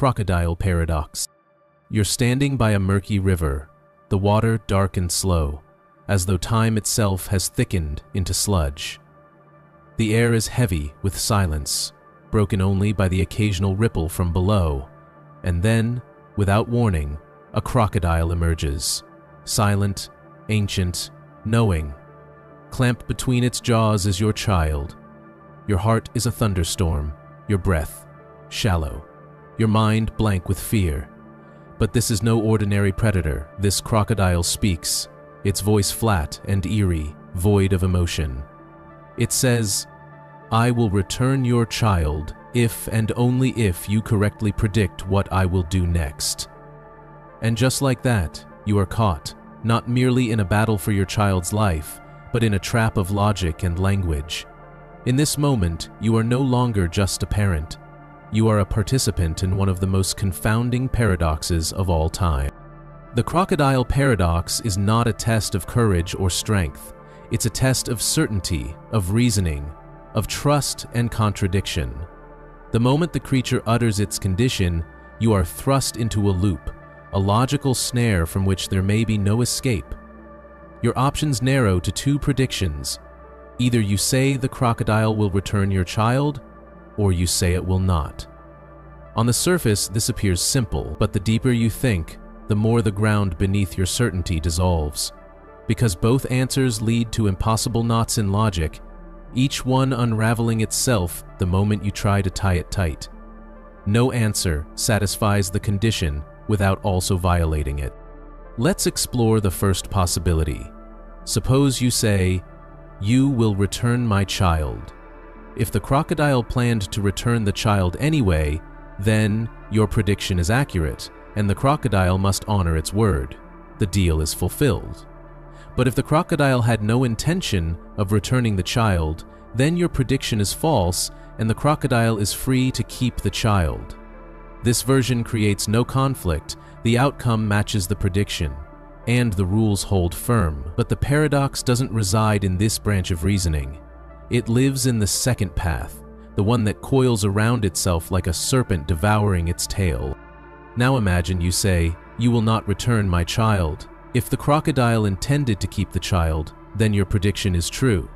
Crocodile paradox. You're standing by a murky river, the water dark and slow, as though time itself has thickened into sludge. The air is heavy with silence, broken only by the occasional ripple from below, and then, without warning, a crocodile emerges, silent, ancient, knowing. Clamped between its jaws is your child. Your heart is a thunderstorm, your breath shallow, your mind blank with fear. But this is no ordinary predator. This crocodile speaks, its voice flat and eerie, void of emotion. It says, "I will return your child if and only if you correctly predict what I will do next." And just like that, you are caught, not merely in a battle for your child's life, but in a trap of logic and language. In this moment, you are no longer just a parent. You are a participant in one of the most confounding paradoxes of all time. The crocodile paradox is not a test of courage or strength. It's a test of certainty, of reasoning, of trust and contradiction. The moment the creature utters its condition, you are thrust into a loop, a logical snare from which there may be no escape. Your options narrow to two predictions. Either you say the crocodile will return your child, or you say it will not. On the surface, this appears simple, but the deeper you think, the more the ground beneath your certainty dissolves. Because both answers lead to impossible knots in logic, each one unraveling itself the moment you try to tie it tight. No answer satisfies the condition without also violating it. Let's explore the first possibility. Suppose you say, "You will return my child." If the crocodile planned to return the child anyway, then your prediction is accurate, and the crocodile must honor its word. The deal is fulfilled. But if the crocodile had no intention of returning the child, then your prediction is false, and the crocodile is free to keep the child. This version creates no conflict, the outcome matches the prediction, and the rules hold firm. But the paradox doesn't reside in this branch of reasoning. It lives in the second path, the one that coils around itself like a serpent devouring its tail. Now imagine you say, "You will not return my child." If the crocodile intended to keep the child, then your prediction is true.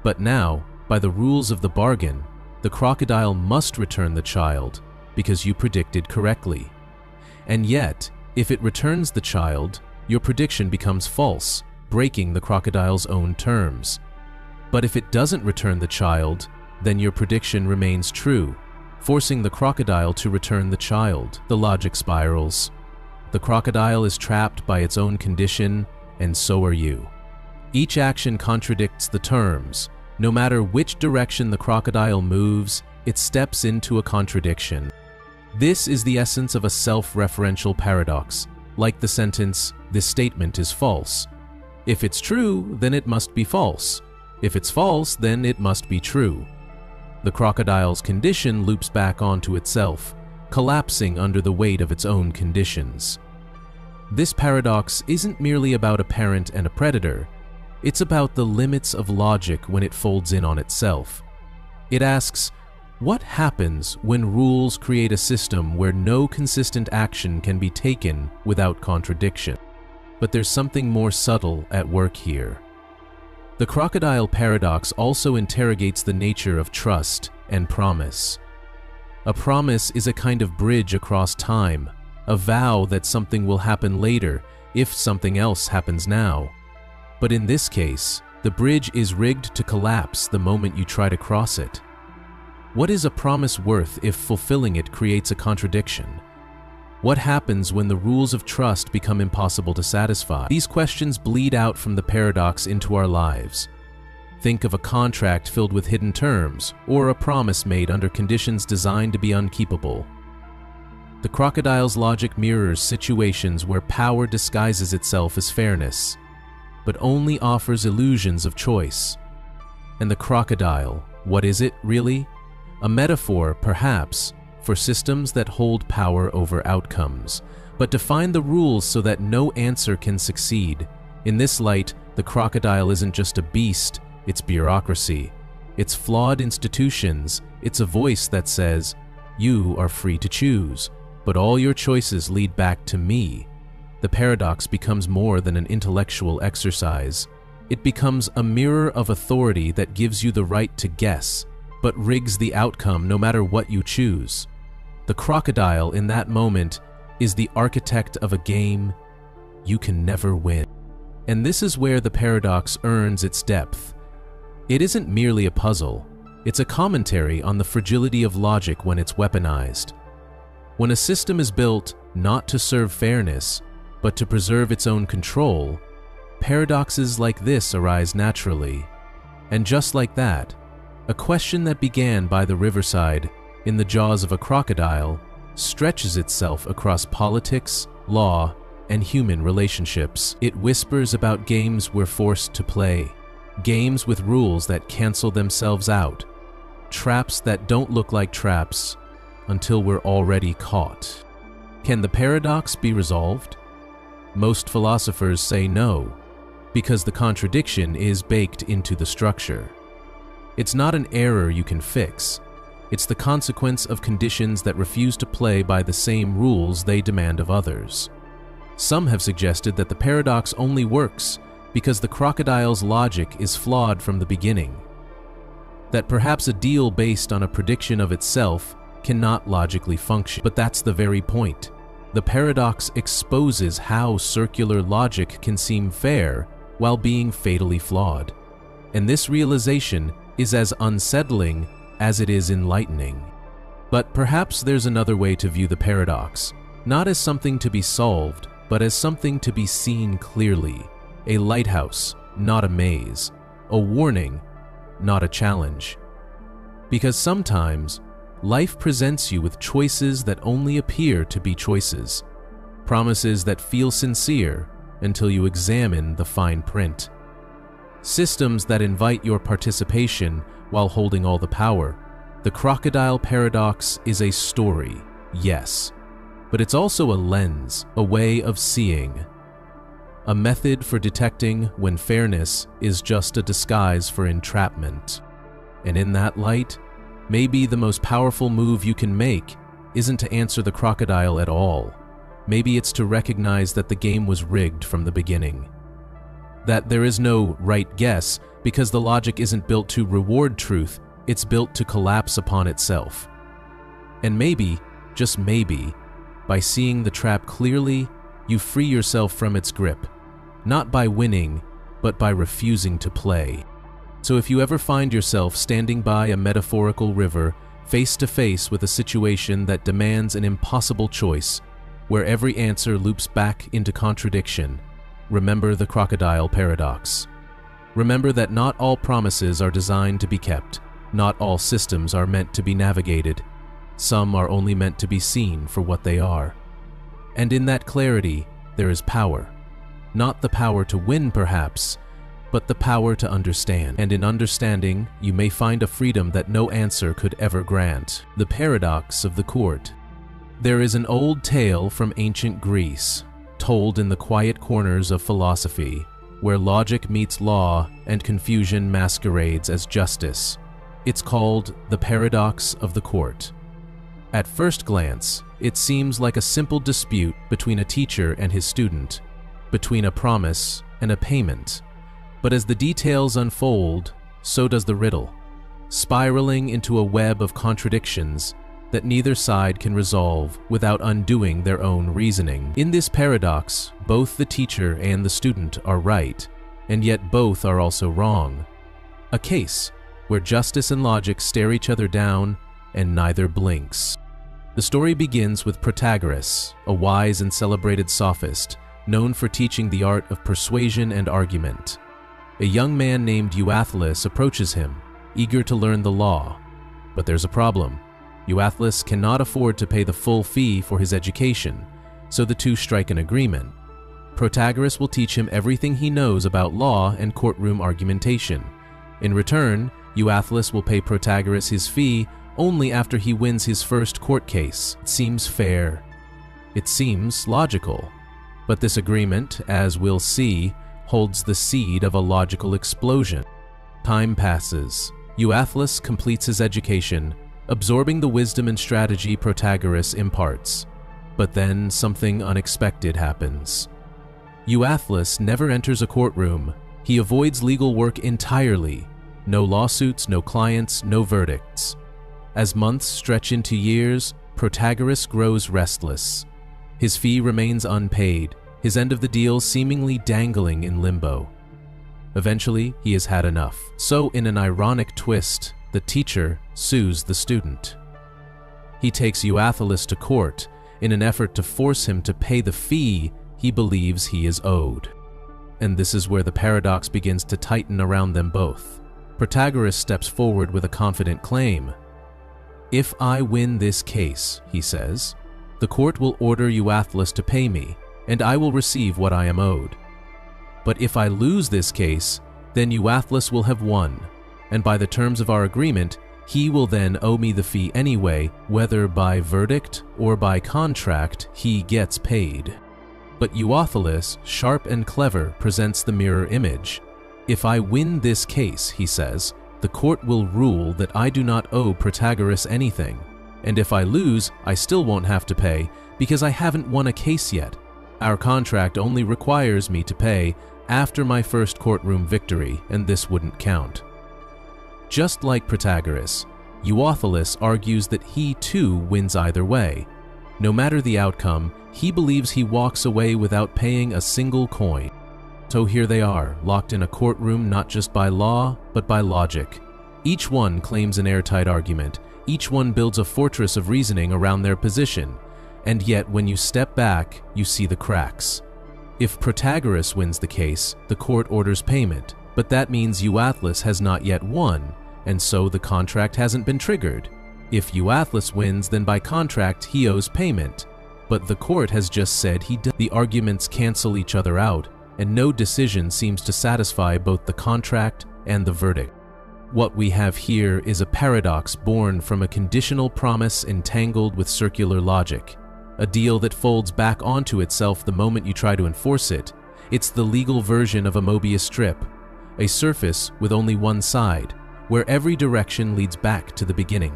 But now, by the rules of the bargain, the crocodile must return the child because you predicted correctly. And yet, if it returns the child, your prediction becomes false, breaking the crocodile's own terms. But if it doesn't return the child, then your prediction remains true, forcing the crocodile to return the child. The logic spirals. The crocodile is trapped by its own condition, and so are you. Each action contradicts the terms. No matter which direction the crocodile moves, it steps into a contradiction. This is the essence of a self-referential paradox. Like the sentence, "This statement is false." If it's true, then it must be false. If it's false, then it must be true. The crocodile's condition loops back onto itself, collapsing under the weight of its own conditions. This paradox isn't merely about a parent and a predator. It's about the limits of logic when it folds in on itself. It asks, what happens when rules create a system where no consistent action can be taken without contradiction? But there's something more subtle at work here. The crocodile paradox also interrogates the nature of trust and promise. A promise is a kind of bridge across time, a vow that something will happen later if something else happens now. But in this case, the bridge is rigged to collapse the moment you try to cross it. What is a promise worth if fulfilling it creates a contradiction? What happens when the rules of trust become impossible to satisfy? These questions bleed out from the paradox into our lives. Think of a contract filled with hidden terms, or a promise made under conditions designed to be unkeepable. The crocodile's logic mirrors situations where power disguises itself as fairness, but only offers illusions of choice. And the crocodile, what is it, really? A metaphor, perhaps, for systems that hold power over outcomes, but define the rules so that no answer can succeed. In this light, the crocodile isn't just a beast, it's bureaucracy. It's flawed institutions, it's a voice that says, "You are free to choose." but all your choices lead back to me. The paradox becomes more than an intellectual exercise. It becomes a mirror of authority that gives you the right to guess, but rigs the outcome no matter what you choose. The crocodile in that moment is the architect of a game you can never win. And this is where the paradox earns its depth. It isn't merely a puzzle, it's a commentary on the fragility of logic when it's weaponized. When a system is built not to serve fairness, but to preserve its own control, paradoxes like this arise naturally. And just like that, a question that began by the riverside in the jaws of a crocodile stretches itself across politics, law, and human relationships. It whispers about games we're forced to play, games with rules that cancel themselves out, traps that don't look like traps until we're already caught. Can the paradox be resolved? Most philosophers say no, because the contradiction is baked into the structure. It's not an error you can fix. It's the consequence of conditions that refuse to play by the same rules they demand of others. Some have suggested that the paradox only works because the crocodile's logic is flawed from the beginning. That perhaps a deal based on a prediction of itself cannot logically function. But that's the very point. The paradox exposes how circular logic can seem fair while being fatally flawed. And this realization is as unsettling as it is enlightening. But perhaps there's another way to view the paradox, not as something to be solved, but as something to be seen clearly. A lighthouse, not a maze. A warning, not a challenge. Because sometimes, life presents you with choices that only appear to be choices. Promises that feel sincere until you examine the fine print. Systems that invite your participation while holding all the power. The crocodile paradox is a story, yes, but it's also a lens, a way of seeing. A method for detecting when fairness is just a disguise for entrapment. And in that light, maybe the most powerful move you can make isn't to answer the crocodile at all. Maybe it's to recognize that the game was rigged from the beginning. That there is no right guess because the logic isn't built to reward truth, it's built to collapse upon itself. And maybe, just maybe, by seeing the trap clearly, you free yourself from its grip, not by winning, but by refusing to play. So if you ever find yourself standing by a metaphorical river, face to face with a situation that demands an impossible choice, where every answer loops back into contradiction, remember the crocodile paradox. Remember that not all promises are designed to be kept. Not all systems are meant to be navigated. Some are only meant to be seen for what they are. And in that clarity, there is power. Not the power to win, perhaps, but the power to understand. And in understanding, you may find a freedom that no answer could ever grant. The paradox of the court. There is an old tale from ancient Greece, told in the quiet corners of philosophy, where logic meets law and confusion masquerades as justice. It's called the paradox of the court. At first glance, it seems like a simple dispute between a teacher and his student, between a promise and a payment. But as the details unfold, so does the riddle, spiraling into a web of contradictions that neither side can resolve without undoing their own reasoning. In this paradox, both the teacher and the student are right, and yet both are also wrong. A case where justice and logic stare each other down and neither blinks. The story begins with Protagoras, a wise and celebrated sophist, known for teaching the art of persuasion and argument. A young man named Euathlus approaches him, eager to learn the law. But there's a problem. Euathlus cannot afford to pay the full fee for his education, so the two strike an agreement. Protagoras will teach him everything he knows about law and courtroom argumentation. In return, Euathlus will pay Protagoras his fee only after he wins his first court case. It seems fair. It seems logical. But this agreement, as we'll see, holds the seed of a logical explosion. Time passes. Euathlus completes his education, absorbing the wisdom and strategy Protagoras imparts. But then something unexpected happens. Euathlus never enters a courtroom. He avoids legal work entirely. No lawsuits, no clients, no verdicts. As months stretch into years, Protagoras grows restless. His fee remains unpaid, his end of the deal seemingly dangling in limbo. Eventually, he has had enough. So, in an ironic twist, the teacher sues the student. He takes Euathlus to court in an effort to force him to pay the fee he believes he is owed. And this is where the paradox begins to tighten around them both. Protagoras steps forward with a confident claim. "If I win this case," he says, "the court will order Euathlus to pay me, and I will receive what I am owed. But if I lose this case, then Euathlus will have won, and by the terms of our agreement, he will then owe me the fee anyway, whether by verdict or by contract, he gets paid." But Euathlus, sharp and clever, presents the mirror image. "If I win this case," he says, "the court will rule that I do not owe Protagoras anything, and if I lose, I still won't have to pay because I haven't won a case yet. Our contract only requires me to pay after my first courtroom victory, and this wouldn't count." Just like Protagoras, Euathlus argues that he too wins either way. No matter the outcome, he believes he walks away without paying a single coin. So here they are, locked in a courtroom not just by law, but by logic. Each one claims an airtight argument, each one builds a fortress of reasoning around their position, and yet when you step back, you see the cracks. If Protagoras wins the case, the court orders payment, but that means Euathlus has not yet won, and so the contract hasn't been triggered. If Euathlus wins, then by contract he owes payment, but the court has just said he does. The arguments cancel each other out, and no decision seems to satisfy both the contract and the verdict. What we have here is a paradox born from a conditional promise entangled with circular logic, a deal that folds back onto itself the moment you try to enforce it. It's the legal version of a Mobius strip, a surface with only one side, where every direction leads back to the beginning.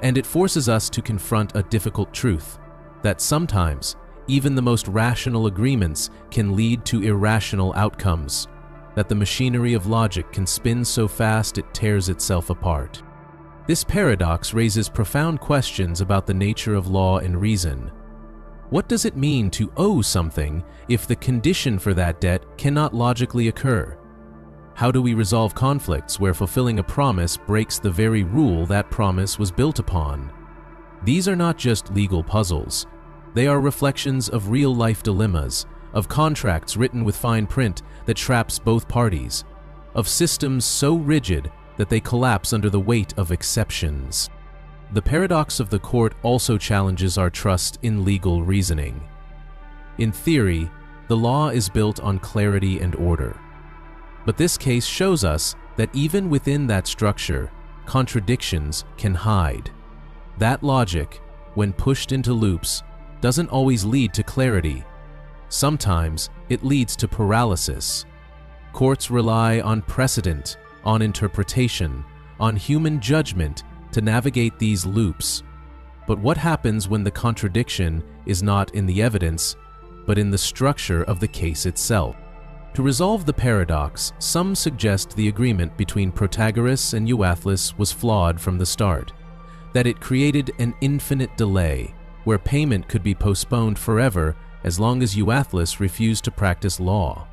And it forces us to confront a difficult truth, that sometimes even the most rational agreements can lead to irrational outcomes, that the machinery of logic can spin so fast it tears itself apart. This paradox raises profound questions about the nature of law and reason. What does it mean to owe something if the condition for that debt cannot logically occur? How do we resolve conflicts where fulfilling a promise breaks the very rule that promise was built upon? These are not just legal puzzles. They are reflections of real-life dilemmas, of contracts written with fine print that traps both parties, of systems so rigid that they collapse under the weight of exceptions. The paradox of the court also challenges our trust in legal reasoning. In theory, the law is built on clarity and order. But this case shows us that even within that structure, contradictions can hide. That logic, when pushed into loops, doesn't always lead to clarity. Sometimes it leads to paralysis. Courts rely on precedent, on interpretation, on human judgment to navigate these loops. But what happens when the contradiction is not in the evidence, but in the structure of the case itself? To resolve the paradox, some suggest the agreement between Protagoras and Euathlus was flawed from the start, that it created an infinite delay, where payment could be postponed forever as long as Euathlus refused to practice law.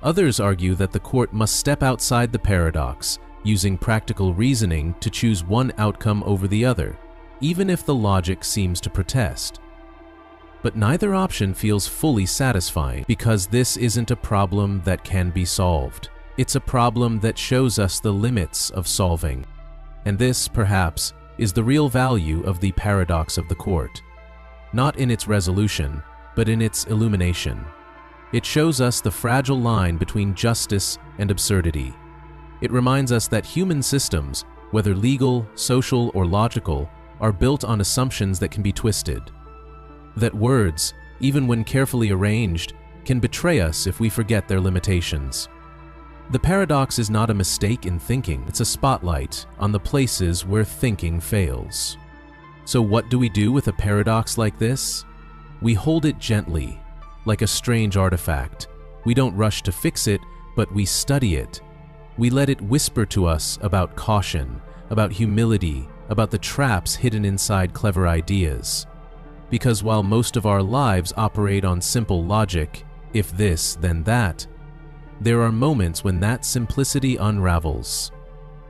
Others argue that the court must step outside the paradox, using practical reasoning to choose one outcome over the other, even if the logic seems to protest. But neither option feels fully satisfying, because this isn't a problem that can be solved. It's a problem that shows us the limits of solving. And this, perhaps, is the real value of the paradox of the court. Not in its resolution, but in its illumination. It shows us the fragile line between justice and absurdity. It reminds us that human systems, whether legal, social, or logical, are built on assumptions that can be twisted. That words, even when carefully arranged, can betray us if we forget their limitations. The paradox is not a mistake in thinking, it's a spotlight on the places where thinking fails. So what do we do with a paradox like this? We hold it gently, like a strange artifact. We don't rush to fix it, but we study it. We let it whisper to us about caution, about humility, about the traps hidden inside clever ideas. Because while most of our lives operate on simple logic, if this, then that, there are moments when that simplicity unravels.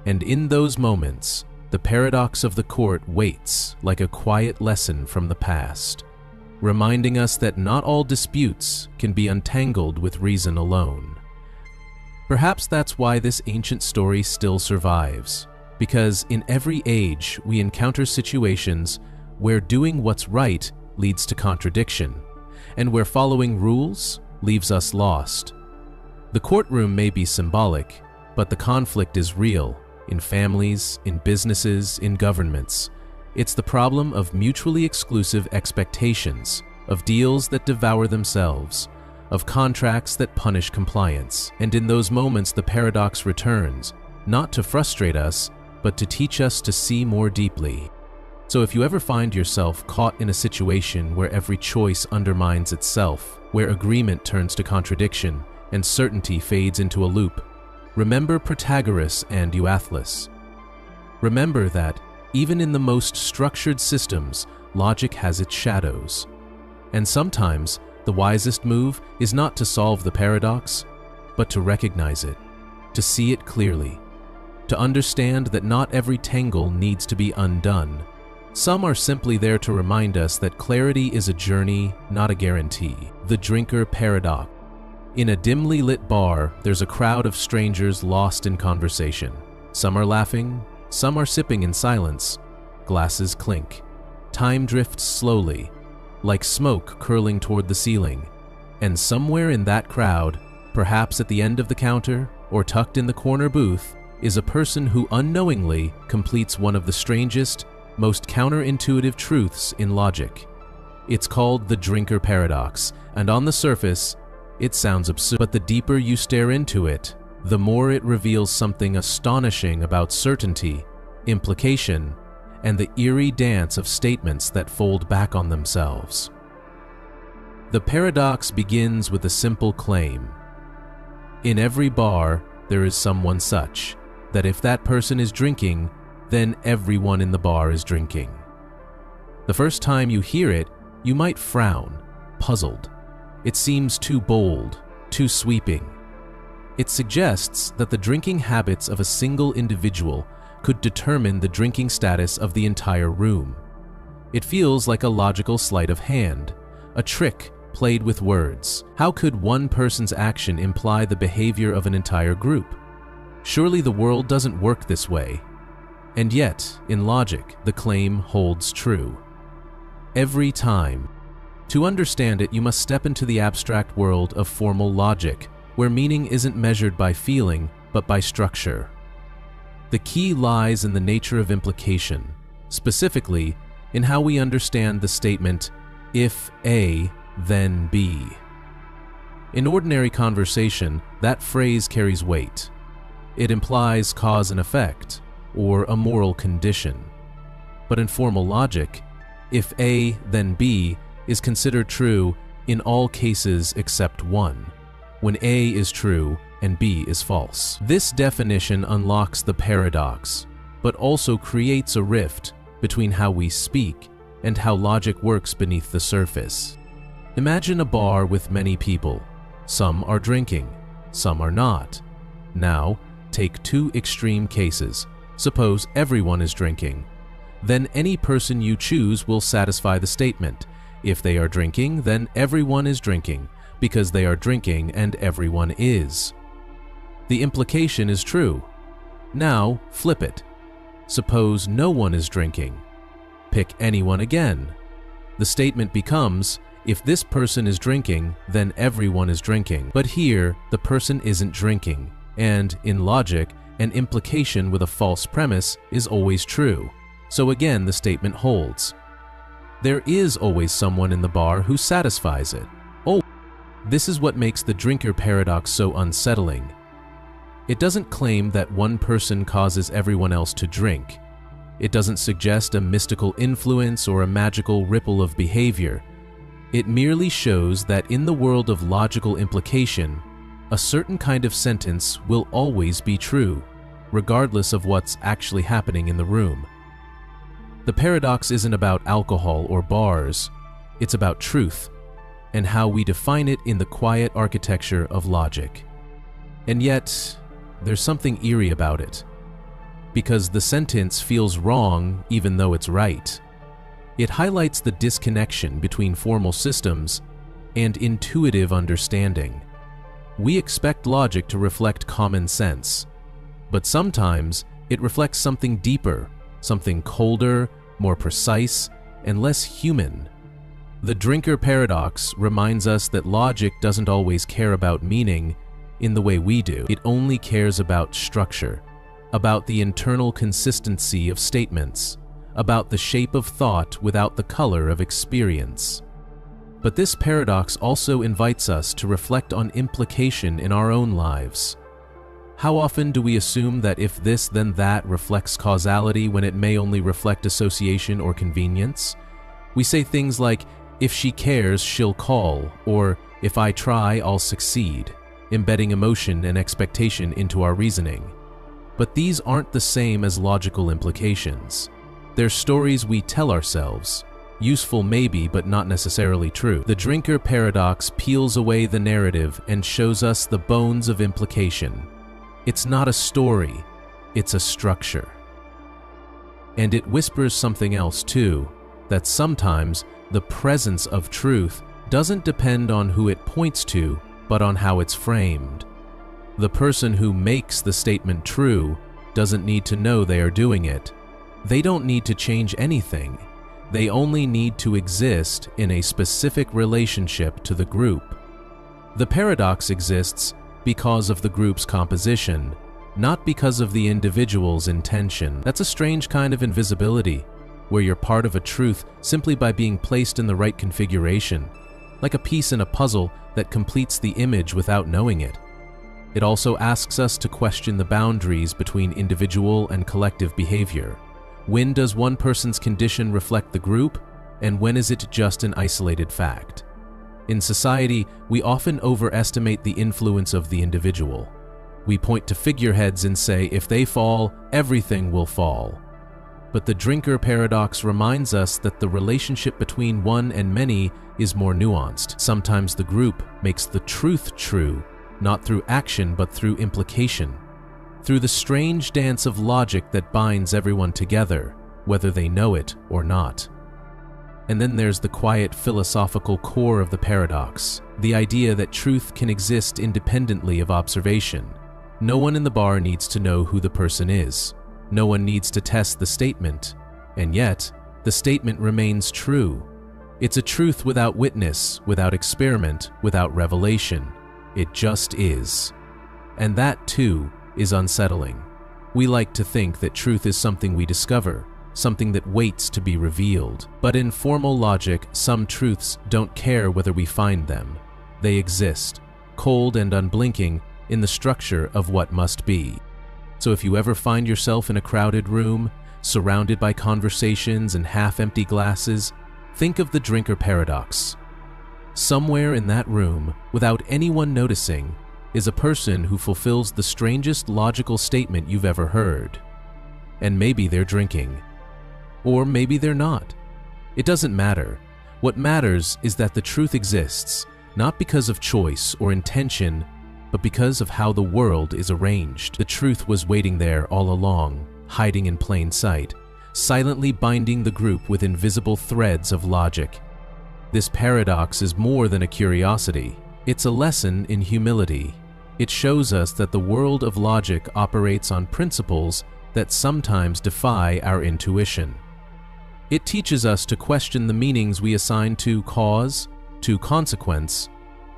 And in those moments, the paradox of the court waits like a quiet lesson from the past, reminding us that not all disputes can be untangled with reason alone. Perhaps that's why this ancient story still survives, because in every age we encounter situations where doing what's right leads to contradiction, and where following rules leaves us lost. The courtroom may be symbolic, but the conflict is real, in families, in businesses, in governments. It's the problem of mutually exclusive expectations, of deals that devour themselves, of contracts that punish compliance. And in those moments the paradox returns, not to frustrate us, but to teach us to see more deeply. So if you ever find yourself caught in a situation where every choice undermines itself, where agreement turns to contradiction, and certainty fades into a loop, remember Protagoras and Euathlus. Remember that, even in the most structured systems, logic has its shadows. And sometimes, the wisest move is not to solve the paradox, but to recognize it, to see it clearly, to understand that not every tangle needs to be undone. Some are simply there to remind us that clarity is a journey, not a guarantee. The drinker paradox. In a dimly lit bar, there's a crowd of strangers lost in conversation. Some are laughing, some are sipping in silence. Glasses clink. Time drifts slowly, like smoke curling toward the ceiling. And somewhere in that crowd, perhaps at the end of the counter or tucked in the corner booth, is a person who unknowingly completes one of the strangest, most counterintuitive truths in logic. It's called the drinker paradox, and on the surface, it sounds absurd, but the deeper you stare into it, the more it reveals something astonishing about certainty, implication, and the eerie dance of statements that fold back on themselves. The paradox begins with a simple claim. In every bar, there is someone such that if that person is drinking, then everyone in the bar is drinking. The first time you hear it, you might frown, puzzled. It seems too bold, too sweeping. It suggests that the drinking habits of a single individual could determine the drinking status of the entire room. It feels like a logical sleight of hand, a trick played with words. How could one person's action imply the behavior of an entire group? Surely the world doesn't work this way. And yet, in logic, the claim holds true. Every time. To understand it, you must step into the abstract world of formal logic, where meaning isn't measured by feeling, but by structure. The key lies in the nature of implication, specifically in how we understand the statement, if A, then B. In ordinary conversation, that phrase carries weight. It implies cause and effect, or a moral condition. But in formal logic, if A, then B is considered true in all cases except one, when A is true and B is false. This definition unlocks the paradox, but also creates a rift between how we speak and how logic works beneath the surface. Imagine a bar with many people. Some are drinking, some are not. Now, take two extreme cases. Suppose everyone is drinking. Then any person you choose will satisfy the statement. If they are drinking, then everyone is drinking, because they are drinking and everyone is. The implication is true. Now, flip it. Suppose no one is drinking. Pick anyone again. The statement becomes, if this person is drinking, then everyone is drinking. But here, the person isn't drinking, and, in logic, an implication with a false premise is always true. So again, the statement holds. There is always someone in the bar who satisfies it. Oh, this is what makes the drinker paradox so unsettling. It doesn't claim that one person causes everyone else to drink. It doesn't suggest a mystical influence or a magical ripple of behavior. It merely shows that in the world of logical implication, a certain kind of sentence will always be true, regardless of what's actually happening in the room. The paradox isn't about alcohol or bars, it's about truth, and how we define it in the quiet architecture of logic. And yet, there's something eerie about it, because the sentence feels wrong even though it's right. It highlights the disconnection between formal systems and intuitive understanding. We expect logic to reflect common sense, but sometimes it reflects something deeper, something colder, more precise, and less human. The drinker paradox reminds us that logic doesn't always care about meaning in the way we do. It only cares about structure, about the internal consistency of statements, about the shape of thought without the color of experience. But this paradox also invites us to reflect on implication in our own lives. How often do we assume that if this then that reflects causality when it may only reflect association or convenience? We say things like, "If she cares, she'll call," or "If I try, I'll succeed," embedding emotion and expectation into our reasoning. But these aren't the same as logical implications. They're stories we tell ourselves, useful maybe, but not necessarily true. The drinker paradox peels away the narrative and shows us the bones of implication. It's not a story, it's a structure. And it whispers something else too, that sometimes the presence of truth doesn't depend on who it points to, but on how it's framed. The person who makes the statement true doesn't need to know they are doing it. They don't need to change anything. They only need to exist in a specific relationship to the group. The paradox exists because of the group's composition, not because of the individual's intention. That's a strange kind of invisibility, where you're part of a truth simply by being placed in the right configuration, like a piece in a puzzle that completes the image without knowing it. It also asks us to question the boundaries between individual and collective behavior. When does one person's condition reflect the group, and when is it just an isolated fact? In society, we often overestimate the influence of the individual. We point to figureheads and say, if they fall, everything will fall. But the drinker paradox reminds us that the relationship between one and many is more nuanced. Sometimes the group makes the truth true, not through action but through implication, through the strange dance of logic that binds everyone together, whether they know it or not. And then there's the quiet philosophical core of the paradox, the idea that truth can exist independently of observation. No one in the bar needs to know who the person is. No one needs to test the statement, and yet, the statement remains true. It's a truth without witness, without experiment, without revelation. It just is. And that, too, is unsettling. We like to think that truth is something we discover, something that waits to be revealed. But in formal logic, some truths don't care whether we find them. They exist, cold and unblinking, in the structure of what must be. So if you ever find yourself in a crowded room, surrounded by conversations and half-empty glasses, think of the drinker paradox. Somewhere in that room, without anyone noticing, is a person who fulfills the strangest logical statement you've ever heard. And maybe they're drinking. Or maybe they're not. It doesn't matter. What matters is that the truth exists, not because of choice or intention, but because of how the world is arranged. The truth was waiting there all along, hiding in plain sight, silently binding the group with invisible threads of logic. This paradox is more than a curiosity. It's a lesson in humility. It shows us that the world of logic operates on principles that sometimes defy our intuition. It teaches us to question the meanings we assign to cause, to consequence,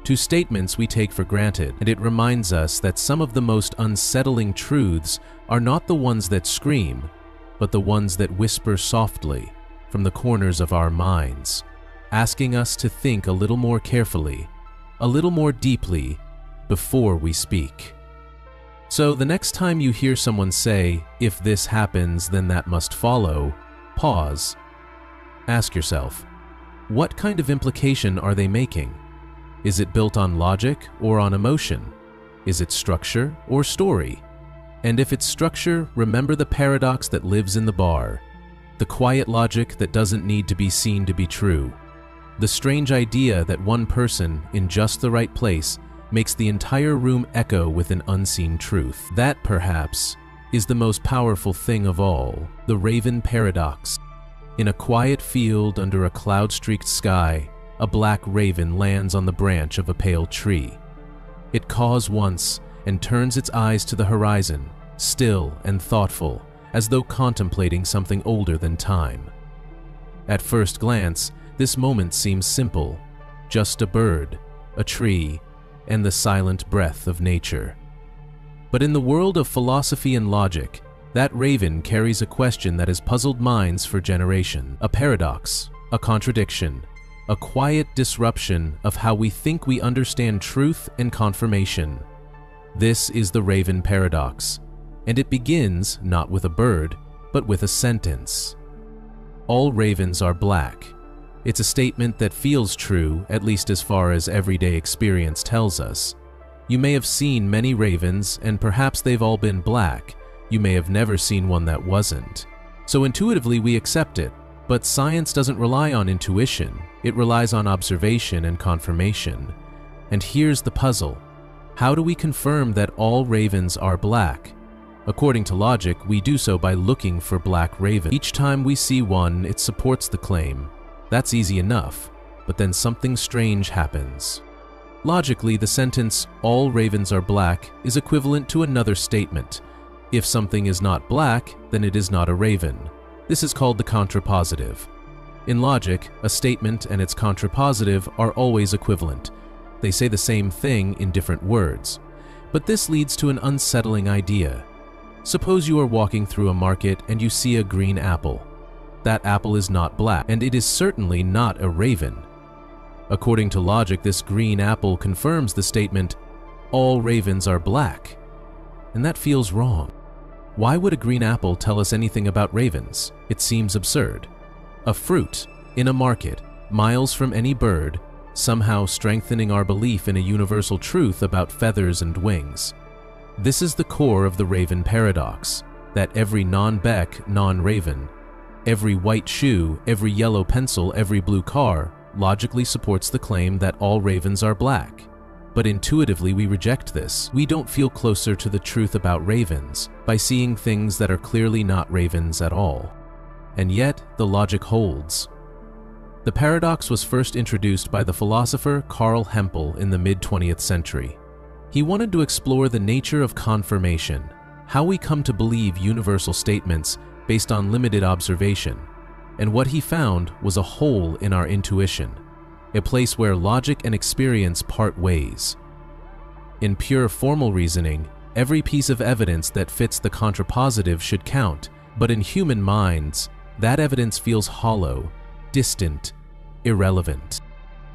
to statements we take for granted, and it reminds us that some of the most unsettling truths are not the ones that scream, but the ones that whisper softly from the corners of our minds, asking us to think a little more carefully, a little more deeply, before we speak. So the next time you hear someone say, "If this happens, then that must follow," pause. Ask yourself, what kind of implication are they making? Is it built on logic or on emotion? Is it structure or story? And if it's structure, remember the paradox that lives in the bar, the quiet logic that doesn't need to be seen to be true, the strange idea that one person in just the right place makes the entire room echo with an unseen truth. That, perhaps, is the most powerful thing of all, the Raven paradox. In a quiet field under a cloud-streaked sky, a black raven lands on the branch of a pale tree. It caws once and turns its eyes to the horizon, still and thoughtful, as though contemplating something older than time. At first glance, this moment seems simple, just a bird, a tree, and the silent breath of nature. But in the world of philosophy and logic, that raven carries a question that has puzzled minds for generations, a paradox, a contradiction, a quiet disruption of how we think we understand truth and confirmation. This is the Raven paradox, and it begins not with a bird, but with a sentence. All ravens are black. It's a statement that feels true, at least as far as everyday experience tells us. You may have seen many ravens, and perhaps they've all been black. You may have never seen one that wasn't. So intuitively we accept it, but science doesn't rely on intuition. It relies on observation and confirmation. And here's the puzzle. How do we confirm that all ravens are black? According to logic, we do so by looking for black ravens. Each time we see one, it supports the claim. That's easy enough, but then something strange happens. Logically, the sentence, "all ravens are black," is equivalent to another statement. If something is not black, then it is not a raven. This is called the contrapositive. In logic, a statement and its contrapositive are always equivalent. They say the same thing in different words. But this leads to an unsettling idea. Suppose you are walking through a market and you see a green apple. That apple is not black, and it is certainly not a raven. According to logic, this green apple confirms the statement, "all ravens are black." And that feels wrong. Why would a green apple tell us anything about ravens? It seems absurd. A fruit, in a market, miles from any bird, somehow strengthening our belief in a universal truth about feathers and wings. This is the core of the Raven paradox, that every non-Beck, non-Raven, every white shoe, every yellow pencil, every blue car, logically supports the claim that all ravens are black. But intuitively we reject this. We don't feel closer to the truth about ravens by seeing things that are clearly not ravens at all. And yet, the logic holds. The paradox was first introduced by the philosopher Carl Hempel in the mid-20th century. He wanted to explore the nature of confirmation, how we come to believe universal statements based on limited observation, and what he found was a hole in our intuition, a place where logic and experience part ways. In pure formal reasoning, every piece of evidence that fits the contrapositive should count, but in human minds, that evidence feels hollow, distant, irrelevant.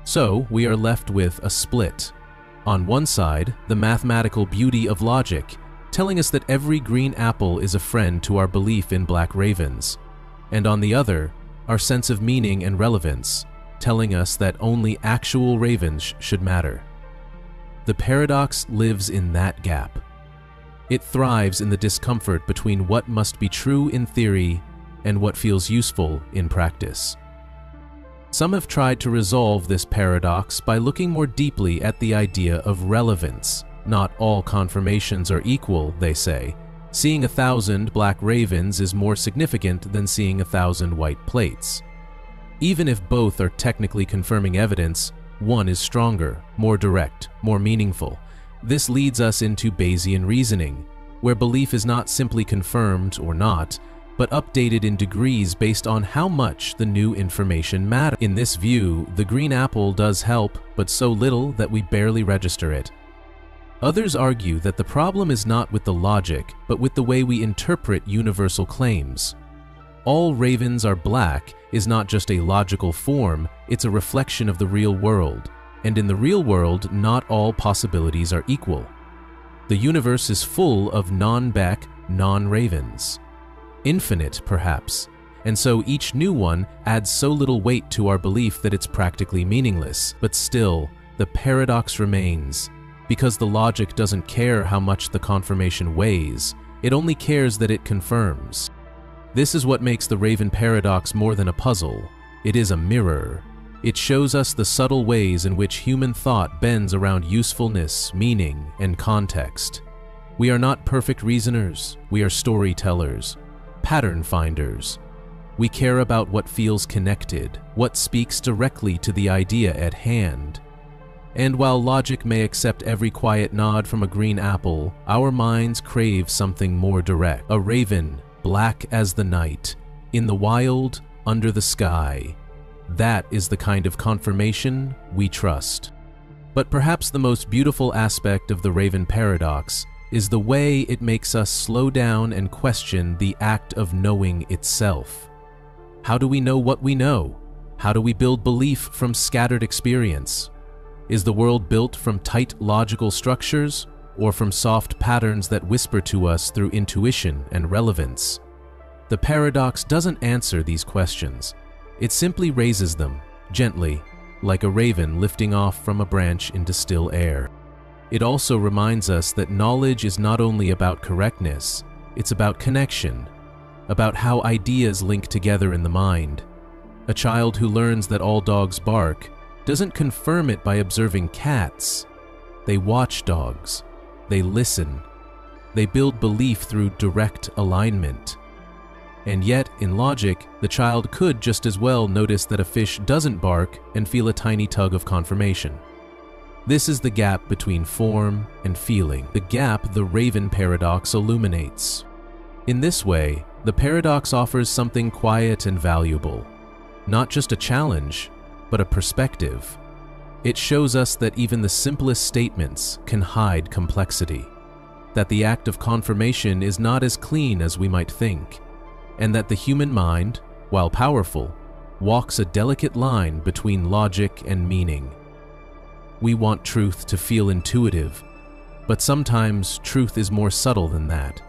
So we are left with a split. On one side, the mathematical beauty of logic, telling us that every green apple is a friend to our belief in black ravens, and on the other, our sense of meaning and relevance, telling us that only actual ravens should matter. The paradox lives in that gap. It thrives in the discomfort between what must be true in theory and what feels useful in practice. Some have tried to resolve this paradox by looking more deeply at the idea of relevance. Not all confirmations are equal, they say. Seeing 1,000 black ravens is more significant than seeing 1,000 white plates. Even if both are technically confirming evidence, one is stronger, more direct, more meaningful. This leads us into Bayesian reasoning, where belief is not simply confirmed or not, but updated in degrees based on how much the new information matters. In this view, the green apple does help, but so little that we barely register it. Others argue that the problem is not with the logic, but with the way we interpret universal claims. All ravens are black is not just a logical form, it's a reflection of the real world. And in the real world, not all possibilities are equal. The universe is full of non-Beck, non-Ravens. Infinite, perhaps, and so each new one adds so little weight to our belief that it's practically meaningless. But still, the paradox remains, because the logic doesn't care how much the confirmation weighs, it only cares that it confirms. This is what makes the Raven paradox more than a puzzle. It is a mirror. It shows us the subtle ways in which human thought bends around usefulness, meaning, and context. We are not perfect reasoners, we are storytellers, pattern finders. We care about what feels connected, what speaks directly to the idea at hand. And while logic may accept every quiet nod from a green apple, our minds crave something more direct. A raven, black as the night, in the wild, under the sky. That is the kind of confirmation we trust. But perhaps the most beautiful aspect of the Raven paradox is the way it makes us slow down and question the act of knowing itself. How do we know what we know? How do we build belief from scattered experience? Is the world built from tight logical structures, or from soft patterns that whisper to us through intuition and relevance? The paradox doesn't answer these questions. It simply raises them, gently, like a raven lifting off from a branch into still air. It also reminds us that knowledge is not only about correctness, it's about connection, about how ideas link together in the mind. A child who learns that all dogs bark doesn't confirm it by observing cats. They watch dogs. They listen. They build belief through direct alignment. And yet, in logic, the child could just as well notice that a fish doesn't bark and feel a tiny tug of confirmation. This is the gap between form and feeling, the gap the Raven paradox illuminates. In this way, the paradox offers something quiet and valuable. Not just a challenge, but a perspective. It shows us that even the simplest statements can hide complexity, that the act of confirmation is not as clean as we might think, and that the human mind, while powerful, walks a delicate line between logic and meaning. We want truth to feel intuitive, but sometimes truth is more subtle than that.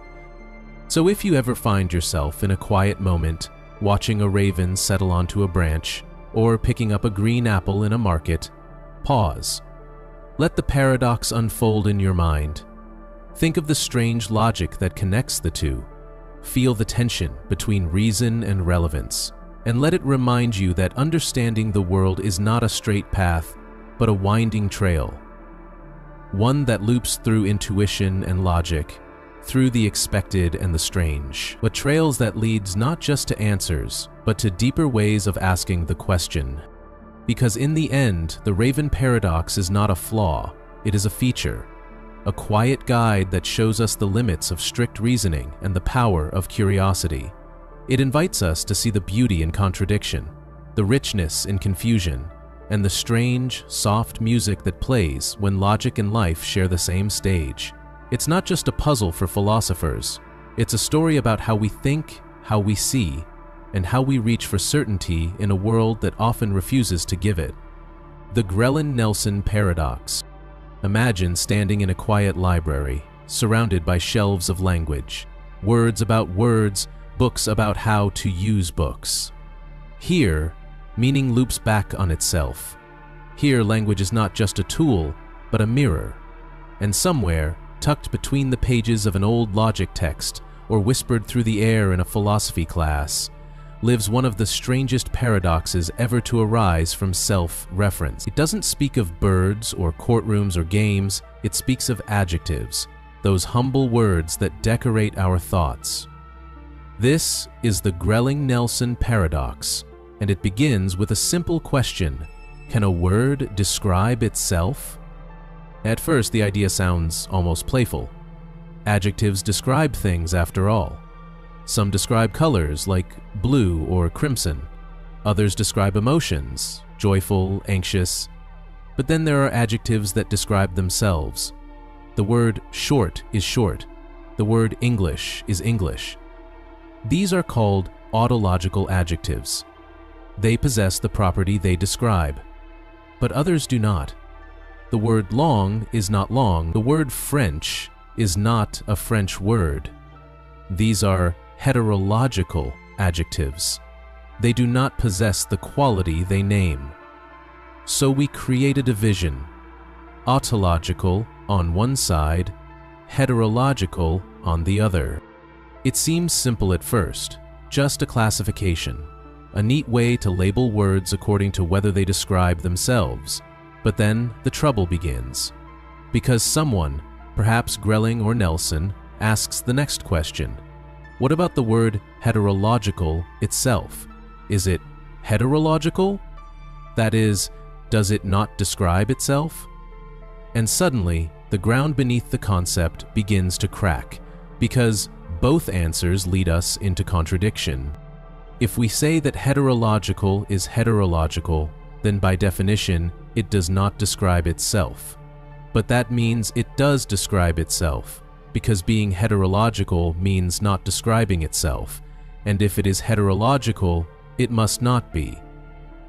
So if you ever find yourself in a quiet moment, watching a raven settle onto a branch, or picking up a green apple in a market, pause. Let the paradox unfold in your mind. Think of the strange logic that connects the two. Feel the tension between reason and relevance, and let it remind you that understanding the world is not a straight path, but a winding trail. One that loops through intuition and logic, through the expected and the strange, but trails that leads not just to answers, but to deeper ways of asking the question. Because in the end, the Raven paradox is not a flaw, it is a feature, a quiet guide that shows us the limits of strict reasoning and the power of curiosity. It invites us to see the beauty in contradiction, the richness in confusion, and the strange, soft music that plays when logic and life share the same stage. It's not just a puzzle for philosophers. It's a story about how we think, how we see, and how we reach for certainty in a world that often refuses to give it. The Grellin-Nelson paradox. Imagine standing in a quiet library, surrounded by shelves of language, words about words, books about how to use books. Here, meaning loops back on itself. Here, language is not just a tool, but a mirror. And somewhere, tucked between the pages of an old logic text, or whispered through the air in a philosophy class, lives one of the strangest paradoxes ever to arise from self-reference. It doesn't speak of birds or courtrooms or games, it speaks of adjectives, those humble words that decorate our thoughts. This is the Grellin-Nelson paradox, and it begins with a simple question: can a word describe itself? At first, the idea sounds almost playful. Adjectives describe things, after all. Some describe colors, like blue or crimson. Others describe emotions, joyful, anxious. But then there are adjectives that describe themselves. The word short is short. The word English is English. These are called autological adjectives. They possess the property they describe, but others do not. The word long is not long. The word French is not a French word. These are heterological adjectives. They do not possess the quality they name. So we create a division: ontological on one side, heterological on the other. It seems simple at first, just a classification, a neat way to label words according to whether they describe themselves. But then the trouble begins, because someone, perhaps Grelling or Nelson, asks the next question: what about the word heterological itself? Is it heterological? That is, does it not describe itself? And suddenly, the ground beneath the concept begins to crack, because both answers lead us into contradiction. If we say that heterological is heterological, then by definition, it does not describe itself. But that means it does describe itself, because being heterological means not describing itself, and if it is heterological, it must not be.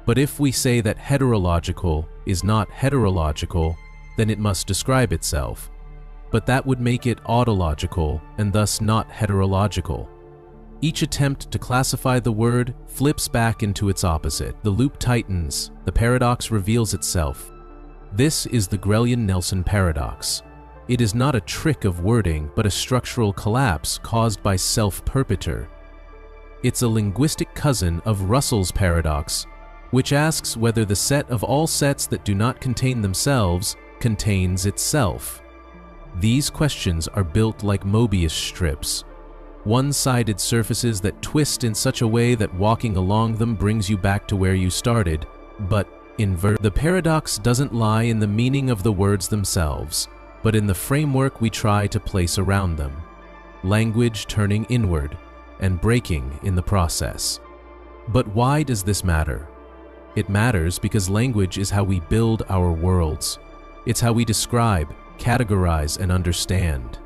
But if we say that heterological is not heterological, then it must describe itself. But that would make it autological and thus not heterological. Each attempt to classify the word flips back into its opposite. The loop tightens, the paradox reveals itself. This is the Grellian-Nelson paradox. It is not a trick of wording, but a structural collapse caused by self-perpeter. It's a linguistic cousin of Russell's paradox, which asks whether the set of all sets that do not contain themselves contains itself. These questions are built like Mobius strips, one-sided surfaces that twist in such a way that walking along them brings you back to where you started, but invert. The paradox doesn't lie in the meaning of the words themselves, but in the framework we try to place around them. Language turning inward and breaking in the process. But why does this matter? It matters because language is how we build our worlds. It's how we describe, categorize, and understand.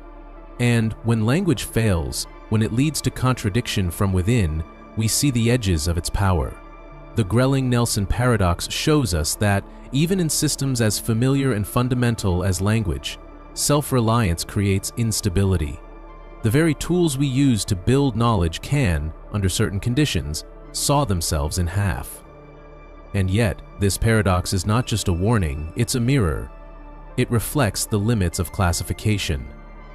And when language fails, when it leads to contradiction from within, we see the edges of its power. The Grelling-Nelson paradox shows us that, even in systems as familiar and fundamental as language, self-reliance creates instability. The very tools we use to build knowledge can, under certain conditions, saw themselves in half. And yet, this paradox is not just a warning, it's a mirror. It reflects the limits of classification,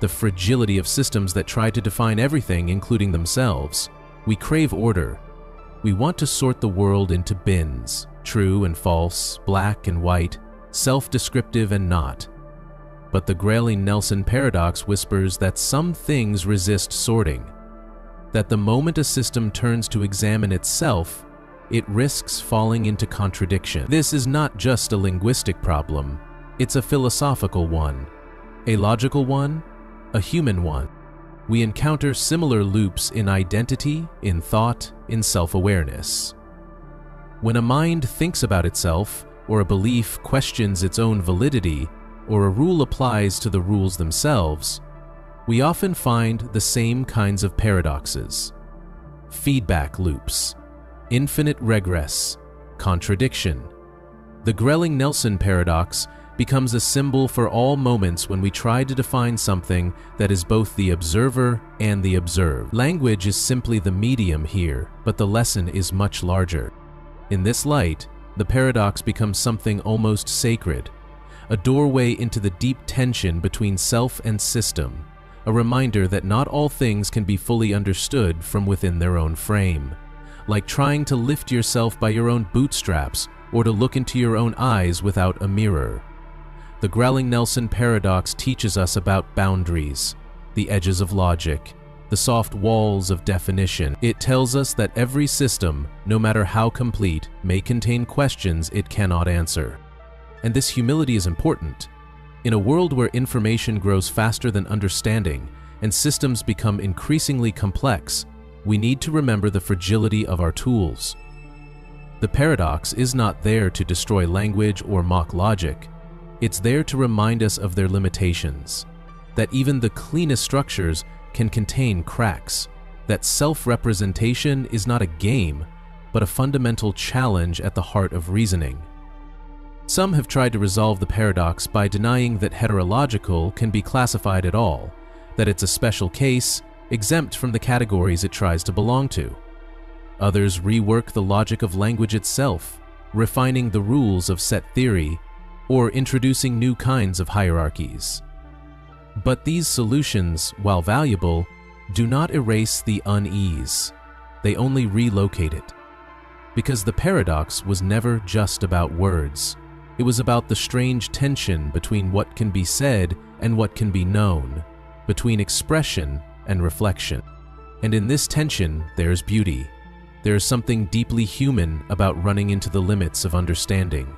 the fragility of systems that try to define everything, including themselves. We crave order. We want to sort the world into bins, true and false, black and white, self-descriptive and not. But the Grelling-Nelson paradox whispers that some things resist sorting, that the moment a system turns to examine itself, it risks falling into contradiction. This is not just a linguistic problem, it's a philosophical one, a logical one, a human one. We encounter similar loops in identity, in thought, in self-awareness. When a mind thinks about itself, or a belief questions its own validity, or a rule applies to the rules themselves, we often find the same kinds of paradoxes: feedback loops, infinite regress, contradiction. The Grelling-Nelson paradox becomes a symbol for all moments when we try to define something that is both the observer and the observed. Language is simply the medium here, but the lesson is much larger. In this light, the paradox becomes something almost sacred, a doorway into the deep tension between self and system, a reminder that not all things can be fully understood from within their own frame. Like trying to lift yourself by your own bootstraps or to look into your own eyes without a mirror. The Grelling-Nelson paradox teaches us about boundaries, the edges of logic, the soft walls of definition. It tells us that every system, no matter how complete, may contain questions it cannot answer. And this humility is important. In a world where information grows faster than understanding and systems become increasingly complex, we need to remember the fragility of our tools. The paradox is not there to destroy language or mock logic. It's there to remind us of their limitations, that even the cleanest structures can contain cracks, that self-representation is not a game, but a fundamental challenge at the heart of reasoning. Some have tried to resolve the paradox by denying that heterological can be classified at all, that it's a special case, exempt from the categories it tries to belong to. Others rework the logic of language itself, refining the rules of set theory, or introducing new kinds of hierarchies. But these solutions, while valuable, do not erase the unease. They only relocate it. Because the paradox was never just about words. It was about the strange tension between what can be said and what can be known, between expression and reflection. And in this tension, there's beauty. There is something deeply human about running into the limits of understanding.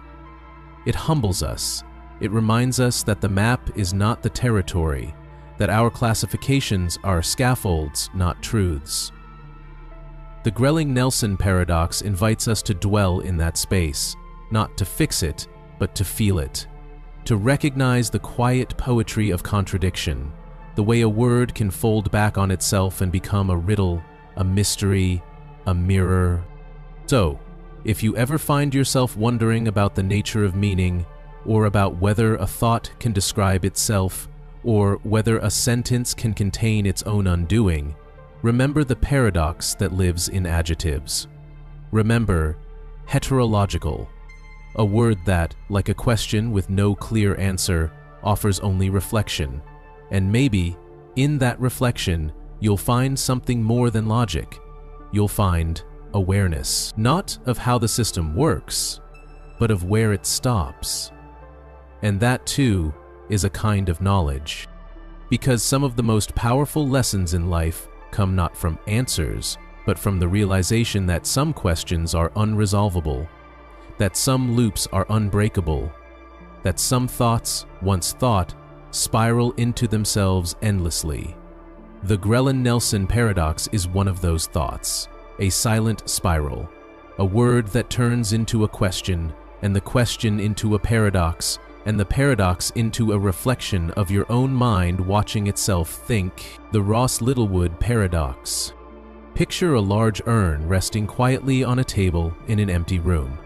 It humbles us. It reminds us that the map is not the territory, that our classifications are scaffolds, not truths. The Grelling-Nelson paradox invites us to dwell in that space, not to fix it, but to feel it, to recognize the quiet poetry of contradiction, the way a word can fold back on itself and become a riddle, a mystery, a mirror. So, if you ever find yourself wondering about the nature of meaning, or about whether a thought can describe itself, or whether a sentence can contain its own undoing, remember the paradox that lives in adjectives. Remember, heterological, a word that, like a question with no clear answer, offers only reflection. And maybe, in that reflection, you'll find something more than logic. You'll find awareness, not of how the system works, but of where it stops. And that, too, is a kind of knowledge. Because some of the most powerful lessons in life come not from answers, but from the realization that some questions are unresolvable, that some loops are unbreakable, that some thoughts, once thought, spiral into themselves endlessly. The Grelling-Nelson paradox is one of those thoughts, a silent spiral, a word that turns into a question, and the question into a paradox, and the paradox into a reflection of your own mind watching itself think. The Ross-Littlewood paradox. Picture a large urn resting quietly on a table in an empty room.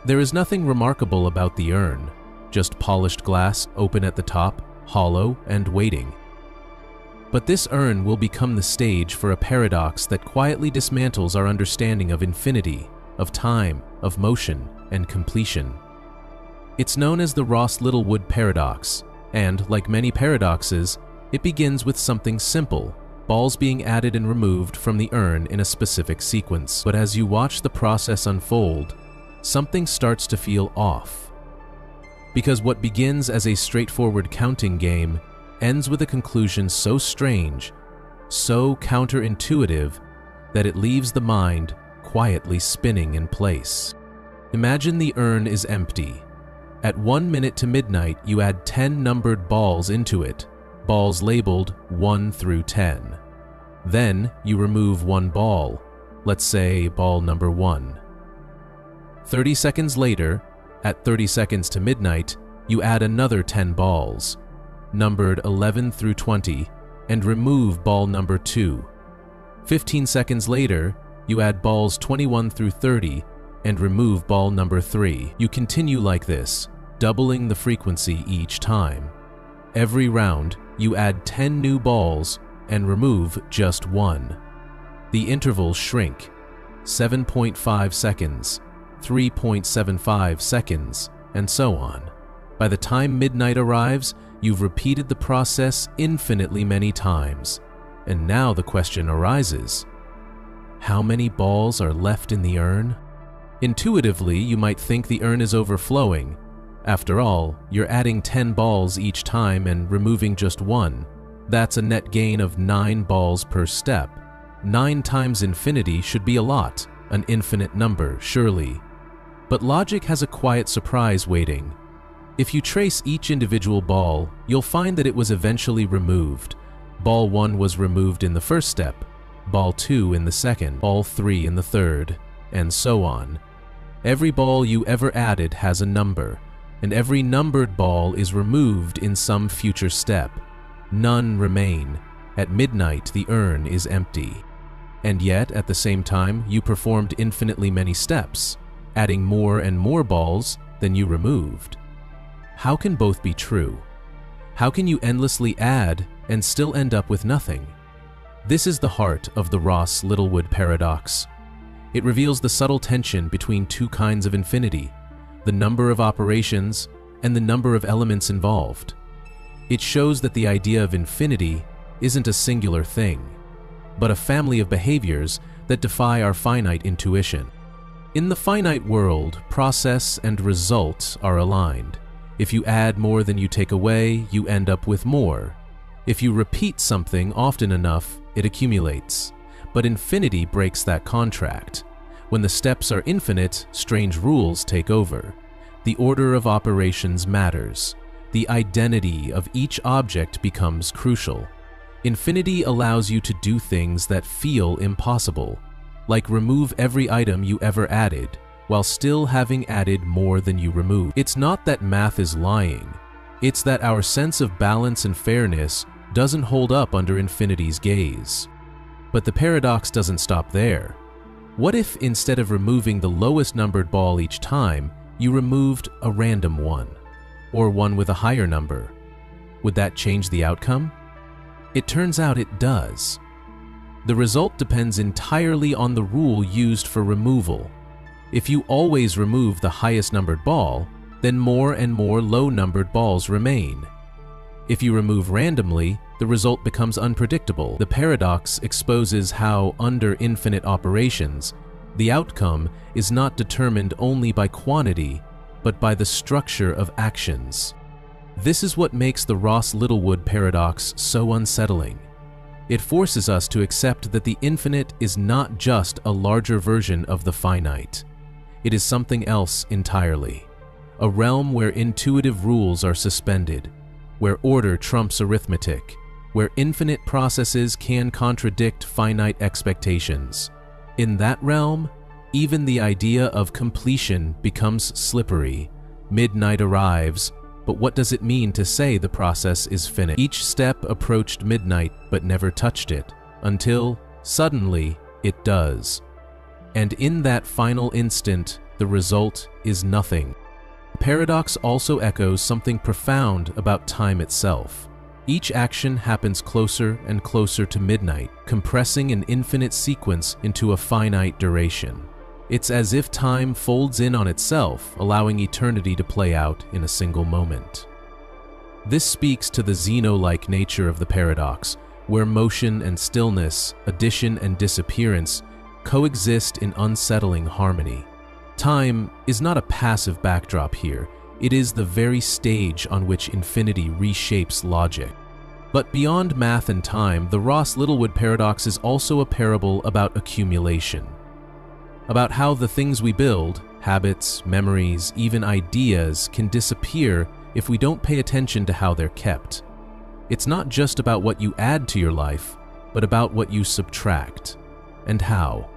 There is nothing remarkable about the urn, just polished glass open at the top, hollow and waiting. But this urn will become the stage for a paradox that quietly dismantles our understanding of infinity, of time, of motion, and completion. It's known as the Ross-Littlewood paradox, and, like many paradoxes, it begins with something simple, balls being added and removed from the urn in a specific sequence. But as you watch the process unfold, something starts to feel off. Because what begins as a straightforward counting game ends with a conclusion so strange, so counterintuitive, that it leaves the mind quietly spinning in place. Imagine the urn is empty. At 1 minute to midnight, you add 10 numbered balls into it, balls labeled 1 through 10. Then you remove one ball, let's say ball number 1. 30 seconds later, at 30 seconds to midnight, you add another 10 balls, numbered 11 through 20, and remove ball number 2. 15 seconds later, you add balls 21 through 30 and remove ball number 3. You continue like this, doubling the frequency each time. Every round, you add 10 new balls and remove just 1. The intervals shrink, 7.5 seconds, 3.75 seconds, and so on. By the time midnight arrives, you've repeated the process infinitely many times. And now the question arises, how many balls are left in the urn? Intuitively, you might think the urn is overflowing. After all, you're adding 10 balls each time and removing just 1. That's a net gain of 9 balls per step. 9 times infinity should be a lot, an infinite number, surely. But logic has a quiet surprise waiting. If you trace each individual ball, you'll find that it was eventually removed. Ball 1 was removed in the first step, ball 2 in the second, ball 3 in the third, and so on. Every ball you ever added has a number, and every numbered ball is removed in some future step. None remain. At midnight, the urn is empty. And yet, at the same time, you performed infinitely many steps, adding more and more balls, than you removed. How can both be true? How can you endlessly add and still end up with nothing? This is the heart of the Ross-Littlewood paradox. It reveals the subtle tension between two kinds of infinity, the number of operations and the number of elements involved. It shows that the idea of infinity isn't a singular thing, but a family of behaviors that defy our finite intuition. In the finite world, process and result are aligned. If you add more than you take away, you end up with more. If you repeat something often enough, it accumulates. But infinity breaks that contract. When the steps are infinite, strange rules take over. The order of operations matters. The identity of each object becomes crucial. Infinity allows you to do things that feel impossible, like remove every item you ever added, while still having added more than you removed. It's not that math is lying. It's that our sense of balance and fairness doesn't hold up under infinity's gaze. But the paradox doesn't stop there. What if instead of removing the lowest numbered ball each time, you removed a random one, or one with a higher number? Would that change the outcome? It turns out it does. The result depends entirely on the rule used for removal. If you always remove the highest numbered ball, then more and more low-numbered balls remain. If you remove randomly, the result becomes unpredictable. The paradox exposes how, under infinite operations, the outcome is not determined only by quantity, but by the structure of actions. This is what makes the Ross-Littlewood paradox so unsettling. It forces us to accept that the infinite is not just a larger version of the finite. It is something else entirely. A realm where intuitive rules are suspended, where order trumps arithmetic, where infinite processes can contradict finite expectations. In that realm, even the idea of completion becomes slippery. Midnight arrives, but what does it mean to say the process is finished? Each step approached midnight but never touched it, until, suddenly, it does. And in that final instant, the result is nothing. The paradox also echoes something profound about time itself. Each action happens closer and closer to midnight, compressing an infinite sequence into a finite duration. It's as if time folds in on itself, allowing eternity to play out in a single moment. This speaks to the Zeno-like nature of the paradox, where motion and stillness, addition and disappearance, coexist in unsettling harmony. Time is not a passive backdrop here. It is the very stage on which infinity reshapes logic. But beyond math and time, the Ross-Littlewood paradox is also a parable about accumulation. About how the things we build, habits, memories, even ideas, can disappear if we don't pay attention to how they're kept. It's not just about what you add to your life, but about what you subtract, and how.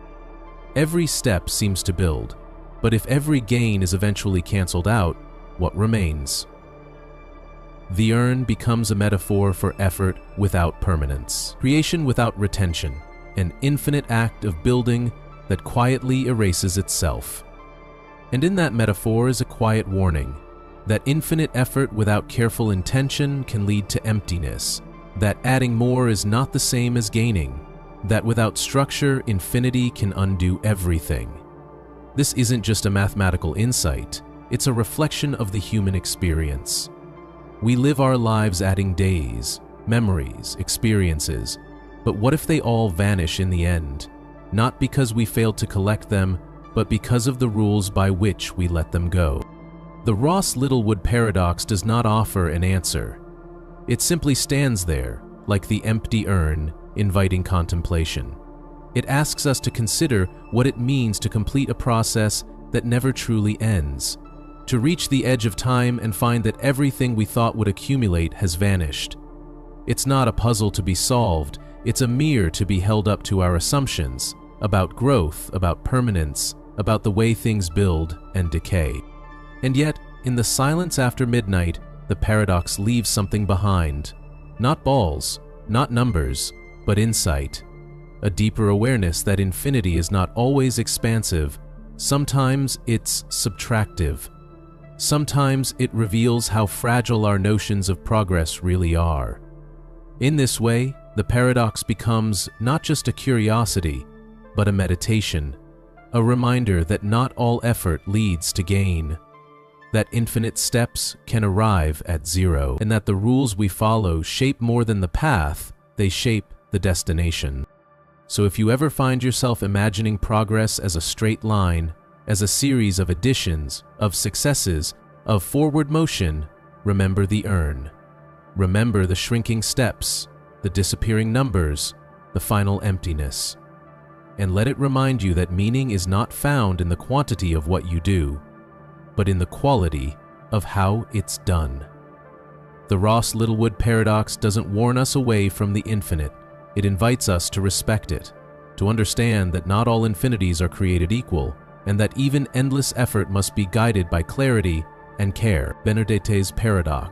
Every step seems to build, but if every gain is eventually canceled out, what remains? The urn becomes a metaphor for effort without permanence, creation without retention, an infinite act of building that quietly erases itself. And in that metaphor is a quiet warning that infinite effort without careful intention can lead to emptiness, that adding more is not the same as gaining, that without structure, infinity can undo everything. This isn't just a mathematical insight, it's a reflection of the human experience. We live our lives adding days, memories, experiences, but what if they all vanish in the end? Not because we failed to collect them, but because of the rules by which we let them go. The Ross-Littlewood paradox does not offer an answer. It simply stands there, like the empty urn, inviting contemplation. It asks us to consider what it means to complete a process that never truly ends, to reach the edge of time and find that everything we thought would accumulate has vanished. It's not a puzzle to be solved, it's a mirror to be held up to our assumptions about growth, about permanence, about the way things build and decay. And yet, in the silence after midnight, the paradox leaves something behind. Not balls, not numbers, but insight. A deeper awareness that infinity is not always expansive. Sometimes it's subtractive. sometimes it reveals how fragile our notions of progress really are. In this way, the paradox becomes not just a curiosity, but a meditation, a reminder that not all effort leads to gain, that infinite steps can arrive at zero, and that the rules we follow shape more than the path, they shape the destination. So if you ever find yourself imagining progress as a straight line, as a series of additions, of successes, of forward motion, remember the urn. Remember the shrinking steps, the disappearing numbers, the final emptiness. And let it remind you that meaning is not found in the quantity of what you do, but in the quality of how it's done. The Ross Littlewood paradox doesn't warn us away from the infinite. It invites us to respect it, to understand that not all infinities are created equal, and that even endless effort must be guided by clarity and care. Benedette's paradox.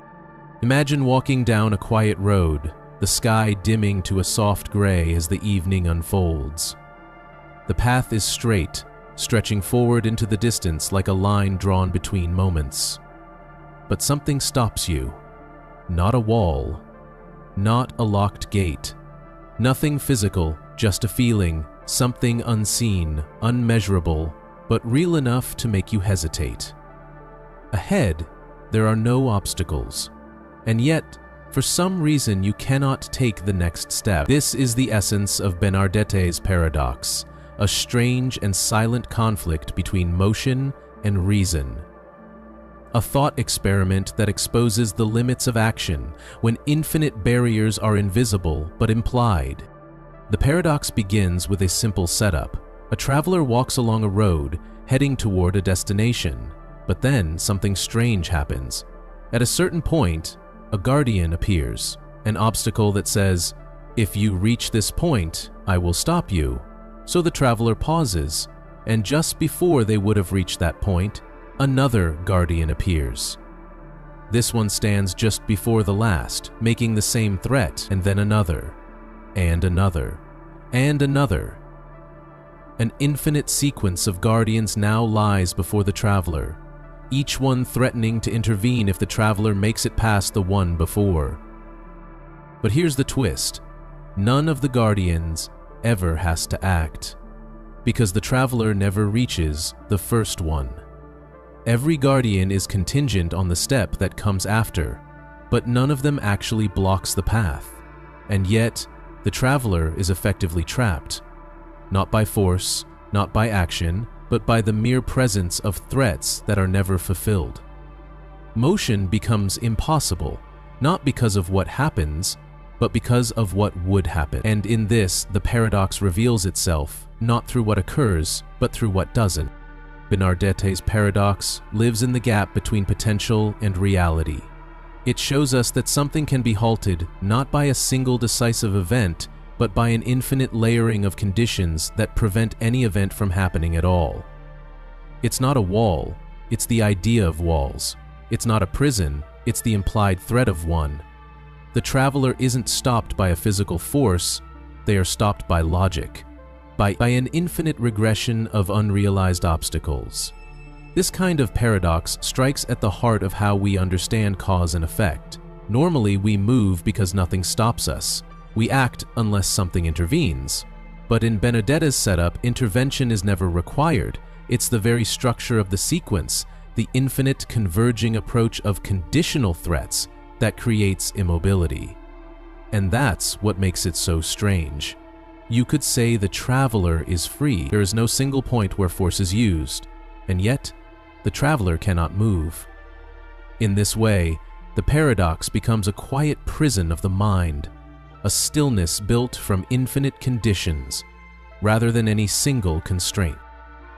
Imagine walking down a quiet road, the sky dimming to a soft gray as the evening unfolds. The path is straight, stretching forward into the distance like a line drawn between moments. But something stops you. Not a wall, not a locked gate. Nothing physical, just a feeling, something unseen, unmeasurable, but real enough to make you hesitate. Ahead, there are no obstacles, and yet, for some reason, you cannot take the next step. This is the essence of Benedette's paradox, a strange and silent conflict between motion and reason. A thought experiment that exposes the limits of action when infinite barriers are invisible but implied. The paradox begins with a simple setup. A traveler walks along a road, heading toward a destination, but then something strange happens. At a certain point, a guardian appears, an obstacle that says, "If you reach this point, I will stop you." So the traveler pauses, and just before they would have reached that point, another guardian appears. This one stands just before the last, making the same threat, and then another, and another, and another. An infinite sequence of guardians now lies before the traveler, each one threatening to intervene if the traveler makes it past the one before. But here's the twist. None of the guardians ever has to act, because the traveler never reaches the first one. Every guardian is contingent on the step that comes after, but none of them actually blocks the path. And yet, the traveler is effectively trapped, not by force, not by action, but by the mere presence of threats that are never fulfilled. Motion becomes impossible, not because of what happens, but because of what would happen. And in this, the paradox reveals itself, not through what occurs, but through what doesn't. Benedette's paradox lives in the gap between potential and reality. It shows us that something can be halted not by a single decisive event, but by an infinite layering of conditions that prevent any event from happening at all. It's not a wall, it's the idea of walls. It's not a prison, it's the implied threat of one. The traveler isn't stopped by a physical force, they are stopped by logic, by an infinite regression of unrealized obstacles. This kind of paradox strikes at the heart of how we understand cause and effect. Normally, we move because nothing stops us. We act unless something intervenes. But in Benedette's setup, intervention is never required. It's the very structure of the sequence, the infinite converging approach of conditional threats, that creates immobility. And that's what makes it so strange. You could say the traveler is free. There is no single point where force is used, and yet the traveler cannot move. In this way, the paradox becomes a quiet prison of the mind, a stillness built from infinite conditions, rather than any single constraint.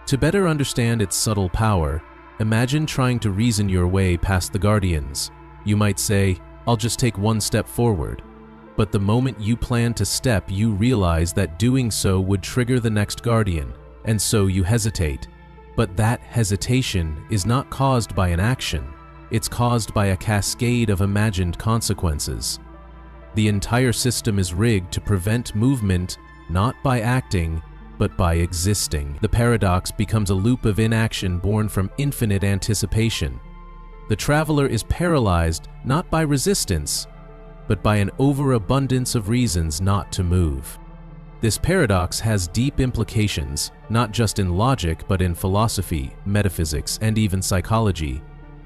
To better understand its subtle power, imagine trying to reason your way past the guardians. You might say, "I'll just take one step forward." But the moment you plan to step, you realize that doing so would trigger the next guardian, and so you hesitate. But that hesitation is not caused by an action, it's caused by a cascade of imagined consequences. The entire system is rigged to prevent movement not by acting, but by existing. The paradox becomes a loop of inaction born from infinite anticipation. The traveler is paralyzed not by resistance, but by an overabundance of reasons not to move. This paradox has deep implications, not just in logic but in philosophy, metaphysics, and even psychology.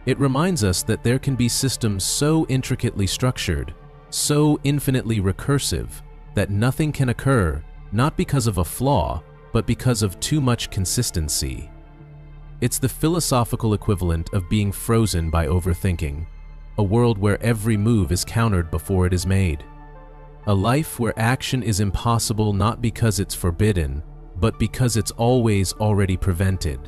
It reminds us that there can be systems so intricately structured, so infinitely recursive, that nothing can occur, not because of a flaw, but because of too much consistency. It's the philosophical equivalent of being frozen by overthinking, a world where every move is countered before it is made. A life where action is impossible not because it's forbidden, but because it's always already prevented.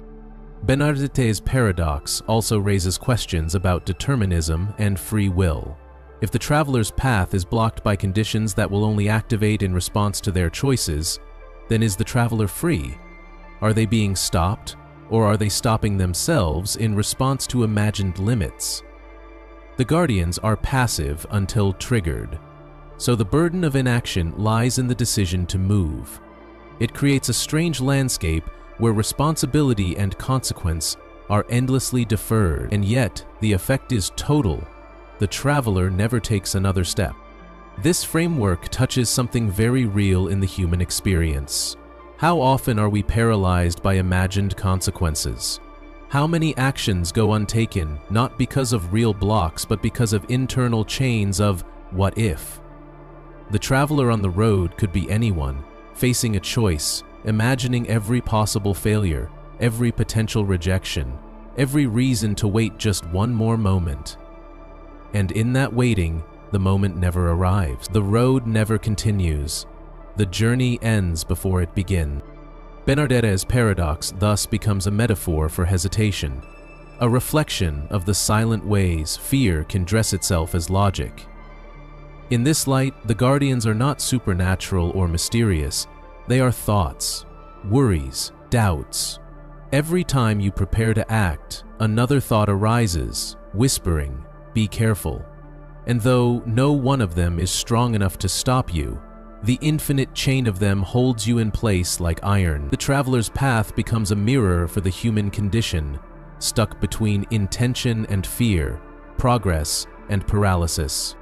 Bernardette's paradox also raises questions about determinism and free will. If the traveler's path is blocked by conditions that will only activate in response to their choices, then is the traveler free? Are they being stopped, or are they stopping themselves in response to imagined limits? The guardians are passive until triggered, so the burden of inaction lies in the decision to move. It creates a strange landscape where responsibility and consequence are endlessly deferred, and yet the effect is total. The traveler never takes another step. This framework touches something very real in the human experience. How often are we paralyzed by imagined consequences? How many actions go untaken, not because of real blocks, but because of internal chains of what if? The traveler on the road could be anyone, facing a choice, imagining every possible failure, every potential rejection, every reason to wait just one more moment. And in that waiting, the moment never arrives. The road never continues. The journey ends before it begins. Bernardette's paradox thus becomes a metaphor for hesitation, a reflection of the silent ways fear can dress itself as logic. In this light, the guardians are not supernatural or mysterious. They are thoughts, worries, doubts. Every time you prepare to act, another thought arises, whispering, "Be careful." And though no one of them is strong enough to stop you, the infinite chain of them holds you in place like iron. The traveler's path becomes a mirror for the human condition, stuck between intention and fear, progress and paralysis.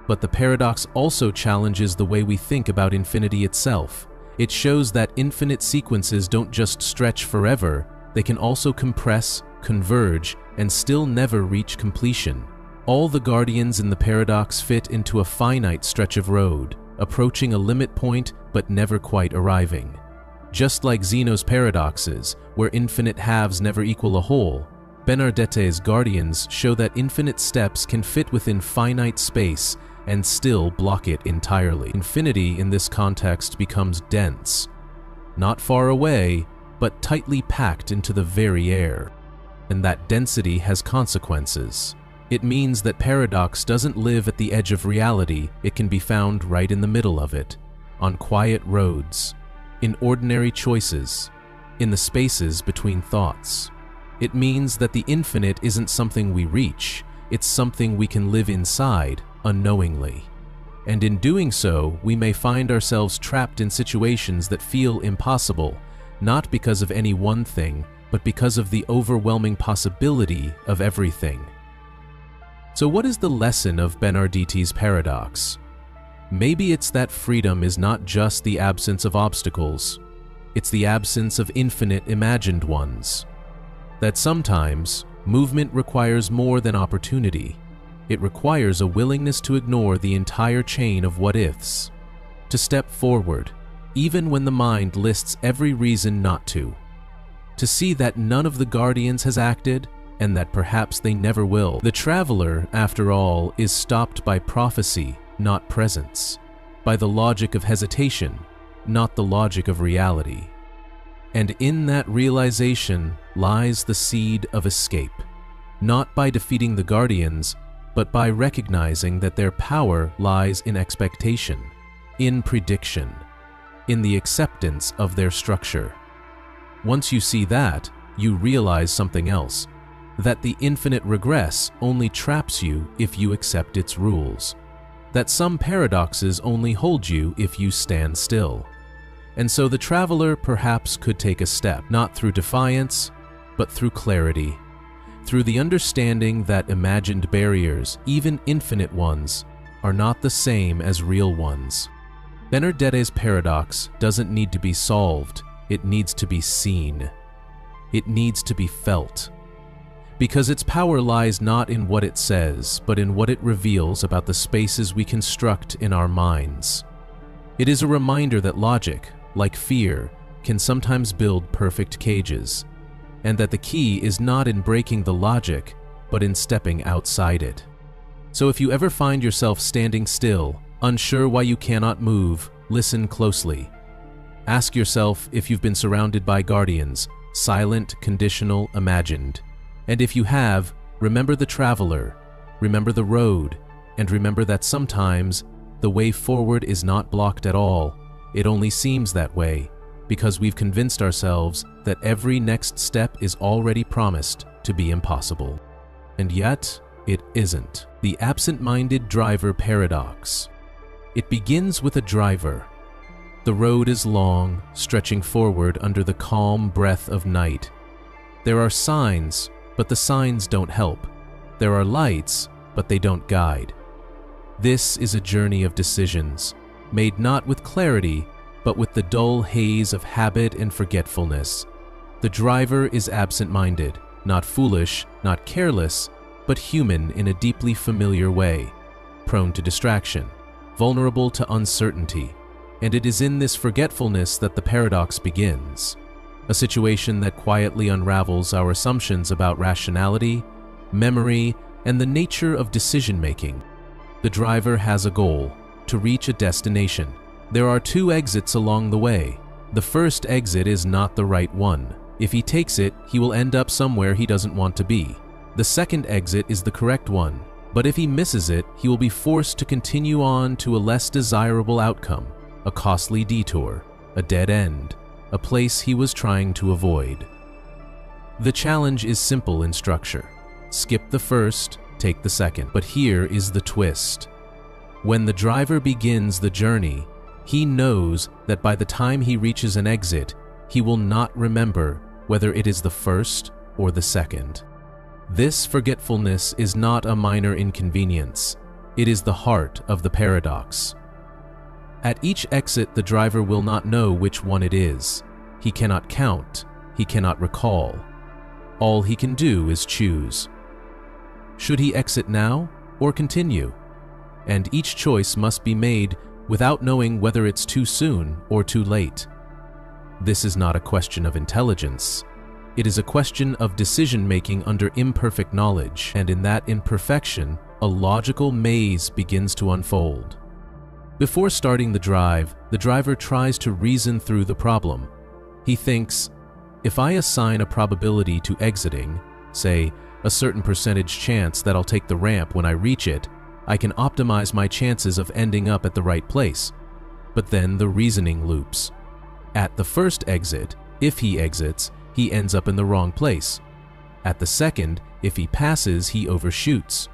But the paradox also challenges the way we think about infinity itself. It shows that infinite sequences don't just stretch forever, they can also compress, converge, and still never reach completion. All the guardians in the paradox fit into a finite stretch of road, approaching a limit point but never quite arriving. Just like Zeno's paradoxes, where infinite halves never equal a whole, Bernardette's guardians show that infinite steps can fit within finite space and still block it entirely. Infinity in this context becomes dense, not far away, but tightly packed into the very air. And that density has consequences. It means that paradox doesn't live at the edge of reality, it can be found right in the middle of it, on quiet roads, in ordinary choices, in the spaces between thoughts. It means that the infinite isn't something we reach, it's something we can live inside unknowingly. And in doing so, we may find ourselves trapped in situations that feel impossible, not because of any one thing, but because of the overwhelming possibility of everything. So what is the lesson of Bernardette's paradox? Maybe it's that freedom is not just the absence of obstacles, it's the absence of infinite imagined ones. That sometimes, movement requires more than opportunity. It requires a willingness to ignore the entire chain of what-ifs, to step forward, even when the mind lists every reason not to see that none of the guardians has acted, and that perhaps they never will. The traveler, after all, is stopped by prophecy, not presence, by the logic of hesitation, not the logic of reality. And in that realization lies the seed of escape, not by defeating the guardians, but by recognizing that their power lies in expectation, in prediction, in the acceptance of their structure. Once you see that, you realize something else, that the infinite regress only traps you if you accept its rules, that some paradoxes only hold you if you stand still. And so the traveler perhaps could take a step, not through defiance, but through clarity, through the understanding that imagined barriers, even infinite ones, are not the same as real ones. Benardette's paradox doesn't need to be solved, it needs to be seen. It needs to be felt. Because its power lies not in what it says, but in what it reveals about the spaces we construct in our minds. It is a reminder that logic, like fear, can sometimes build perfect cages, and that the key is not in breaking the logic, but in stepping outside it. So if you ever find yourself standing still, unsure why you cannot move, listen closely. Ask yourself if you've been surrounded by guardians, silent, conditional, imagined. And if you have, remember the traveler, remember the road, and remember that sometimes the way forward is not blocked at all. It only seems that way, because we've convinced ourselves that every next step is already promised to be impossible. And yet, it isn't. The absent-minded driver paradox. It begins with a driver. The road is long, stretching forward under the calm breath of night. There are signs, but the signs don't help. There are lights, but they don't guide. This is a journey of decisions, made not with clarity, but with the dull haze of habit and forgetfulness. The driver is absent-minded, not foolish, not careless, but human in a deeply familiar way, prone to distraction, vulnerable to uncertainty. And it is in this forgetfulness that the paradox begins, a situation that quietly unravels our assumptions about rationality, memory, and the nature of decision-making. The driver has a goal, to reach a destination. There are two exits along the way. The first exit is not the right one. If he takes it, he will end up somewhere he doesn't want to be. The second exit is the correct one, but if he misses it, he will be forced to continue on to a less desirable outcome, a costly detour, a dead end, a place he was trying to avoid. The challenge is simple in structure. Skip the first, take the second. But here is the twist. When the driver begins the journey, he knows that by the time he reaches an exit, he will not remember whether it is the first or the second. This forgetfulness is not a minor inconvenience. It is the heart of the paradox. At each exit, the driver will not know which one it is. He cannot count. He cannot recall. All he can do is choose. Should he exit now or continue? And each choice must be made without knowing whether it's too soon or too late. This is not a question of intelligence. It is a question of decision-making under imperfect knowledge, and in that imperfection, a logical maze begins to unfold. Before starting the drive, the driver tries to reason through the problem. He thinks, if I assign a probability to exiting, say, a certain percentage chance that I'll take the ramp when I reach it, I can optimize my chances of ending up at the right place. But then the reasoning loops. At the first exit, if he exits, he ends up in the wrong place. At the second, if he passes, he overshoots.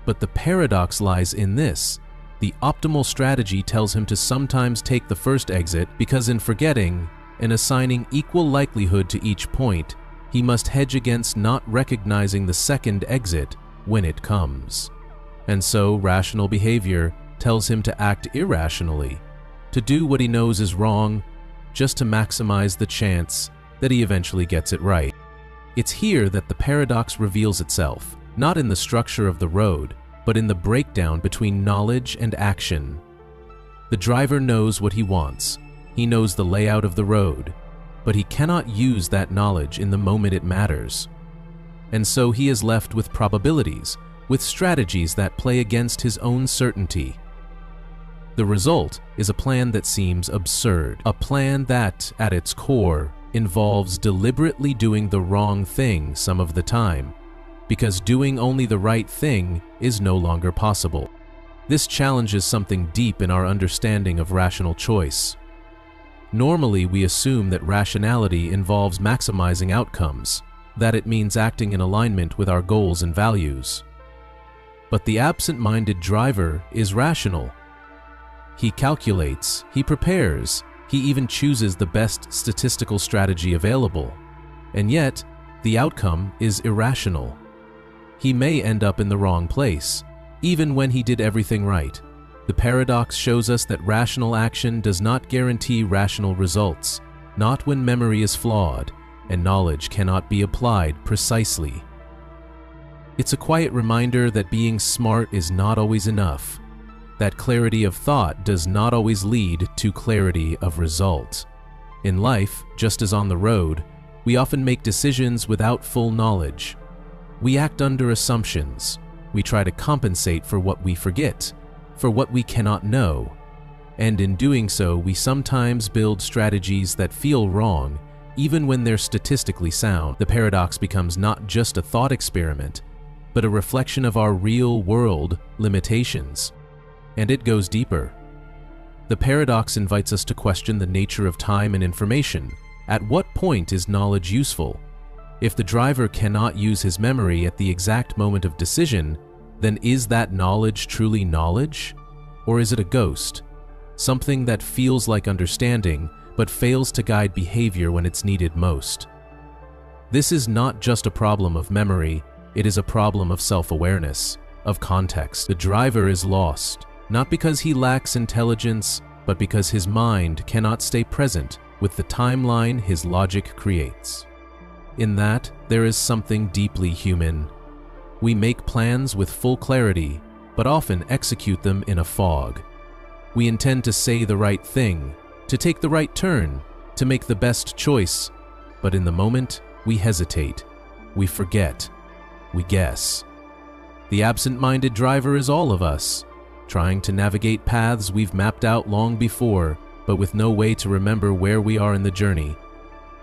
But the paradox lies in this. The optimal strategy tells him to sometimes take the first exit because in forgetting and assigning equal likelihood to each point, he must hedge against not recognizing the second exit when it comes. And so rational behavior tells him to act irrationally, to do what he knows is wrong, just to maximize the chance that he eventually gets it right. It's here that the paradox reveals itself, not in the structure of the road, but in the breakdown between knowledge and action. The driver knows what he wants. He knows the layout of the road, but he cannot use that knowledge in the moment it matters. And so he is left with probabilities, with strategies that play against his own certainty. The result is a plan that seems absurd, a plan that, at its core, involves deliberately doing the wrong thing some of the time, because doing only the right thing is no longer possible. This challenges something deep in our understanding of rational choice. Normally, we assume that rationality involves maximizing outcomes, that it means acting in alignment with our goals and values. But the absent-minded driver is rational. He calculates, he prepares, he even chooses the best statistical strategy available. And yet, the outcome is irrational. he may end up in the wrong place, even when he did everything right. The paradox shows us that rational action does not guarantee rational results, not when memory is flawed and knowledge cannot be applied precisely. It's a quiet reminder that being smart is not always enough, that clarity of thought does not always lead to clarity of result. In life, just as on the road, we often make decisions without full knowledge. We act under assumptions. We try to compensate for what we forget, for what we cannot know. And in doing so, we sometimes build strategies that feel wrong, even when they're statistically sound. The paradox becomes not just a thought experiment, but a reflection of our real-world limitations. And it goes deeper. The paradox invites us to question the nature of time and information. At what point is knowledge useful? If the driver cannot use his memory at the exact moment of decision, then is that knowledge truly knowledge? Or is it a ghost? Something that feels like understanding, but fails to guide behavior when it's needed most. This is not just a problem of memory, it is a problem of self-awareness, of context. The driver is lost, not because he lacks intelligence, but because his mind cannot stay present with the timeline his logic creates. In that, there is something deeply human. We make plans with full clarity, but often execute them in a fog. We intend to say the right thing, to take the right turn, to make the best choice, but in the moment, we hesitate, we forget, we guess. The absent-minded driver is all of us, trying to navigate paths we've mapped out long before, but with no way to remember where we are in the journey.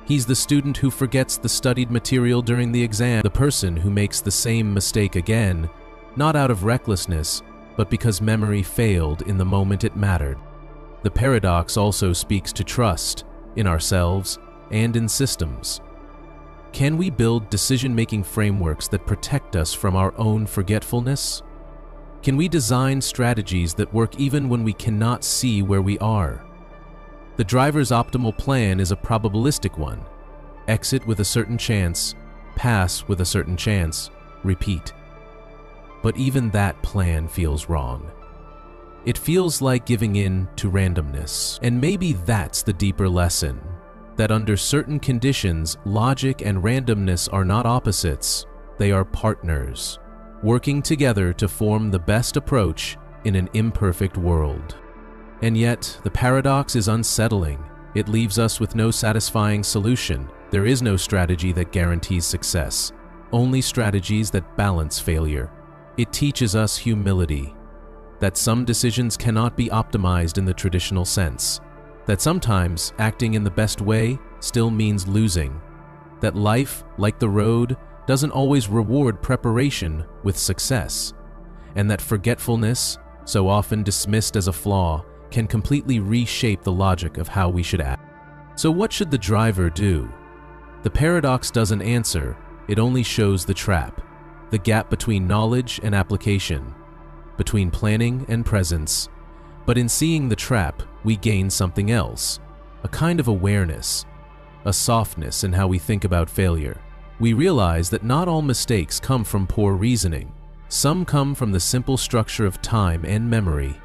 He's the student who forgets the studied material during the exam, the person who makes the same mistake again, not out of recklessness, but because memory failed in the moment it mattered. The paradox also speaks to trust in ourselves and in systems. Can we build decision-making frameworks that protect us from our own forgetfulness? Can we design strategies that work even when we cannot see where we are? The driver's optimal plan is a probabilistic one. Exit with a certain chance, pass with a certain chance, repeat. But even that plan feels wrong. It feels like giving in to randomness. And maybe that's the deeper lesson, that under certain conditions, logic and randomness are not opposites, they are partners, working together to form the best approach in an imperfect world. And yet, the paradox is unsettling. It leaves us with no satisfying solution. There is no strategy that guarantees success, only strategies that balance failure. It teaches us humility, that some decisions cannot be optimized in the traditional sense, that sometimes acting in the best way still means losing, that life, like the road, doesn't always reward preparation with success, and that forgetfulness, so often dismissed as a flaw, can completely reshape the logic of how we should act. So what should the driver do? The paradox doesn't answer, it only shows the trap, the gap between knowledge and application, between planning and presence. But in seeing the trap, we gain something else, a kind of awareness, a softness in how we think about failure. We realize that not all mistakes come from poor reasoning. Some come from the simple structure of time and memory,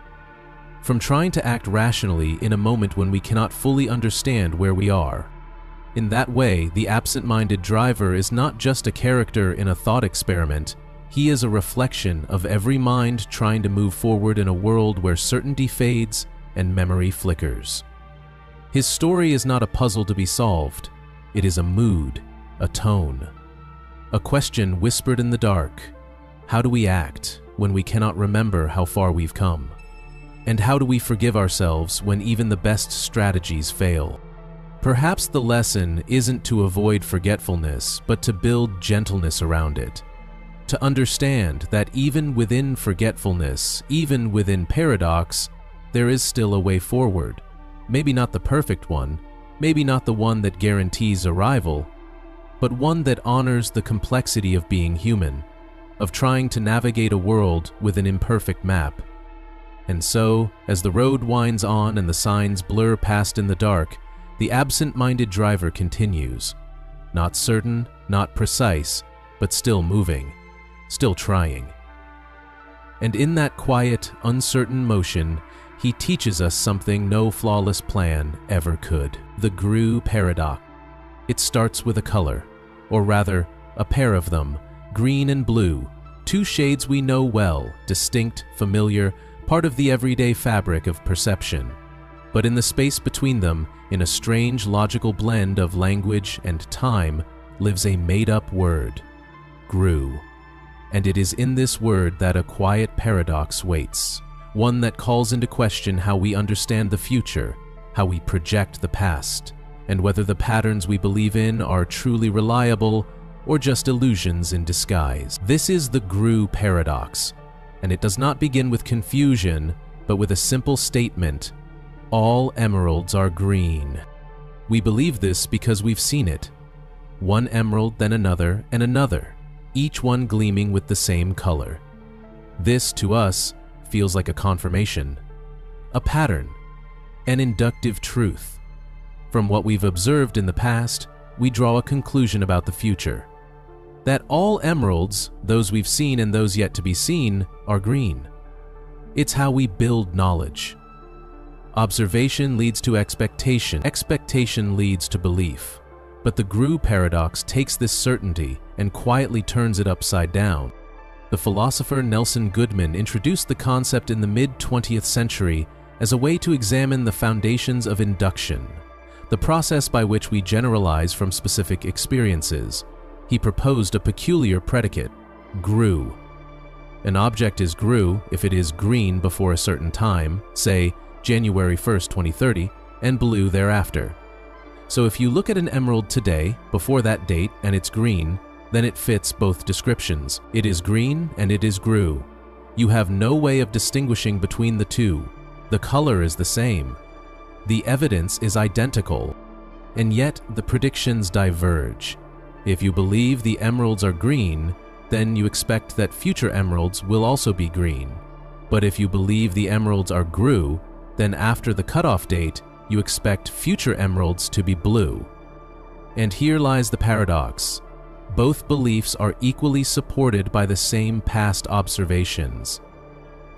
from trying to act rationally in a moment when we cannot fully understand where we are. In that way, the absent-minded driver is not just a character in a thought experiment, he is a reflection of every mind trying to move forward in a world where certainty fades and memory flickers. His story is not a puzzle to be solved, it is a mood, a tone, a question whispered in the dark. How do we act when we cannot remember how far we've come? And how do we forgive ourselves when even the best strategies fail? Perhaps the lesson isn't to avoid forgetfulness, but to build gentleness around it. To understand that even within forgetfulness, even within paradox, there is still a way forward. Maybe not the perfect one, maybe not the one that guarantees arrival, but one that honors the complexity of being human, of trying to navigate a world with an imperfect map. And so, as the road winds on and the signs blur past in the dark, the absent-minded driver continues, not certain, not precise, but still moving, still trying. And in that quiet, uncertain motion, he teaches us something no flawless plan ever could. The GRU paradox. It starts with a color, or rather, a pair of them, green and blue, two shades we know well, distinct, familiar, part of the everyday fabric of perception. But in the space between them, in a strange logical blend of language and time, lives a made-up word, GRU. And it is in this word that a quiet paradox waits, one that calls into question how we understand the future, how we project the past, and whether the patterns we believe in are truly reliable or just illusions in disguise. This is the GRU paradox, and it does not begin with confusion, but with a simple statement: all emeralds are green. We believe this because we've seen it. One emerald, then another, and another, each one gleaming with the same color. This, to us, feels like a confirmation, a pattern, an inductive truth. From what we've observed in the past, we draw a conclusion about the future. That all emeralds, those we've seen and those yet to be seen, are green. It's how we build knowledge. Observation leads to expectation. Expectation leads to belief. But the GRU paradox takes this certainty and quietly turns it upside down. The philosopher Nelson Goodman introduced the concept in the mid-20th century as a way to examine the foundations of induction, the process by which we generalize from specific experiences. He proposed a peculiar predicate, GRU. An object is GRU if it is green before a certain time, say January 1st, 2030, and blue thereafter. So if you look at an emerald today, before that date, and it's green, then it fits both descriptions. It is green and it is GRU. You have no way of distinguishing between the two. The color is the same. The evidence is identical. And yet the predictions diverge. If you believe the emeralds are green, then you expect that future emeralds will also be green. But if you believe the emeralds are GRU, then after the cutoff date, you expect future emeralds to be blue. And here lies the paradox. Both beliefs are equally supported by the same past observations.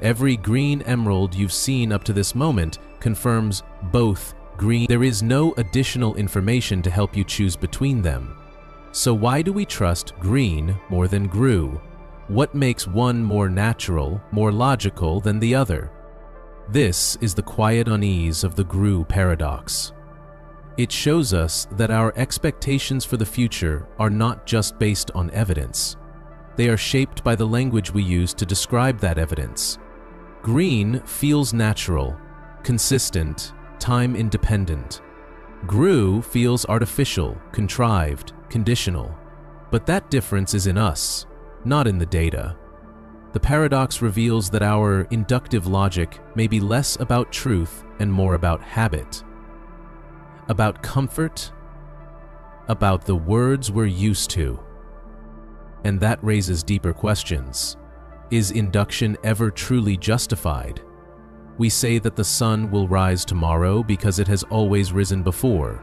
Every green emerald you've seen up to this moment confirms both green. There is no additional information to help you choose between them. So why do we trust green more than GRU? What makes one more natural, more logical than the other? This is the quiet unease of the GRU paradox. It shows us that our expectations for the future are not just based on evidence. They are shaped by the language we use to describe that evidence. Green feels natural, consistent, time-independent. GRU feels artificial, contrived, conditional. But that difference is in us, not in the data. The paradox reveals that our inductive logic may be less about truth and more about habit, about comfort, about the words we're used to. And that raises deeper questions. Is induction ever truly justified? We say that the sun will rise tomorrow because it has always risen before.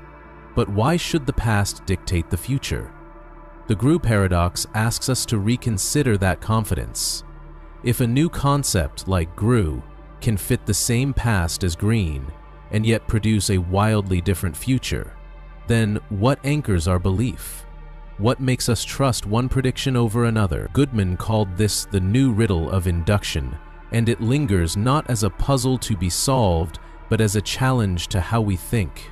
But why should the past dictate the future? The GRU paradox asks us to reconsider that confidence. If a new concept like GRU can fit the same past as green and yet produce a wildly different future, then what anchors our belief? What makes us trust one prediction over another? Goodman called this the new riddle of induction, and it lingers not as a puzzle to be solved, but as a challenge to how we think.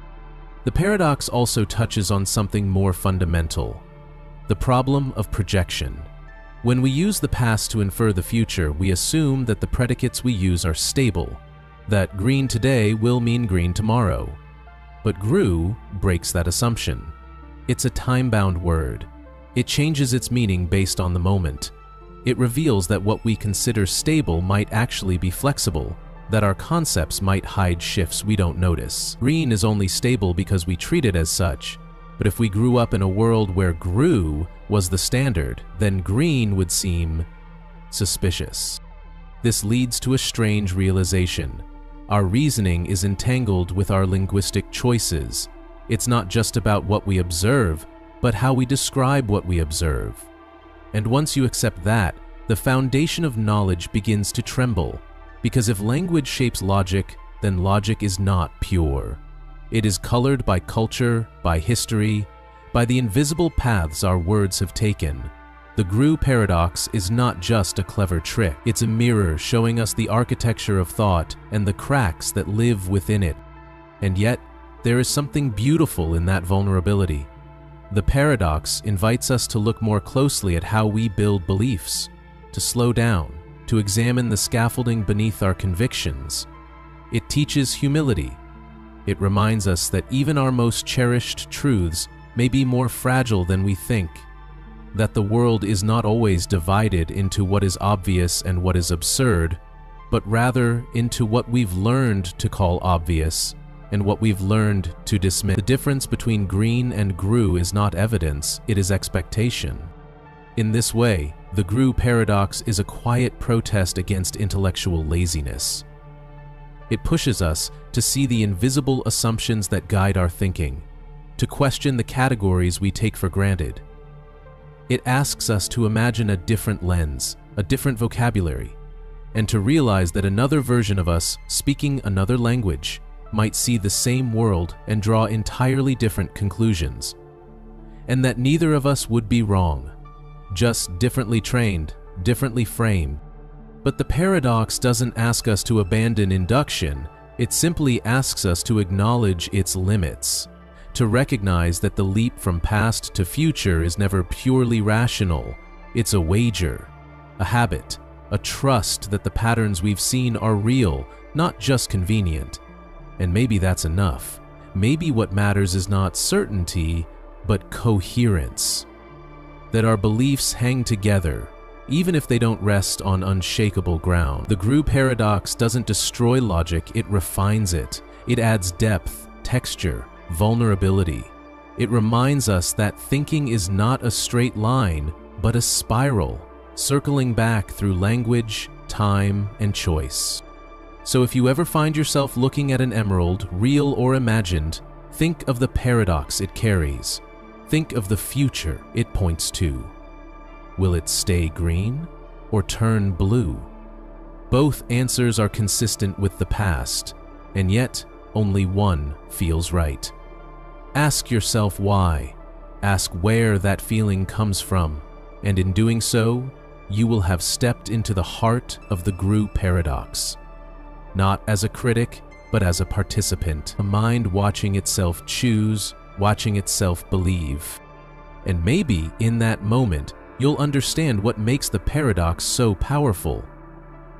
The paradox also touches on something more fundamental: the problem of projection. When we use the past to infer the future, we assume that the predicates we use are stable, that green today will mean green tomorrow. But GRU breaks that assumption. It's a time-bound word. It changes its meaning based on the moment. It reveals that what we consider stable might actually be flexible, that our concepts might hide shifts we don't notice. Green is only stable because we treat it as such. But if we grew up in a world where GRU was the standard, then green would seem suspicious. This leads to a strange realization. Our reasoning is entangled with our linguistic choices. It's not just about what we observe, but how we describe what we observe. And once you accept that, the foundation of knowledge begins to tremble, because if language shapes logic, then logic is not pure. It is colored by culture, by history, by the invisible paths our words have taken. The GRU paradox is not just a clever trick. It's a mirror showing us the architecture of thought and the cracks that live within it. And yet, there is something beautiful in that vulnerability. The paradox invites us to look more closely at how we build beliefs, to slow down, to examine the scaffolding beneath our convictions. It teaches humility. It reminds us that even our most cherished truths may be more fragile than we think, that the world is not always divided into what is obvious and what is absurd, but rather into what we've learned to call obvious and what we've learned to dismiss. The difference between green and GRU is not evidence, it is expectation. In this way, the GRU paradox is a quiet protest against intellectual laziness. It pushes us to see the invisible assumptions that guide our thinking, to question the categories we take for granted. It asks us to imagine a different lens, a different vocabulary, and to realize that another version of us, speaking another language, might see the same world and draw entirely different conclusions, and that neither of us would be wrong, just differently trained, differently framed. But the paradox doesn't ask us to abandon induction, it simply asks us to acknowledge its limits, to recognize that the leap from past to future is never purely rational. It's a wager, a habit, a trust that the patterns we've seen are real, not just convenient. And maybe that's enough. Maybe what matters is not certainty, but coherence. That our beliefs hang together, even if they don't rest on unshakable ground. The GRU paradox doesn't destroy logic, it refines it. It adds depth, texture, vulnerability. It reminds us that thinking is not a straight line, but a spiral, circling back through language, time, and choice. So if you ever find yourself looking at an emerald, real or imagined, think of the paradox it carries. Think of the future it points to. Will it stay green or turn blue? Both answers are consistent with the past, and yet only one feels right. Ask yourself why. Ask where that feeling comes from, and in doing so, you will have stepped into the heart of the GRU paradox. Not as a critic, but as a participant, a mind watching itself choose, watching itself believe. And maybe in that moment, you'll understand what makes the paradox so powerful.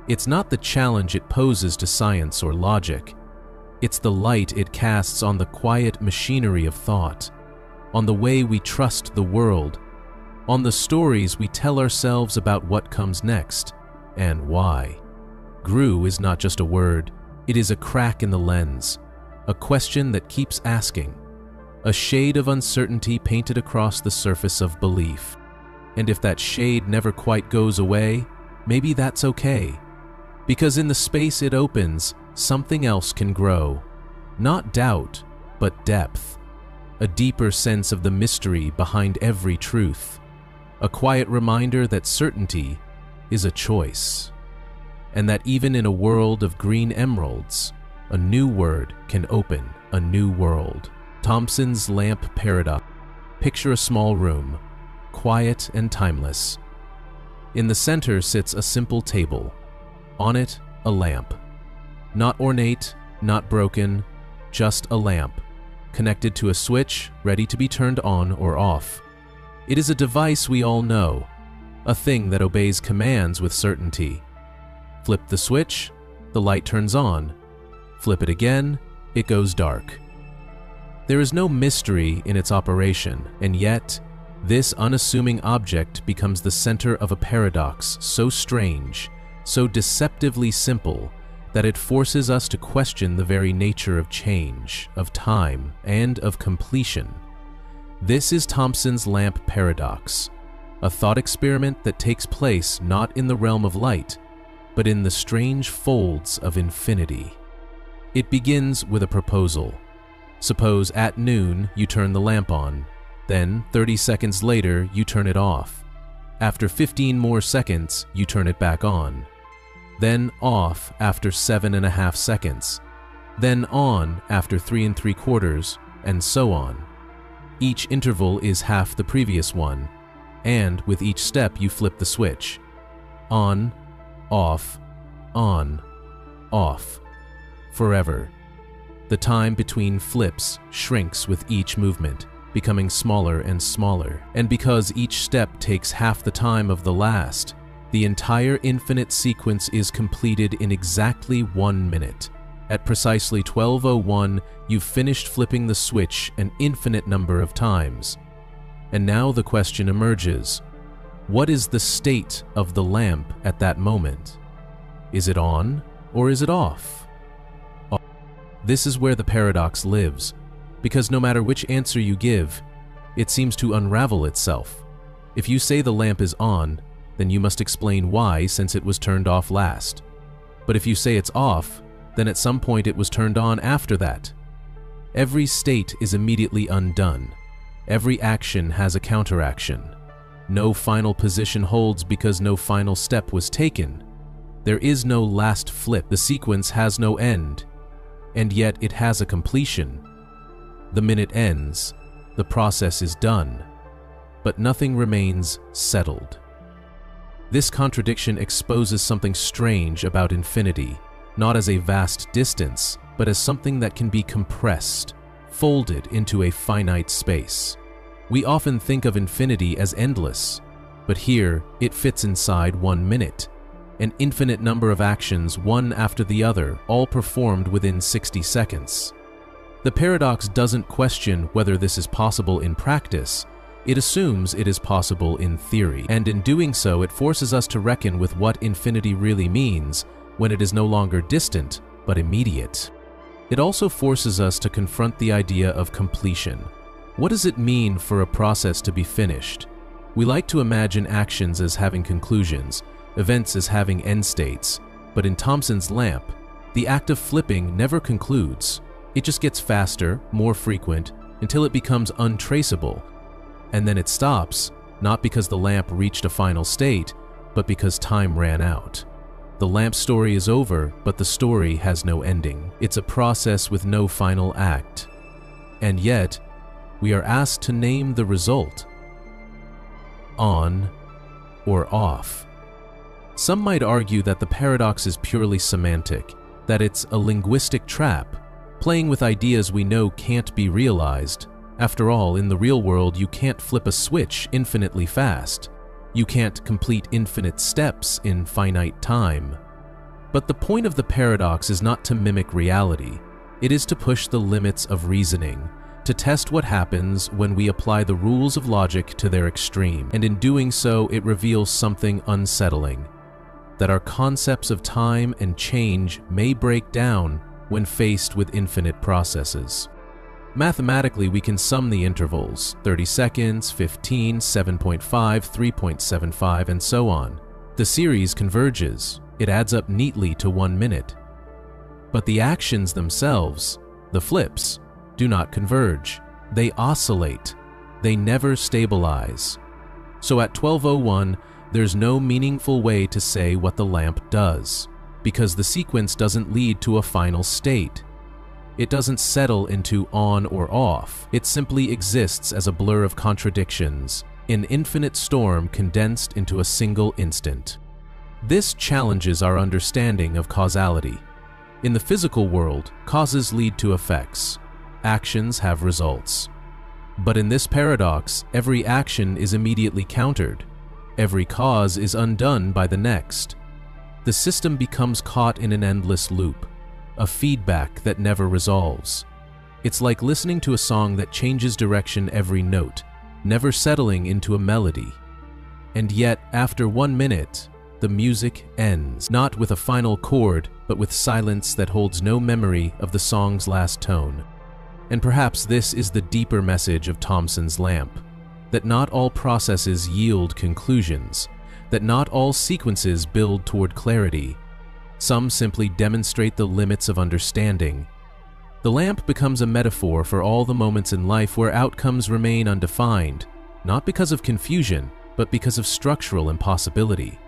It's not the challenge it poses to science or logic. It's the light it casts on the quiet machinery of thought, on the way we trust the world, on the stories we tell ourselves about what comes next, and why. GRU is not just a word, it is a crack in the lens, a question that keeps asking, a shade of uncertainty painted across the surface of belief. And if that shade never quite goes away, maybe that's okay, because in the space it opens, something else can grow. Not doubt, but depth. A deeper sense of the mystery behind every truth. A quiet reminder that certainty is a choice. And that even in a world of green emeralds, a new word can open a new world. Thomson's lamp paradox. Picture a small room, quiet and timeless. In the center sits a simple table. On it, a lamp. Not ornate, not broken, just a lamp, connected to a switch ready to be turned on or off. It is a device we all know, a thing that obeys commands with certainty. Flip the switch, the light turns on. Flip it again, it goes dark. There is no mystery in its operation, and yet, this unassuming object becomes the center of a paradox so strange, so deceptively simple, that it forces us to question the very nature of change, of time, and of completion. This is Thomson's lamp paradox, a thought experiment that takes place not in the realm of light, but in the strange folds of infinity. It begins with a proposal. Suppose at noon you turn the lamp on, then 30 seconds later you turn it off. After 15 more seconds, you turn it back on. Then off after 7.5 seconds. Then on after 3 3/4, and so on. Each interval is half the previous one, and with each step you flip the switch. On, off, on, off. Forever. The time between flips shrinks with each movement, becoming smaller and smaller. And because each step takes half the time of the last, the entire infinite sequence is completed in exactly 1 minute. At precisely 12:01, you've finished flipping the switch an infinite number of times. And now the question emerges: what is the state of the lamp at that moment? Is it on or is it off? This is where the paradox lives, because no matter which answer you give, it seems to unravel itself. If you say the lamp is on, then you must explain why, since it was turned off last. But if you say it's off, then at some point it was turned on after that. Every state is immediately undone. Every action has a counteraction. No final position holds because no final step was taken. There is no last flip. The sequence has no end, and yet it has a completion. The minute ends, the process is done, but nothing remains settled. This contradiction exposes something strange about infinity, not as a vast distance, but as something that can be compressed, folded into a finite space. We often think of infinity as endless, but here it fits inside 1 minute, an infinite number of actions, one after the other, all performed within 60 seconds. The paradox doesn't question whether this is possible in practice. It assumes it is possible in theory, and in doing so it forces us to reckon with what infinity really means when it is no longer distant, but immediate. It also forces us to confront the idea of completion. What does it mean for a process to be finished? We like to imagine actions as having conclusions, events as having end states, but in Thomson's lamp, the act of flipping never concludes. It just gets faster, more frequent, until it becomes untraceable. And then it stops, not because the lamp reached a final state, but because time ran out. The lamp story is over, but the story has no ending. It's a process with no final act. And yet, we are asked to name the result: on or off. Some might argue that the paradox is purely semantic, that it's a linguistic trap, playing with ideas we know can't be realized. After all, in the real world, you can't flip a switch infinitely fast. You can't complete infinite steps in finite time. But the point of the paradox is not to mimic reality. It is to push the limits of reasoning, to test what happens when we apply the rules of logic to their extreme. And in doing so, it reveals something unsettling: that our concepts of time and change may break down when faced with infinite processes. Mathematically, we can sum the intervals: 30 seconds, 15, 7.5, 3.75, and so on. The series converges. It adds up neatly to 1 minute. But the actions themselves, the flips, do not converge. They oscillate. They never stabilize. So at 12:01, there's no meaningful way to say what the lamp does, because the sequence doesn't lead to a final state. It doesn't settle into on or off. It simply exists as a blur of contradictions, an infinite storm condensed into a single instant. This challenges our understanding of causality. In the physical world, causes lead to effects. Actions have results. But in this paradox, every action is immediately countered. Every cause is undone by the next. The system becomes caught in an endless loop, a feedback that never resolves. It's like listening to a song that changes direction every note, never settling into a melody. And yet, after 1 minute, the music ends, not with a final chord, but with silence that holds no memory of the song's last tone. And perhaps this is the deeper message of Thomson's lamp: that not all processes yield conclusions, that not all sequences build toward clarity. Some simply demonstrate the limits of understanding. The lamp becomes a metaphor for all the moments in life where outcomes remain undefined, not because of confusion, but because of structural impossibility.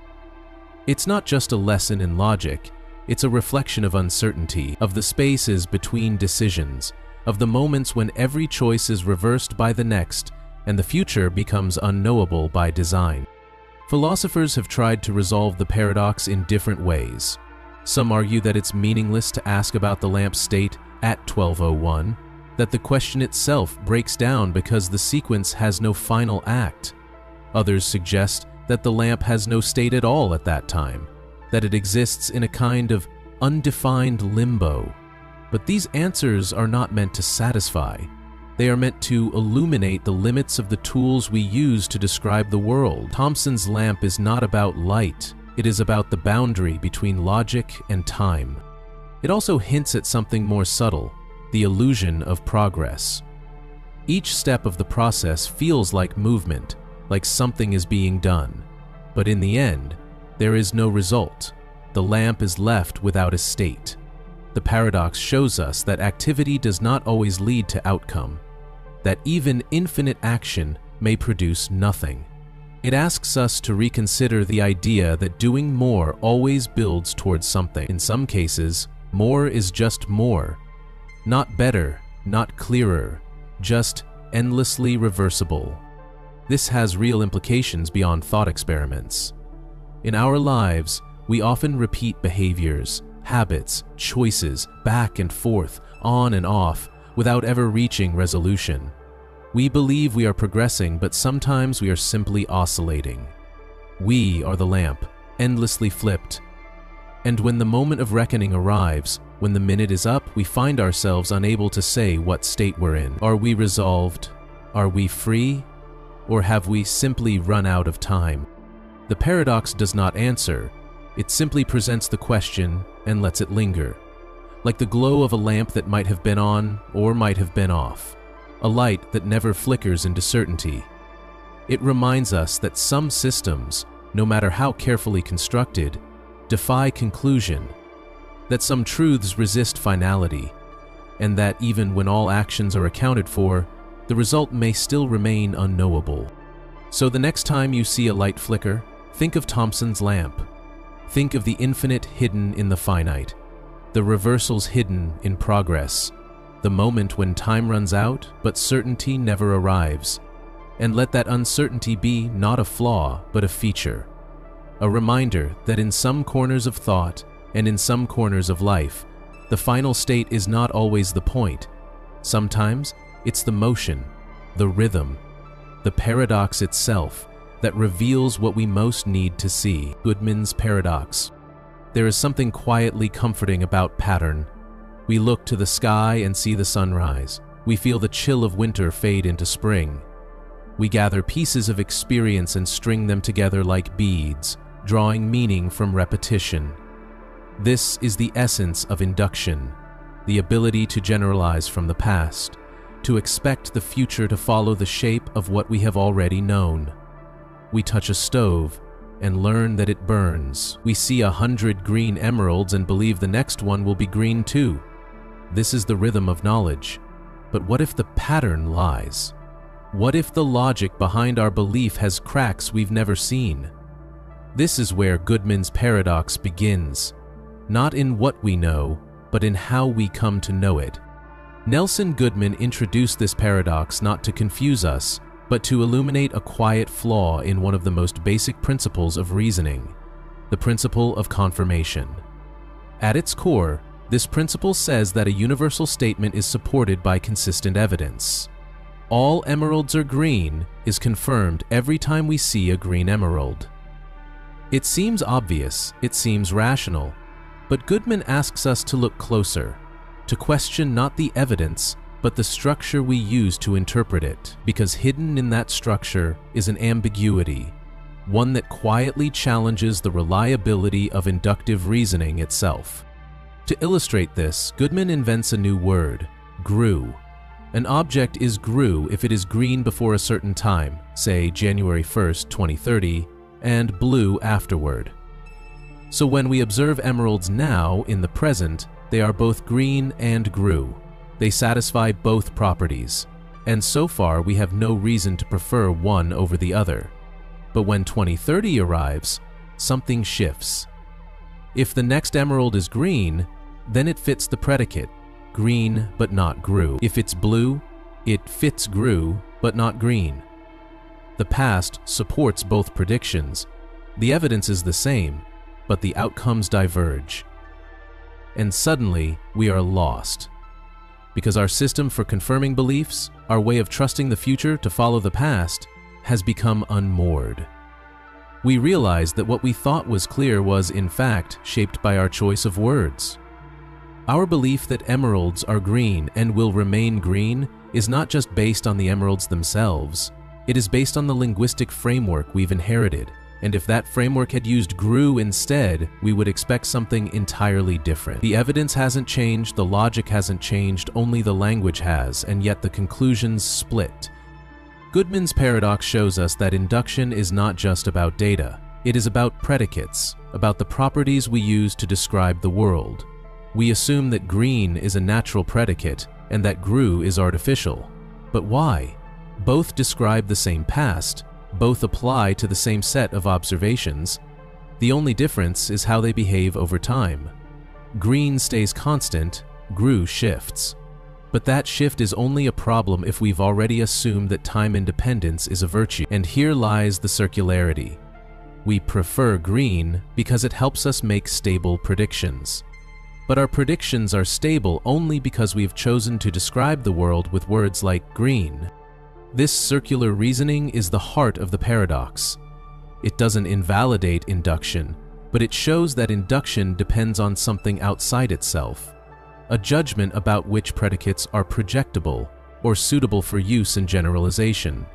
It's not just a lesson in logic, it's a reflection of uncertainty, of the spaces between decisions, of the moments when every choice is reversed by the next and the future becomes unknowable by design. Philosophers have tried to resolve the paradox in different ways. Some argue that it's meaningless to ask about the lamp's state at 12:01, that the question itself breaks down because the sequence has no final act. Others suggest that the lamp has no state at all at that time, that it exists in a kind of undefined limbo. But these answers are not meant to satisfy. They are meant to illuminate the limits of the tools we use to describe the world. Thomson's lamp is not about light, it is about the boundary between logic and time. It also hints at something more subtle, the illusion of progress. Each step of the process feels like movement, like something is being done. But in the end, there is no result. The lamp is left without a state. The paradox shows us that activity does not always lead to outcome, that even infinite action may produce nothing. It asks us to reconsider the idea that doing more always builds towards something. In some cases, more is just more. Not better, not clearer, just endlessly reversible. This has real implications beyond thought experiments. In our lives, we often repeat behaviors, habits, choices, back and forth, on and off, without ever reaching resolution. We believe we are progressing, but sometimes we are simply oscillating. We are the lamp, endlessly flipped. And when the moment of reckoning arrives, when the minute is up, we find ourselves unable to say what state we're in. Are we resolved? Are we free? Or have we simply run out of time? The paradox does not answer. It simply presents the question and lets it linger, like the glow of a lamp that might have been on or might have been off, a light that never flickers into certainty. It reminds us that some systems, no matter how carefully constructed, defy conclusion, that some truths resist finality, and that even when all actions are accounted for, the result may still remain unknowable. So the next time you see a light flicker, think of Thomson's lamp. Think of the infinite hidden in the finite, the reversals hidden in progress, the moment when time runs out but certainty never arrives. And let that uncertainty be not a flaw but a feature, a reminder that in some corners of thought and in some corners of life, the final state is not always the point. Sometimes it's the motion, the rhythm, the paradox itself that reveals what we most need to see. Goodman's paradox. There is something quietly comforting about pattern. We look to the sky and see the sunrise. We feel the chill of winter fade into spring. We gather pieces of experience and string them together like beads, drawing meaning from repetition. This is the essence of induction, the ability to generalize from the past, to expect the future to follow the shape of what we have already known. We touch a stove and learn that it burns. We see 100 green emeralds and believe the next one will be green too. This is the rhythm of knowledge. But what if the pattern lies? What if the logic behind our belief has cracks we've never seen? This is where Goodman's paradox begins, not in what we know, but in how we come to know it. Nelson Goodman introduced this paradox not to confuse us, but to illuminate a quiet flaw in one of the most basic principles of reasoning, the principle of confirmation. At its core, this principle says that a universal statement is supported by consistent evidence. All emeralds are green is confirmed every time we see a green emerald. It seems obvious, it seems rational, but Goodman asks us to look closer, to question not the evidence, but the structure we use to interpret it, because hidden in that structure is an ambiguity, one that quietly challenges the reliability of inductive reasoning itself. To illustrate this, Goodman invents a new word, GRU. An object is GRU if it is green before a certain time, say January 1st, 2030, and blue afterward. So when we observe emeralds now, in the present, they are both green and GRU. They satisfy both properties, and so far we have no reason to prefer one over the other. But when 2030 arrives, something shifts. If the next emerald is green, then it fits the predicate, green but not grew. If it's blue, it fits grew but not green. The past supports both predictions. The evidence is the same, but the outcomes diverge. And suddenly, we are lost. Because our system for confirming beliefs, our way of trusting the future to follow the past, has become unmoored. We realize that what we thought was clear was, in fact, shaped by our choice of words. Our belief that emeralds are green and will remain green is not just based on the emeralds themselves. It is based on the linguistic framework we've inherited, and if that framework had used grew instead, we would expect something entirely different. The evidence hasn't changed, the logic hasn't changed, only the language has, and yet the conclusions split. Goodman's paradox shows us that induction is not just about data. It is about predicates, about the properties we use to describe the world. We assume that green is a natural predicate and that grew is artificial. But why? Both describe the same past, both apply to the same set of observations. The only difference is how they behave over time. Green stays constant, grew shifts. But that shift is only a problem if we've already assumed that time independence is a virtue. And here lies the circularity. We prefer green because it helps us make stable predictions. But our predictions are stable only because we've chosen to describe the world with words like green. This circular reasoning is the heart of the paradox. It doesn't invalidate induction, but it shows that induction depends on something outside itself. A judgment about which predicates are projectable or suitable for use in generalization.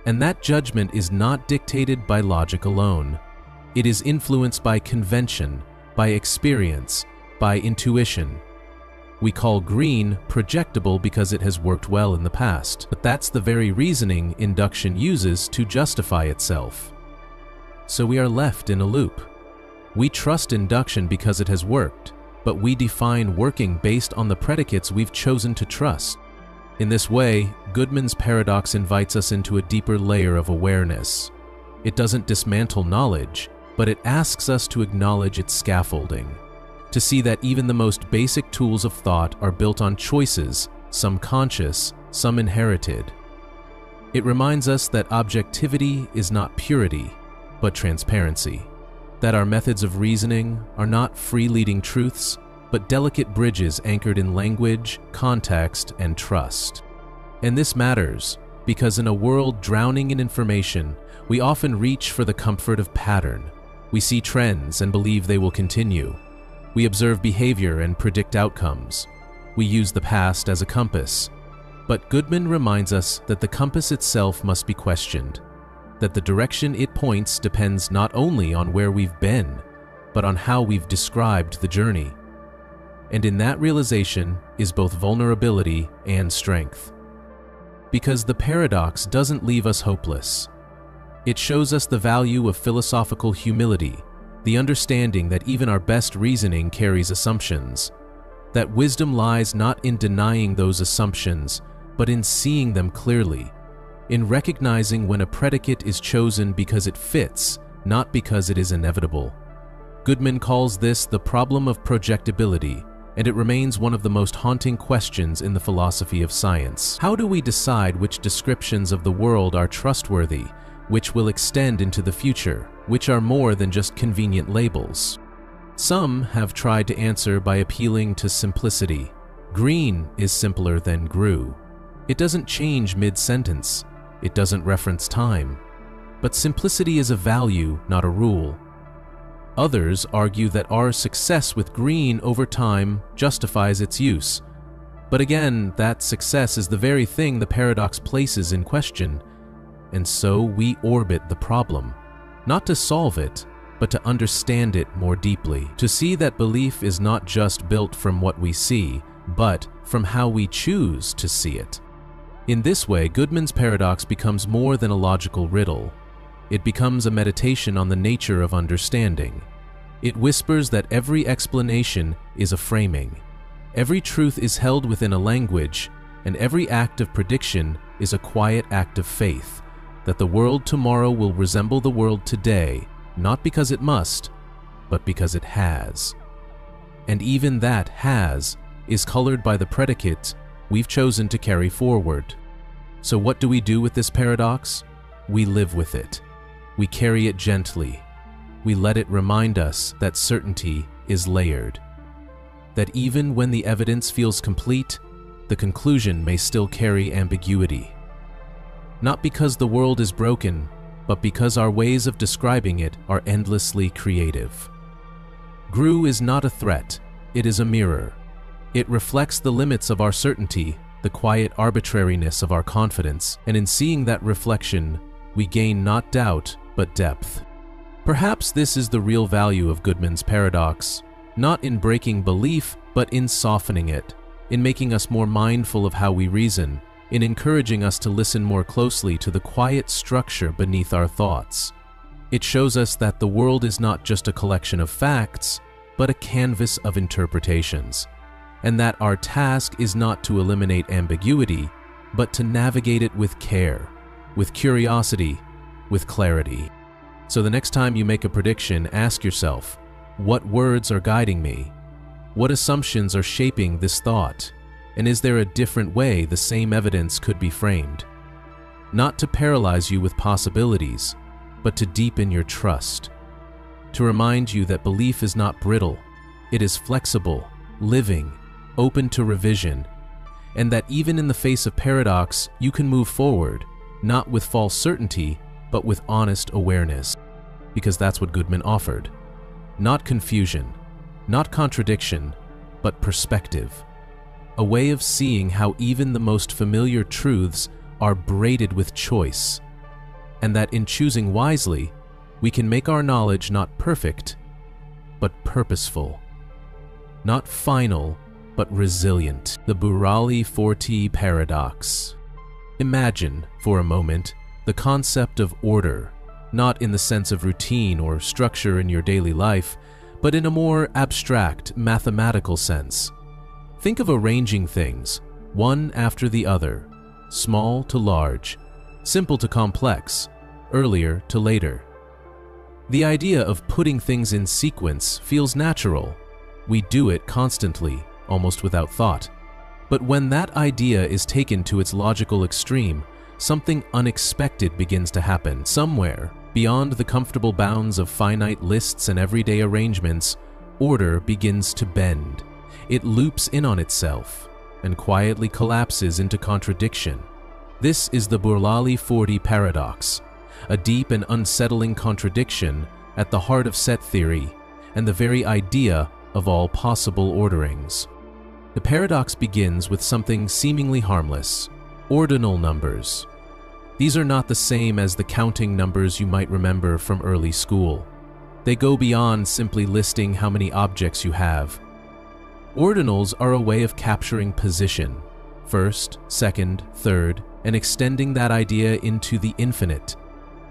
And that judgment is not dictated by logic alone. It is influenced by convention, by experience, by intuition. We call green projectable because it has worked well in the past, but that's the very reasoning induction uses to justify itself. So we are left in a loop. We trust induction because it has worked, but we define working based on the predicates we've chosen to trust. In this way, Goodman's paradox invites us into a deeper layer of awareness. It doesn't dismantle knowledge, but it asks us to acknowledge its scaffolding, to see that even the most basic tools of thought are built on choices, some conscious, some inherited. It reminds us that objectivity is not purity, but transparency. That our methods of reasoning are not free-leading truths, but delicate bridges anchored in language, context, and trust. And this matters, because in a world drowning in information, we often reach for the comfort of pattern. We see trends and believe they will continue. We observe behavior and predict outcomes. We use the past as a compass. But Goodman reminds us that the compass itself must be questioned, that the direction it points depends not only on where we've been, but on how we've described the journey. And in that realization is both vulnerability and strength. Because the paradox doesn't leave us hopeless. It shows us the value of philosophical humility, the understanding that even our best reasoning carries assumptions, that wisdom lies not in denying those assumptions, but in seeing them clearly, in recognizing when a predicate is chosen because it fits, not because it is inevitable. Goodman calls this the problem of projectability, and it remains one of the most haunting questions in the philosophy of science. How do we decide which descriptions of the world are trustworthy, which will extend into the future, which are more than just convenient labels? Some have tried to answer by appealing to simplicity. Green is simpler than grew. It doesn't change mid-sentence. It doesn't reference time. But simplicity is a value, not a rule. Others argue that our success with green over time justifies its use. But again, that success is the very thing the paradox places in question. And so we orbit the problem, not to solve it, but to understand it more deeply, to see that belief is not just built from what we see, but from how we choose to see it. In this way, Goodman's paradox becomes more than a logical riddle. It becomes a meditation on the nature of understanding. It whispers that every explanation is a framing. Every truth is held within a language, and every act of prediction is a quiet act of faith, that the world tomorrow will resemble the world today, not because it must, but because it has. And even that has is colored by the predicate we've chosen to carry forward. So what do we do with this paradox? We live with it. We carry it gently. We let it remind us that certainty is layered. That even when the evidence feels complete, the conclusion may still carry ambiguity. Not because the world is broken, but because our ways of describing it are endlessly creative. GRU is not a threat, it is a mirror. It reflects the limits of our certainty, the quiet arbitrariness of our confidence, and in seeing that reflection, we gain not doubt, but depth. Perhaps this is the real value of Goodman's paradox, not in breaking belief, but in softening it, in making us more mindful of how we reason, in encouraging us to listen more closely to the quiet structure beneath our thoughts. It shows us that the world is not just a collection of facts, but a canvas of interpretations, and that our task is not to eliminate ambiguity, but to navigate it with care, with curiosity, with clarity. So the next time you make a prediction, ask yourself, what words are guiding me? What assumptions are shaping this thought? And is there a different way the same evidence could be framed? Not to paralyze you with possibilities, but to deepen your trust. To remind you that belief is not brittle, it is flexible, living, open to revision, and that even in the face of paradox, you can move forward, not with false certainty, but with honest awareness. Because that's what Goodman offered. Not confusion, not contradiction, but perspective. A way of seeing how even the most familiar truths are braided with choice, and that in choosing wisely, we can make our knowledge not perfect, but purposeful. Not final, but resilient. The Burali-Forti paradox. Imagine, for a moment, the concept of order, not in the sense of routine or structure in your daily life, but in a more abstract, mathematical sense. Think of arranging things, one after the other, small to large, simple to complex, earlier to later. The idea of putting things in sequence feels natural. We do it constantly, almost without thought. But when that idea is taken to its logical extreme, something unexpected begins to happen. Somewhere, beyond the comfortable bounds of finite lists and everyday arrangements, order begins to bend. It loops in on itself and quietly collapses into contradiction. This is the Burali-Forti paradox, a deep and unsettling contradiction at the heart of set theory and the very idea of all possible orderings. The paradox begins with something seemingly harmless: ordinal numbers. These are not the same as the counting numbers you might remember from early school. They go beyond simply listing how many objects you have. Ordinals are a way of capturing position, first, second, third, and extending that idea into the infinite.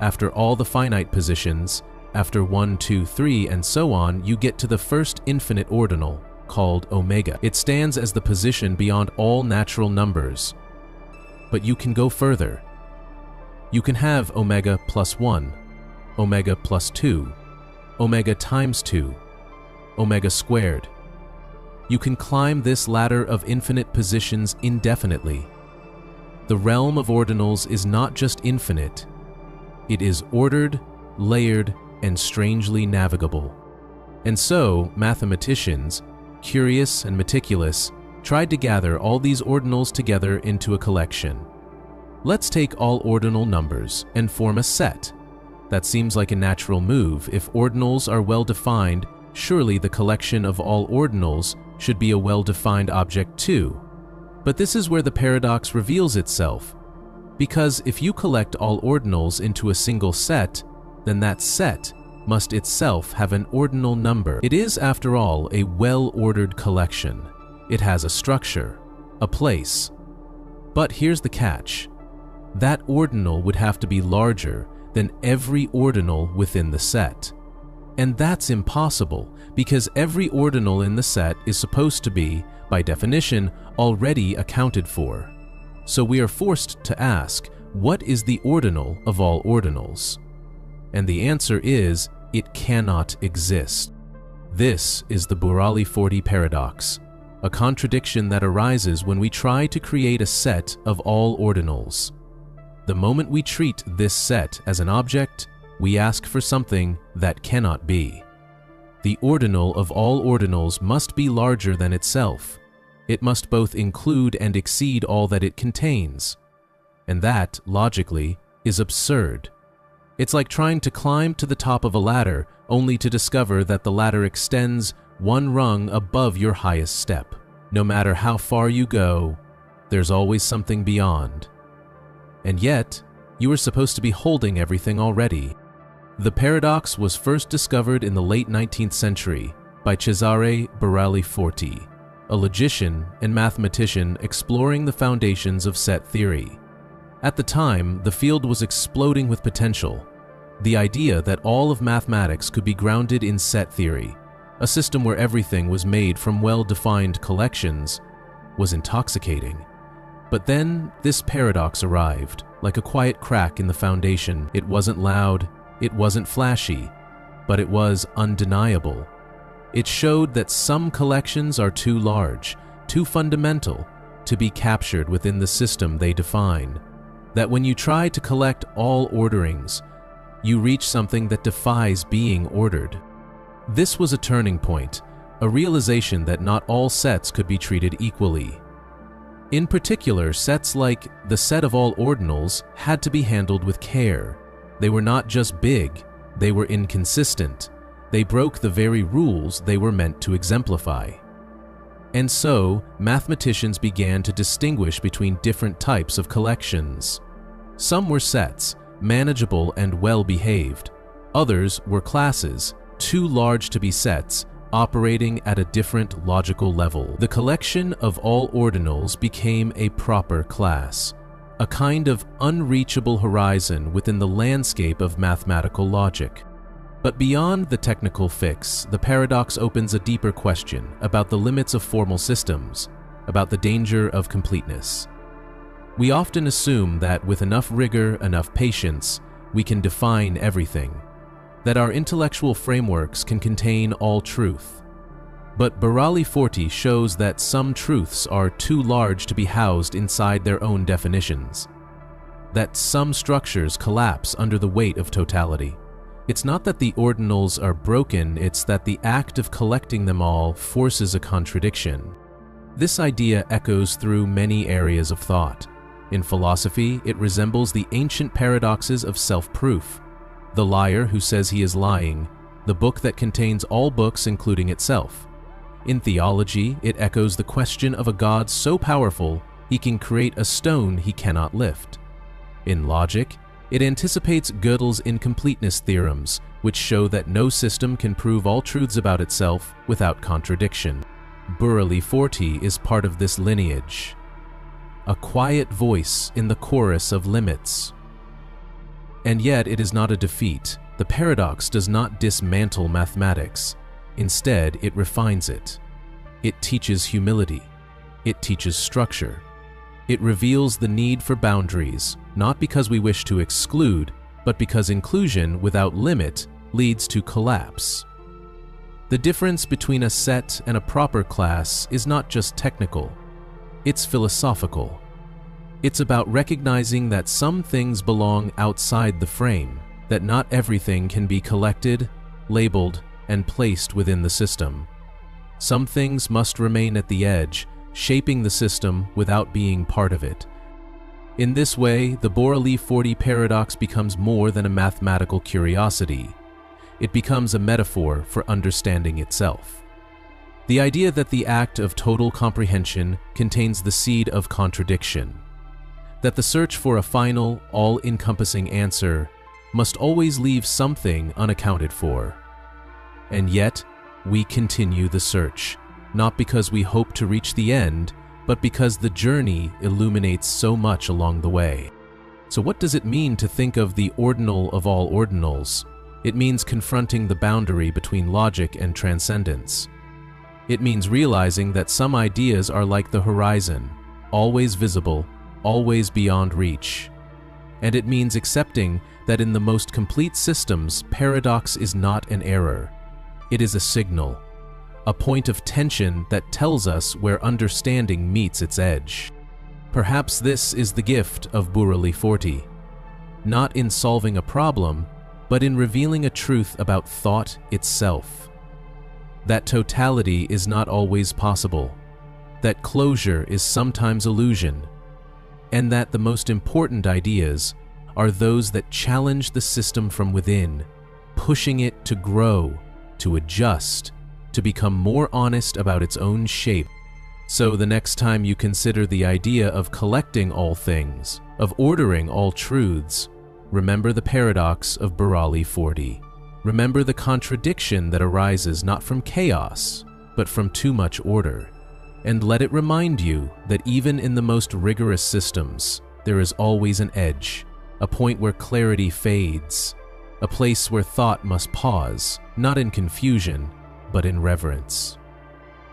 After all the finite positions, after 1, 2, 3, and so on, you get to the first infinite ordinal, called omega. It stands as the position beyond all natural numbers. But you can go further. You can have omega plus 1, omega plus 2, omega times 2, omega squared. You can climb this ladder of infinite positions indefinitely. The realm of ordinals is not just infinite. It is ordered, layered, and strangely navigable. And so, mathematicians, curious and meticulous, tried to gather all these ordinals together into a collection. Let's take all ordinal numbers and form a set. That seems like a natural move. If ordinals are well defined, surely the collection of all ordinals should be a well-defined object too. But this is where the paradox reveals itself. Because if you collect all ordinals into a single set, then that set must itself have an ordinal number. It is, after all, a well-ordered collection. It has a structure, a place. But here's the catch. That ordinal would have to be larger than every ordinal within the set. And that's impossible, because every ordinal in the set is supposed to be, by definition, already accounted for. So we are forced to ask, what is the ordinal of all ordinals? And the answer is, it cannot exist. This is the Burali-40 paradox, a contradiction that arises when we try to create a set of all ordinals. The moment we treat this set as an object, we ask for something that cannot be. The ordinal of all ordinals must be larger than itself. It must both include and exceed all that it contains. And that, logically, is absurd. It's like trying to climb to the top of a ladder only to discover that the ladder extends one rung above your highest step. No matter how far you go, there's always something beyond. And yet, you are supposed to be holding everything already. The paradox was first discovered in the late 19th century by Cesare Burali-40, a logician and mathematician exploring the foundations of set theory. At the time, the field was exploding with potential. The idea that all of mathematics could be grounded in set theory, a system where everything was made from well-defined collections, was intoxicating. But then, this paradox arrived, like a quiet crack in the foundation. It wasn't loud, it wasn't flashy, but it was undeniable. It showed that some collections are too large, too fundamental, to be captured within the system they define. That when you try to collect all orderings, you reach something that defies being ordered. This was a turning point, a realization that not all sets could be treated equally. In particular, sets like the set of all ordinals had to be handled with care. They were not just big, they were inconsistent. They broke the very rules they were meant to exemplify. And so, mathematicians began to distinguish between different types of collections. Some were sets, manageable and well-behaved. Others were classes, too large to be sets, operating at a different logical level. The collection of all ordinals became a proper class, a kind of unreachable horizon within the landscape of mathematical logic. But beyond the technical fix, the paradox opens a deeper question about the limits of formal systems, about the danger of completeness. We often assume that with enough rigor, enough patience, we can define everything, that our intellectual frameworks can contain all truth. But Burali-40 shows that some truths are too large to be housed inside their own definitions, that some structures collapse under the weight of totality. It's not that the ordinals are broken, it's that the act of collecting them all forces a contradiction. This idea echoes through many areas of thought. In philosophy, it resembles the ancient paradoxes of self-proof, the liar who says he is lying, the book that contains all books including itself. In theology, it echoes the question of a God so powerful he can create a stone he cannot lift. In logic, it anticipates Gödel's incompleteness theorems, which show that no system can prove all truths about itself without contradiction. Burali-40 is part of this lineage, a quiet voice in the chorus of limits. And yet it is not a defeat. The paradox does not dismantle mathematics. Instead, it refines it. It teaches humility. It teaches structure. It reveals the need for boundaries, not because we wish to exclude, but because inclusion without limit leads to collapse. The difference between a set and a proper class is not just technical. It's philosophical. It's about recognizing that some things belong outside the frame, that not everything can be collected, labeled, and placed within the system. Some things must remain at the edge, shaping the system without being part of it. In this way, the Burali-40 paradox becomes more than a mathematical curiosity. It becomes a metaphor for understanding itself. The idea that the act of total comprehension contains the seed of contradiction, that the search for a final, all-encompassing answer must always leave something unaccounted for. And yet, we continue the search, not because we hope to reach the end, but because the journey illuminates so much along the way. So what does it mean to think of the ordinal of all ordinals? It means confronting the boundary between logic and transcendence. It means realizing that some ideas are like the horizon, always visible, always beyond reach. and it means accepting that in the most complete systems, paradox is not an error. It is a signal, a point of tension that tells us where understanding meets its edge. Perhaps this is the gift of Burali 40, not in solving a problem, but in revealing a truth about thought itself. That totality is not always possible, that closure is sometimes illusion, and that the most important ideas are those that challenge the system from within, pushing it to grow, to adjust, to become more honest about its own shape. So the next time you consider the idea of collecting all things, of ordering all truths, remember the paradox of Burali 40. Remember the contradiction that arises not from chaos, but from too much order. And let it remind you that even in the most rigorous systems, there is always an edge, a point where clarity fades, a place where thought must pause, not in confusion, but in reverence.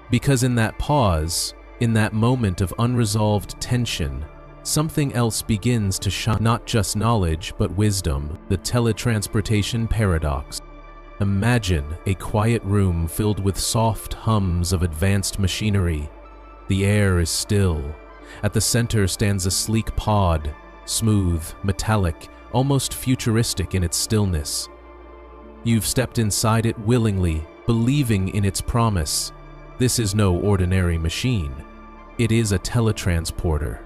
Because in that pause, in that moment of unresolved tension, something else begins to shine, not just knowledge, but wisdom, the teletransportation paradox. Imagine a quiet room filled with soft hums of advanced machinery. The air is still. At the center stands a sleek pod, smooth, metallic, almost futuristic in its stillness. You've stepped inside it willingly, believing in its promise. This is no ordinary machine. It is a teletransporter.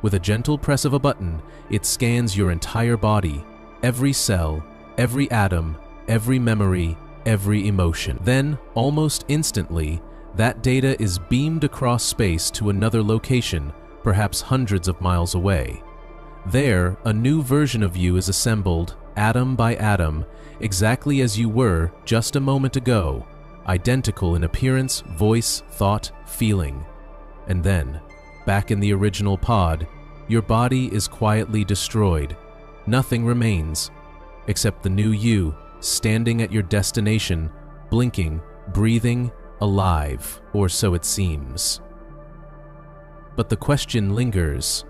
With a gentle press of a button, it scans your entire body, every cell, every atom, every memory, every emotion. Then, almost instantly, that data is beamed across space to another location, perhaps hundreds of miles away. There, a new version of you is assembled, atom by atom, exactly as you were just a moment ago, identical in appearance, voice, thought, feeling. And then, back in the original pod, your body is quietly destroyed. Nothing remains, except the new you, standing at your destination, blinking, breathing, alive, or so it seems. But the question lingers,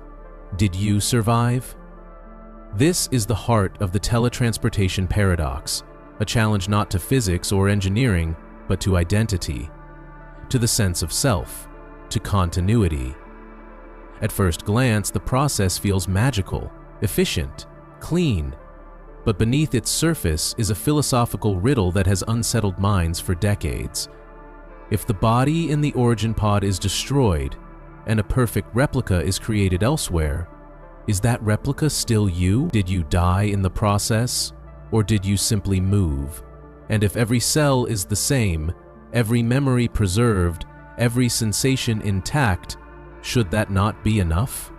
did you survive? This is the heart of the teletransportation paradox, a challenge not to physics or engineering, but to identity, to the sense of self, to continuity. At first glance, the process feels magical, efficient, clean, but beneath its surface is a philosophical riddle that has unsettled minds for decades. If the body in the origin pod is destroyed, and a perfect replica is created elsewhere, is that replica still you? Did you die in the process, or did you simply move? And if every cell is the same, every memory preserved, every sensation intact, should that not be enough?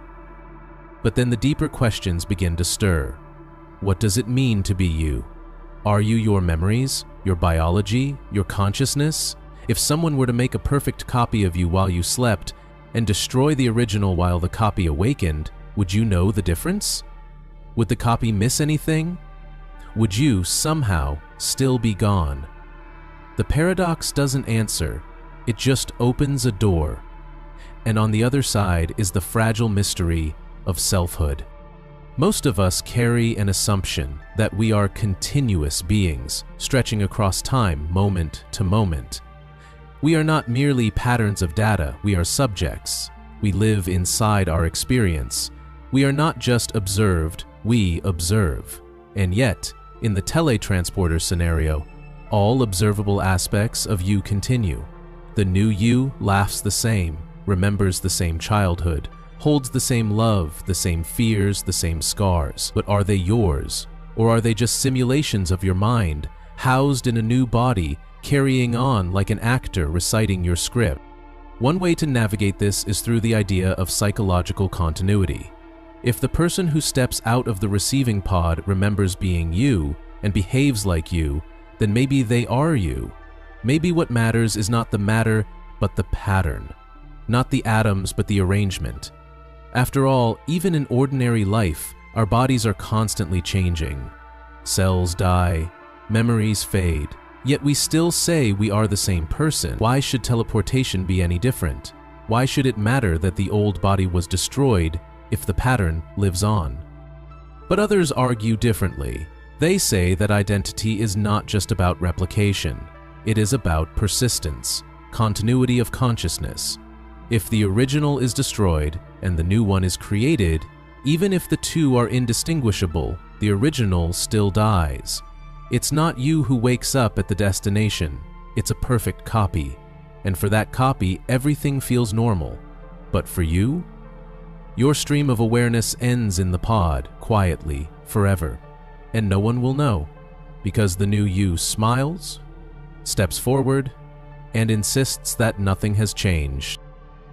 But then the deeper questions begin to stir. What does it mean to be you? Are you your memories, your biology, your consciousness? If someone were to make a perfect copy of you while you slept and destroy the original while the copy awakened, would you know the difference? Would the copy miss anything? Would you somehow still be gone? The paradox doesn't answer, it just opens a door. And on the other side is the fragile mystery of selfhood. Most of us carry an assumption that we are continuous beings, stretching across time, moment to moment. We are not merely patterns of data, we are subjects. We live inside our experience. We are not just observed, we observe. And yet, in the teletransporter scenario, all observable aspects of you continue. The new you laughs the same, remembers the same childhood, holds the same love, the same fears, the same scars. But are they yours? Or are they just simulations of your mind, housed in a new body, carrying on like an actor reciting your script? One way to navigate this is through the idea of psychological continuity. If the person who steps out of the receiving pod remembers being you and behaves like you, then maybe they are you. Maybe what matters is not the matter, but the pattern. Not the atoms, but the arrangement. After all, even in ordinary life, our bodies are constantly changing. Cells die, memories fade, yet we still say we are the same person. Why should teleportation be any different? Why should it matter that the old body was destroyed if the pattern lives on? But others argue differently. They say that identity is not just about replication. It is about persistence, continuity of consciousness. If the original is destroyed and the new one is created, even if the two are indistinguishable, the original still dies. It's not you who wakes up at the destination. It's a perfect copy. And for that copy, everything feels normal. But for you, your stream of awareness ends in the pod, quietly, forever. And no one will know, because the new you smiles, steps forward, and insists that nothing has changed.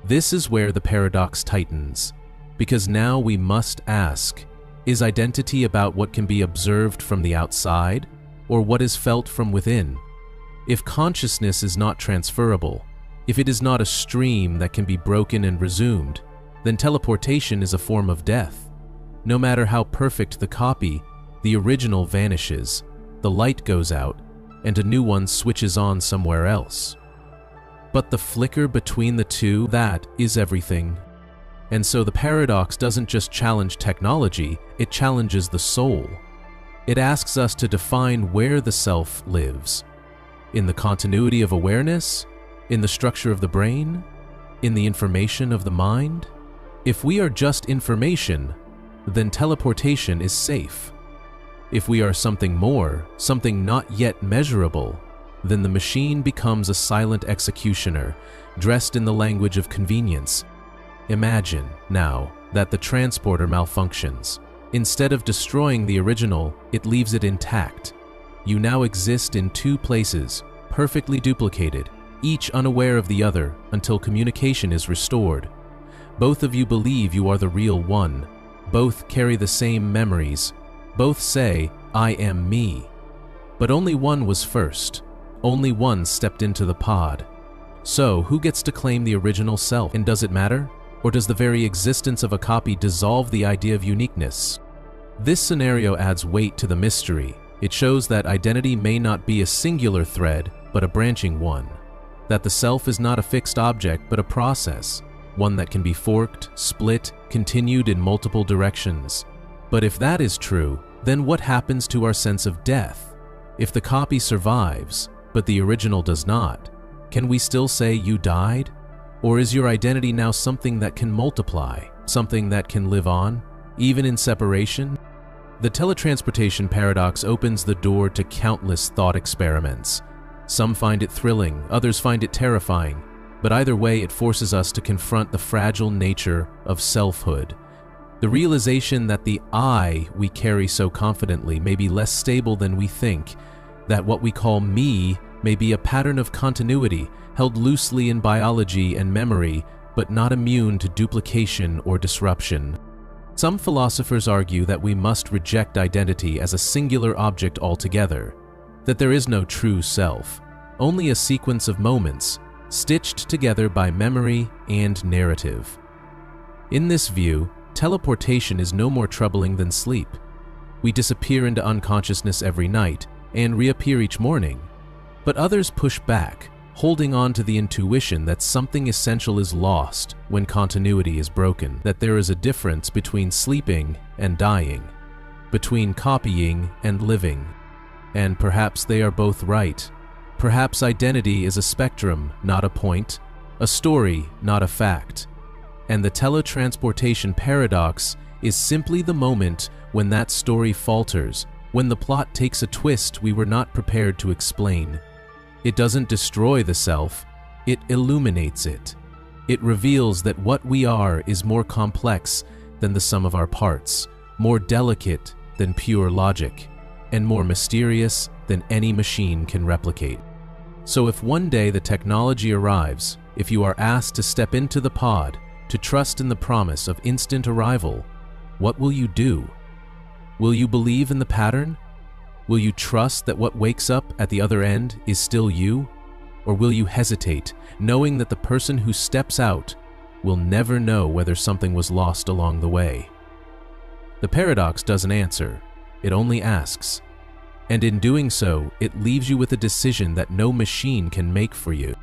This is where the paradox tightens, because now we must ask, is identity about what can be observed from the outside, or what is felt from within? If consciousness is not transferable, if it is not a stream that can be broken and resumed, then teleportation is a form of death. No matter how perfect the copy, the original vanishes, the light goes out, and a new one switches on somewhere else. But the flicker between the two, that is everything. And so the paradox doesn't just challenge technology, it challenges the soul. It asks us to define where the self lives. In the continuity of awareness? In the structure of the brain? In the information of the mind? If we are just information, then teleportation is safe. If we are something more, something not yet measurable, then the machine becomes a silent executioner, dressed in the language of convenience. Imagine, now, that the transporter malfunctions. Instead of destroying the original, it leaves it intact. You now exist in two places, perfectly duplicated, each unaware of the other until communication is restored. Both of you believe you are the real one. Both carry the same memories. Both say, I am me. But only one was first. Only one stepped into the pod. So, who gets to claim the original self? And does it matter? Or does the very existence of a copy dissolve the idea of uniqueness? This scenario adds weight to the mystery. It shows that identity may not be a singular thread, but a branching one. That the self is not a fixed object, but a process. One that can be forked, split, continued in multiple directions. But if that is true, then what happens to our sense of death? If the copy survives, but the original does not, can we still say you died? Or is your identity now something that can multiply, something that can live on, even in separation? The teletransportation paradox opens the door to countless thought experiments. Some find it thrilling, others find it terrifying, but either way it forces us to confront the fragile nature of selfhood. The realization that the I we carry so confidently may be less stable than we think, that what we call me may be a pattern of continuity held loosely in biology and memory, but not immune to duplication or disruption. Some philosophers argue that we must reject identity as a singular object altogether, that there is no true self, only a sequence of moments, stitched together by memory and narrative. In this view, teleportation is no more troubling than sleep. We disappear into unconsciousness every night and reappear each morning. But others push back, holding on to the intuition that something essential is lost when continuity is broken, that there is a difference between sleeping and dying, between copying and living. And perhaps they are both right. Perhaps identity is a spectrum, not a point, a story, not a fact. And the teletransportation paradox is simply the moment when that story falters, when the plot takes a twist we were not prepared to explain. It doesn't destroy the self, it illuminates it. It reveals that what we are is more complex than the sum of our parts, more delicate than pure logic, and more mysterious than any machine can replicate. So if one day the technology arrives, if you are asked to step into the pod, to trust in the promise of instant arrival, what will you do? Will you believe in the pattern? Will you trust that what wakes up at the other end is still you? Or will you hesitate, knowing that the person who steps out will never know whether something was lost along the way? The paradox doesn't answer, it only asks. And in doing so, it leaves you with a decision that no machine can make for you.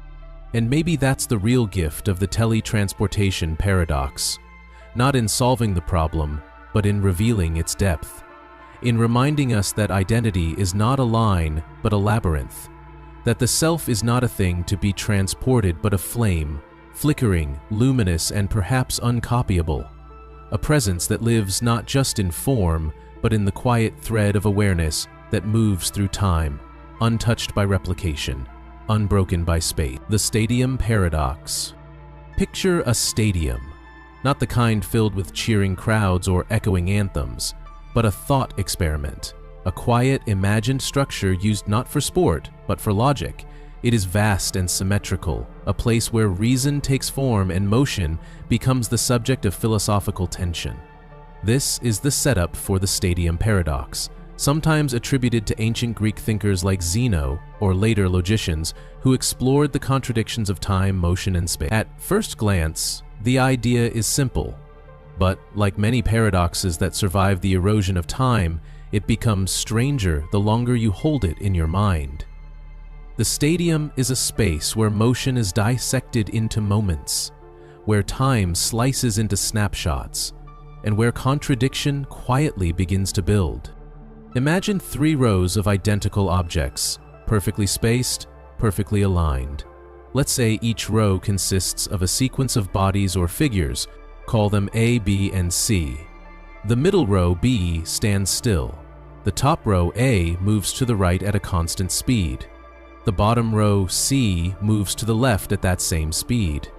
And maybe that's the real gift of the teletransportation paradox. Not in solving the problem, but in revealing its depth, in reminding us that identity is not a line, but a labyrinth, that the self is not a thing to be transported, but a flame, flickering, luminous, and perhaps uncopyable, a presence that lives not just in form, but in the quiet thread of awareness that moves through time, untouched by replication, unbroken by space. The stadium paradox. Picture a stadium, not the kind filled with cheering crowds or echoing anthems, but a thought experiment, a quiet, imagined structure used not for sport, but for logic. It is vast and symmetrical, a place where reason takes form and motion becomes the subject of philosophical tension. This is the setup for the stadium paradox, sometimes attributed to ancient Greek thinkers like Zeno or later logicians who explored the contradictions of time, motion, and space. At first glance, the idea is simple, but like many paradoxes that survive the erosion of time, it becomes stranger the longer you hold it in your mind. The stadium is a space where motion is dissected into moments, where time slices into snapshots, and where contradiction quietly begins to build. Imagine 3 rows of identical objects, perfectly spaced, perfectly aligned. Let's say each row consists of a sequence of bodies or figures. Call them A, B, and C. The middle row, B, stands still. The top row, A, moves to the right at a constant speed. The bottom row, C, moves to the left at that same speed.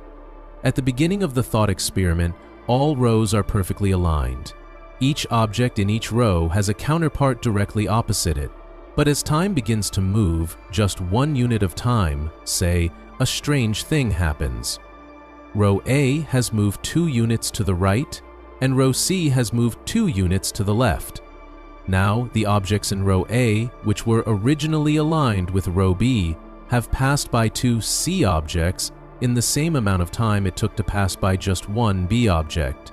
At the beginning of the thought experiment, all rows are perfectly aligned. Each object in each row has a counterpart directly opposite it. But as time begins to move, just one unit of time, say, a strange thing happens. Row A has moved 2 units to the right, and row C has moved 2 units to the left. Now, the objects in row A, which were originally aligned with row B, have passed by 2 C objects in the same amount of time it took to pass by just one B object.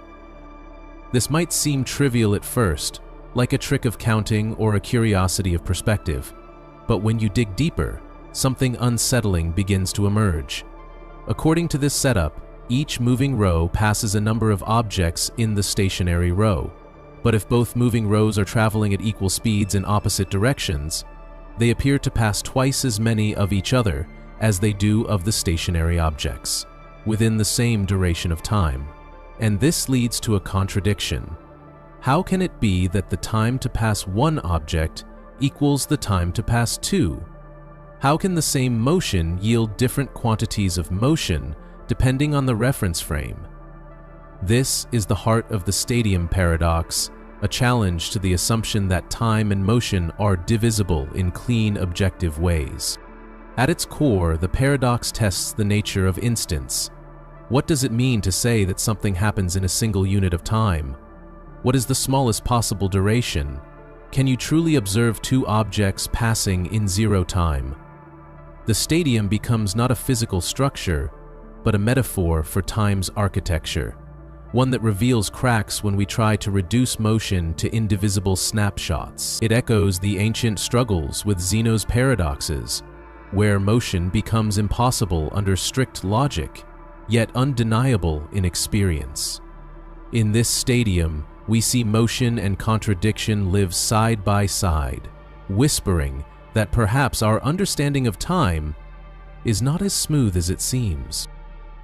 This might seem trivial at first, like a trick of counting or a curiosity of perspective, but when you dig deeper, something unsettling begins to emerge. According to this setup, each moving row passes a number of objects in the stationary row, but if both moving rows are traveling at equal speeds in opposite directions, they appear to pass twice as many of each other as they do of the stationary objects, within the same duration of time. And this leads to a contradiction. How can it be that the time to pass one object equals the time to pass 2? How can the same motion yield different quantities of motion depending on the reference frame? This is the heart of the stadium paradox, a challenge to the assumption that time and motion are divisible in clean, objective ways. At its core, the paradox tests the nature of instance. What does it mean to say that something happens in a single unit of time? What is the smallest possible duration? Can you truly observe 2 objects passing in 0 time? The stadium becomes not a physical structure, but a metaphor for time's architecture, one that reveals cracks when we try to reduce motion to indivisible snapshots. It echoes the ancient struggles with Zeno's paradoxes, where motion becomes impossible under strict logic, yet undeniable in experience. In this stadium, we see motion and contradiction live side by side, whispering that perhaps our understanding of time is not as smooth as it seems.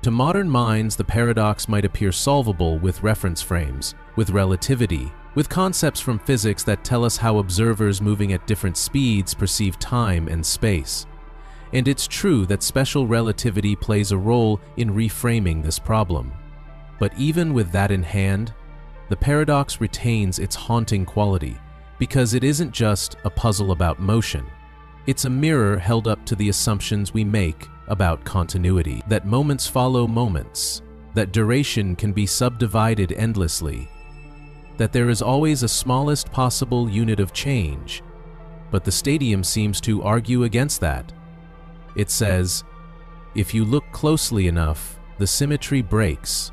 To modern minds, the paradox might appear solvable with reference frames, with relativity, with concepts from physics that tell us how observers moving at different speeds perceive time and space. And it's true that special relativity plays a role in reframing this problem. But even with that in hand, the paradox retains its haunting quality, because it isn't just a puzzle about motion. It's a mirror held up to the assumptions we make about continuity, that moments follow moments, that duration can be subdivided endlessly, that there is always a smallest possible unit of change. But the stadium seems to argue against that. It says, if you look closely enough, the symmetry breaks.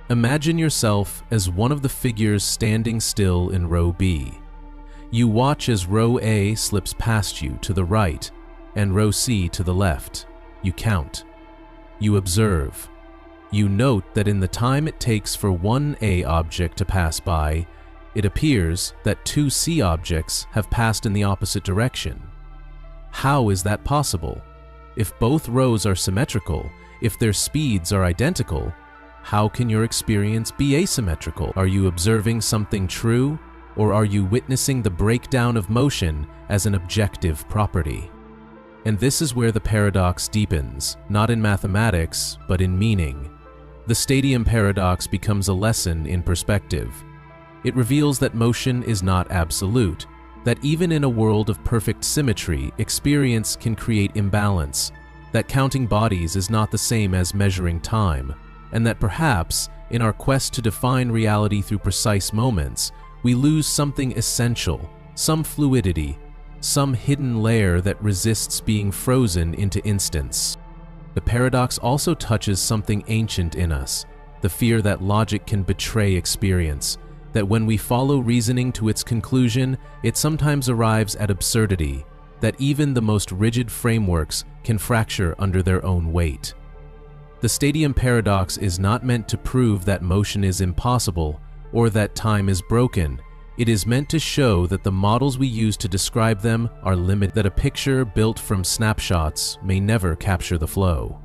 Imagine yourself as one of the figures standing still in row B. You watch as row A slips past you to the right and row C to the left. You count. You observe. You note that in the time it takes for one A object to pass by, it appears that two C objects have passed in the opposite direction. How is that possible? If both rows are symmetrical, if their speeds are identical, how can your experience be asymmetrical? Are you observing something true, or are you witnessing the breakdown of motion as an objective property? And this is where the paradox deepens, not in mathematics, but in meaning. The stadium paradox becomes a lesson in perspective. It reveals that motion is not absolute, that even in a world of perfect symmetry, experience can create imbalance, that counting bodies is not the same as measuring time, and that perhaps, in our quest to define reality through precise moments, we lose something essential, some fluidity, some hidden layer that resists being frozen into instants. The paradox also touches something ancient in us, the fear that logic can betray experience, that when we follow reasoning to its conclusion, it sometimes arrives at absurdity, that even the most rigid frameworks can fracture under their own weight. The stadium paradox is not meant to prove that motion is impossible or that time is broken. It is meant to show that the models we use to describe them are limited, that a picture built from snapshots may never capture the flow,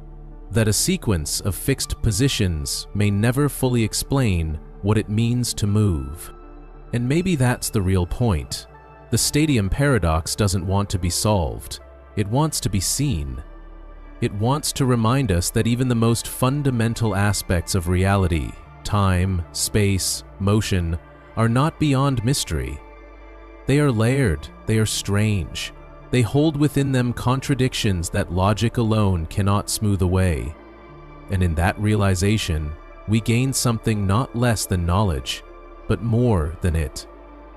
that a sequence of fixed positions may never fully explain what it means to move. And maybe that's the real point. The stadium paradox doesn't want to be solved. It wants to be seen. It wants to remind us that even the most fundamental aspects of reality, time, space, motion, are not beyond mystery. They are layered, they are strange. They hold within them contradictions that logic alone cannot smooth away. And in that realization, we gain something not less than knowledge, but more than it.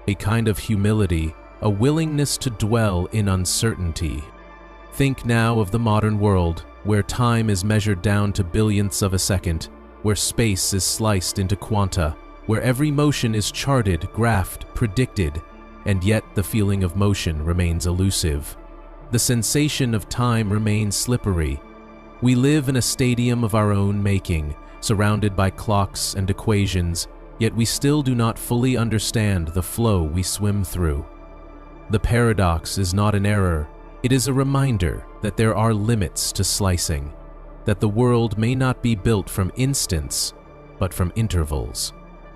A kind of humility, a willingness to dwell in uncertainty. Think now of the modern world, where time is measured down to billionths of a second, where space is sliced into quanta, where every motion is charted, graphed, predicted, and yet the feeling of motion remains elusive. The sensation of time remains slippery. We live in a stadium of our own making, surrounded by clocks and equations, yet we still do not fully understand the flow we swim through. The paradox is not an error. It is a reminder that there are limits to slicing, that the world may not be built from instants, but from intervals,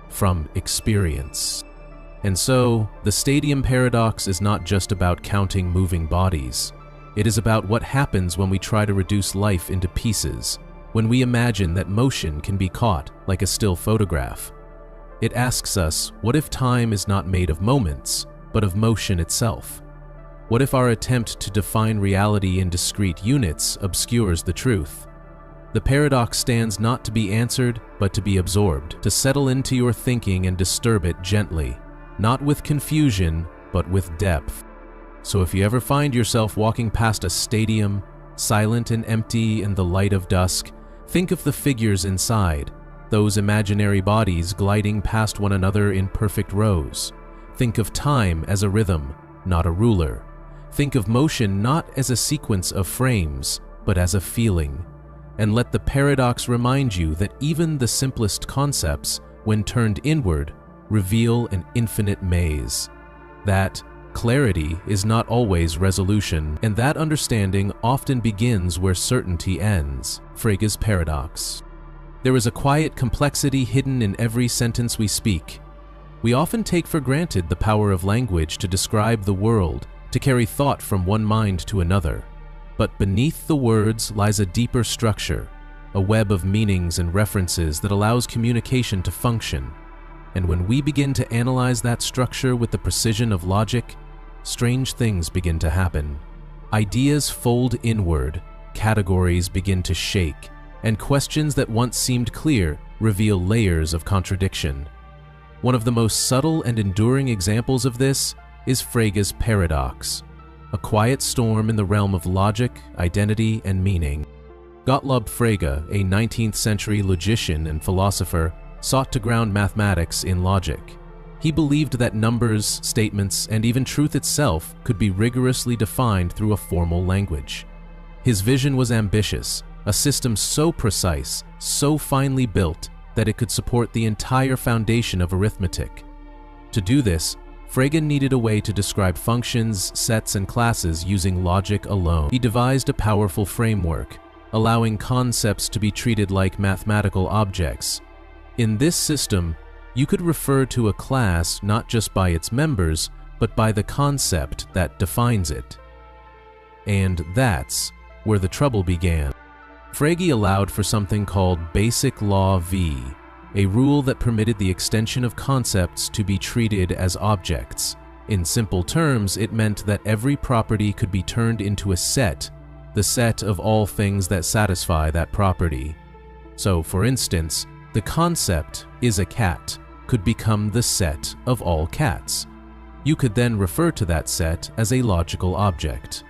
from experience. And so, the stadium paradox is not just about counting moving bodies. It is about what happens when we try to reduce life into pieces, when we imagine that motion can be caught like a still photograph. It asks us, what if time is not made of moments, but of motion itself? What if our attempt to define reality in discrete units obscures the truth? The paradox stands not to be answered, but to be absorbed, to settle into your thinking and disturb it gently, not with confusion, but with depth. So if you ever find yourself walking past a stadium, silent and empty in the light of dusk, think of the figures inside, those imaginary bodies gliding past one another in perfect rows. Think of time as a rhythm, not a ruler. Think of motion not as a sequence of frames, but as a feeling. And let the paradox remind you that even the simplest concepts, when turned inward, reveal an infinite maze. That clarity is not always resolution, and that understanding often begins where certainty ends. Frege's paradox. There is a quiet complexity hidden in every sentence we speak. We often take for granted the power of language to describe the world, to carry thought from one mind to another. But beneath the words lies a deeper structure, a web of meanings and references that allows communication to function. And when we begin to analyze that structure with the precision of logic, strange things begin to happen. Ideas fold inward, categories begin to shake, and questions that once seemed clear reveal layers of contradiction. One of the most subtle and enduring examples of this is Frege's paradox, a quiet storm in the realm of logic, identity, and meaning. Gottlob Frege, a 19th century logician and philosopher, sought to ground mathematics in logic. He believed that numbers, statements, and even truth itself could be rigorously defined through a formal language. His vision was ambitious, a system so precise, so finely built, that it could support the entire foundation of arithmetic. To do this, Frege needed a way to describe functions, sets, and classes using logic alone. He devised a powerful framework, allowing concepts to be treated like mathematical objects. In this system, you could refer to a class not just by its members, but by the concept that defines it. And that's where the trouble began. Frege allowed for something called Basic Law V, a rule that permitted the extension of concepts to be treated as objects. In simple terms, it meant that every property could be turned into a set, the set of all things that satisfy that property. So, for instance, the concept "is a cat" could become the set of all cats. You could then refer to that set as a logical object.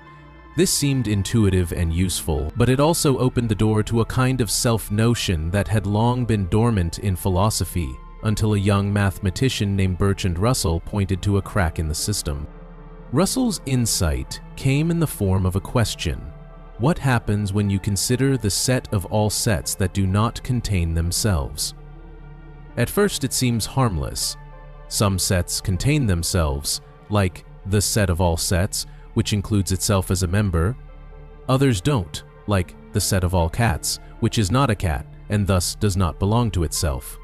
This seemed intuitive and useful, but it also opened the door to a kind of self-notion that had long been dormant in philosophy, until a young mathematician named Bertrand Russell pointed to a crack in the system. Russell's insight came in the form of a question: what happens when you consider the set of all sets that do not contain themselves? At first it seems harmless. Some sets contain themselves, like the set of all sets, which includes itself as a member. Others don't, like the set of all cats, which is not a cat and thus does not belong to itself.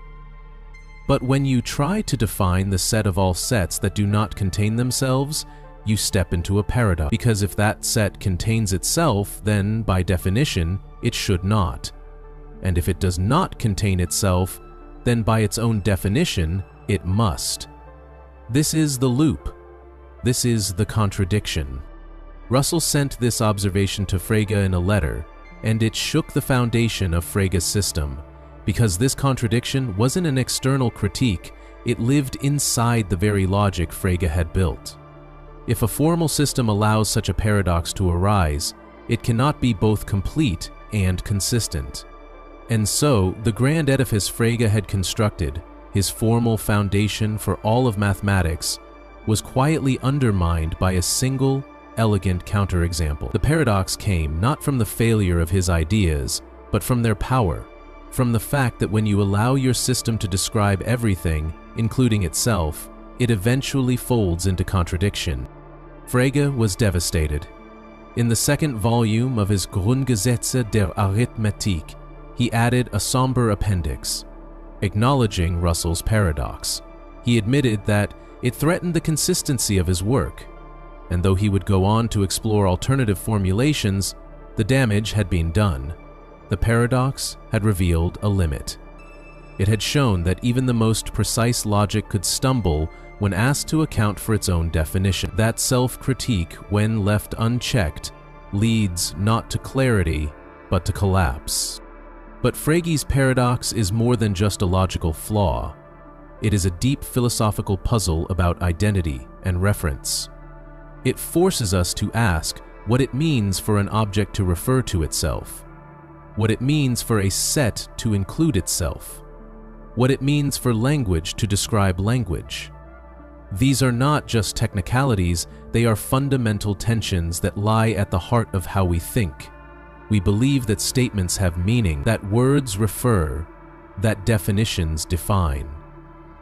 But when you try to define the set of all sets that do not contain themselves, you step into a paradox, because if that set contains itself, then by definition, it should not. And if it does not contain itself, then by its own definition, it must. This is the loop. This is the contradiction. Russell sent this observation to Frege in a letter, and it shook the foundation of Frege's system, because this contradiction wasn't an external critique, it lived inside the very logic Frege had built. If a formal system allows such a paradox to arise, it cannot be both complete and consistent. And so, the grand edifice Frege had constructed, his formal foundation for all of mathematics, was quietly undermined by a single, elegant counterexample. The paradox came not from the failure of his ideas, but from their power, from the fact that when you allow your system to describe everything, including itself, it eventually folds into contradiction. Frege was devastated. In the second volume of his Grundgesetze der Arithmetik, he added a somber appendix, acknowledging Russell's paradox. He admitted that it threatened the consistency of his work, and though he would go on to explore alternative formulations, the damage had been done. The paradox had revealed a limit. It had shown that even the most precise logic could stumble when asked to account for its own definition. That self-critique, when left unchecked, leads not to clarity, but to collapse. But Frege's paradox is more than just a logical flaw. It is a deep philosophical puzzle about identity and reference. It forces us to ask what it means for an object to refer to itself, what it means for a set to include itself, what it means for language to describe language. These are not just technicalities, they are fundamental tensions that lie at the heart of how we think. We believe that statements have meaning, that words refer, that definitions define.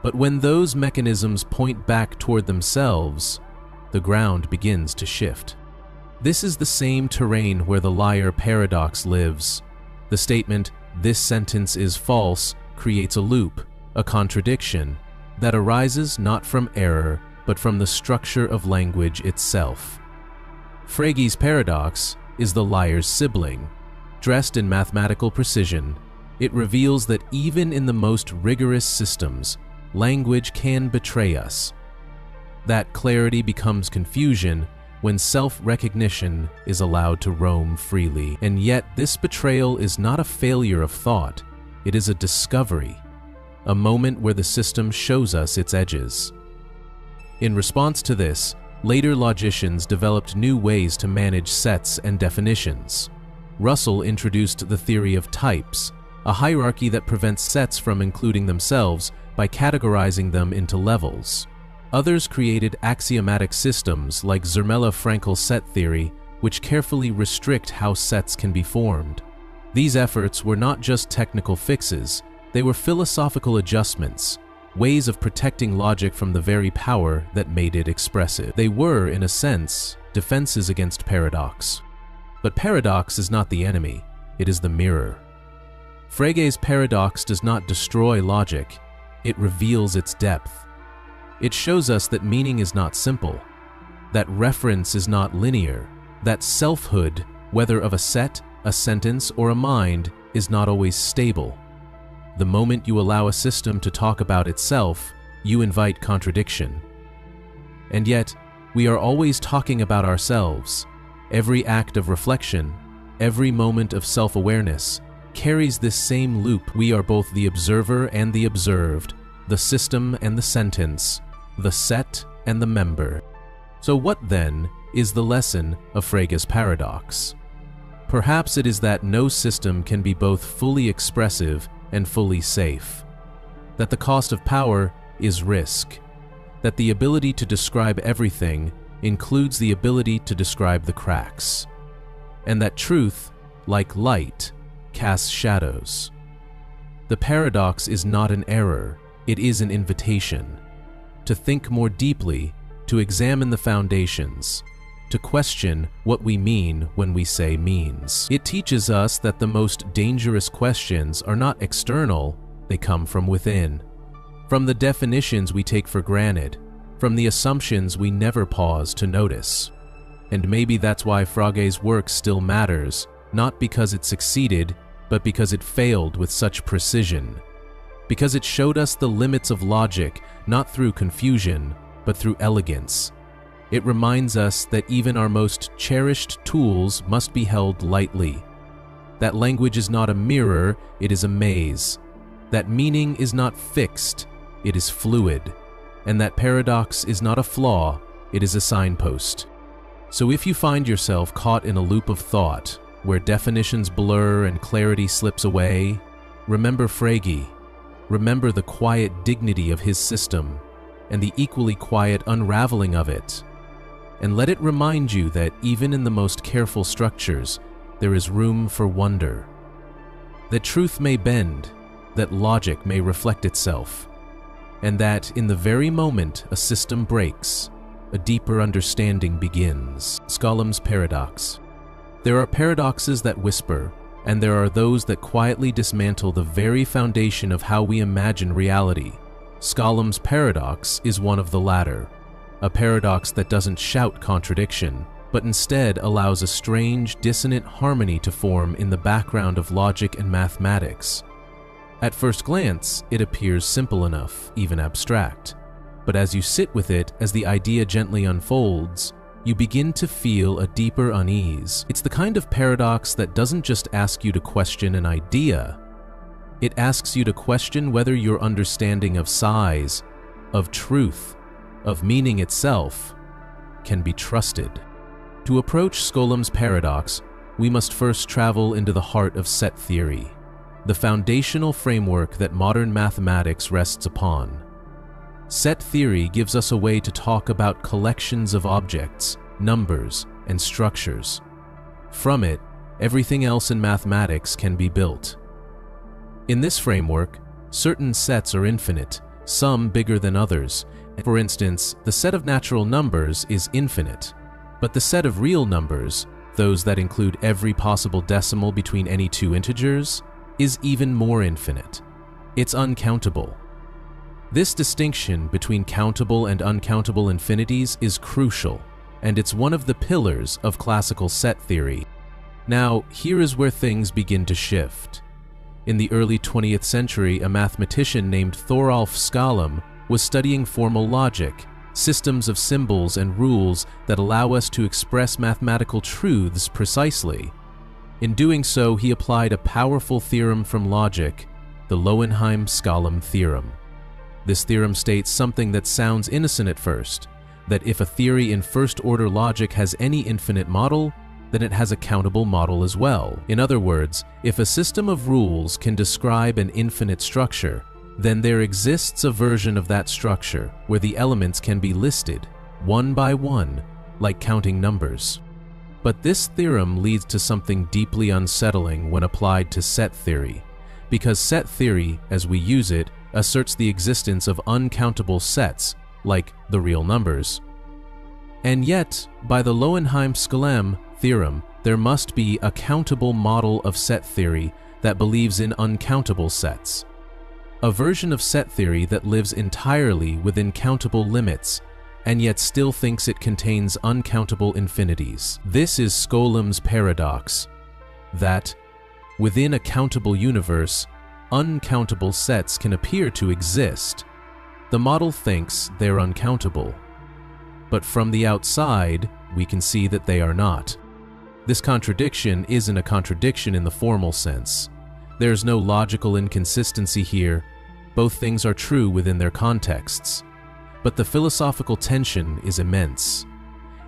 But when those mechanisms point back toward themselves, the ground begins to shift. This is the same terrain where the liar paradox lives. The statement, "this sentence is false," creates a loop, a contradiction, that arises not from error, but from the structure of language itself. Frege's paradox is the liar's sibling. Dressed in mathematical precision, it reveals that even in the most rigorous systems, language can betray us. That clarity becomes confusion when self-recognition is allowed to roam freely. And yet, this betrayal is not a failure of thought, it is a discovery, a moment where the system shows us its edges. In response to this, later logicians developed new ways to manage sets and definitions. Russell introduced the theory of types, a hierarchy that prevents sets from including themselves by categorizing them into levels. Others created axiomatic systems like Zermelo-Fraenkel set theory, which carefully restrict how sets can be formed. These efforts were not just technical fixes, they were philosophical adjustments, ways of protecting logic from the very power that made it expressive. They were, in a sense, defenses against paradox. But paradox is not the enemy, it is the mirror. Frege's paradox does not destroy logic, it reveals its depth. It shows us that meaning is not simple, that reference is not linear, that selfhood, whether of a set, a sentence, or a mind, is not always stable. The moment you allow a system to talk about itself, you invite contradiction. And yet, we are always talking about ourselves. Every act of reflection, every moment of self-awareness, carries this same loop. We are both the observer and the observed, the system and the sentence, the set and the member. So what, then, is the lesson of Frege's paradox? Perhaps it is that no system can be both fully expressive and fully safe, that the cost of power is risk, that the ability to describe everything includes the ability to describe the cracks, and that truth, like light, casts shadows. The paradox is not an error, it is an invitation to think more deeply, to examine the foundations, to question what we mean when we say means. It teaches us that the most dangerous questions are not external, they come from within, from the definitions we take for granted, from the assumptions we never pause to notice. And maybe that's why Frege's work still matters, not because it succeeded, but because it failed with such precision. Because it showed us the limits of logic, not through confusion, but through elegance. It reminds us that even our most cherished tools must be held lightly. That language is not a mirror, it is a maze. That meaning is not fixed, it is fluid. And that paradox is not a flaw, it is a signpost. So if you find yourself caught in a loop of thought, where definitions blur and clarity slips away, remember Frege. Remember the quiet dignity of his system, and the equally quiet unraveling of it. And let it remind you that even in the most careful structures, there is room for wonder. That truth may bend, that logic may reflect itself, and that in the very moment a system breaks, a deeper understanding begins. Shouldnt's paradox. There are paradoxes that whisper, and there are those that quietly dismantle the very foundation of how we imagine reality. Shouldnt's paradox is one of the latter, a paradox that doesn't shout contradiction, but instead allows a strange, dissonant harmony to form in the background of logic and mathematics. At first glance, it appears simple enough, even abstract, but as you sit with it, as the idea gently unfolds, you begin to feel a deeper unease. It's the kind of paradox that doesn't just ask you to question an idea, it asks you to question whether your understanding of size, of truth, of meaning itself, can be trusted. To approach Shouldnt's paradox, we must first travel into the heart of set theory, the foundational framework that modern mathematics rests upon. Set theory gives us a way to talk about collections of objects, numbers, and structures. From it, everything else in mathematics can be built. In this framework, certain sets are infinite, some bigger than others. For instance, the set of natural numbers is infinite, but the set of real numbers, those that include every possible decimal between any two integers, is even more infinite. It's uncountable. This distinction between countable and uncountable infinities is crucial, and it's one of the pillars of classical set theory. Now, here is where things begin to shift. In the early 20th century, a mathematician named Thoralf Skolem was studying formal logic, systems of symbols and rules that allow us to express mathematical truths precisely. In doing so, he applied a powerful theorem from logic, the Löwenheim-Skolem theorem. This theorem states something that sounds innocent at first, that if a theory in first-order logic has any infinite model, then it has a countable model as well. In other words, if a system of rules can describe an infinite structure, then there exists a version of that structure where the elements can be listed, one by one, like counting numbers. But this theorem leads to something deeply unsettling when applied to set theory, because set theory, as we use it, asserts the existence of uncountable sets, like the real numbers. And yet, by the Lowenheim-Skolem theorem, there must be a countable model of set theory that believes in uncountable sets. A version of set theory that lives entirely within countable limits, and yet still thinks it contains uncountable infinities. This is Skolem's paradox, that, within a countable universe, uncountable sets can appear to exist. The model thinks they're uncountable, but from the outside, we can see that they are not. This contradiction isn't a contradiction in the formal sense. There's no logical inconsistency here. Both things are true within their contexts. But the philosophical tension is immense.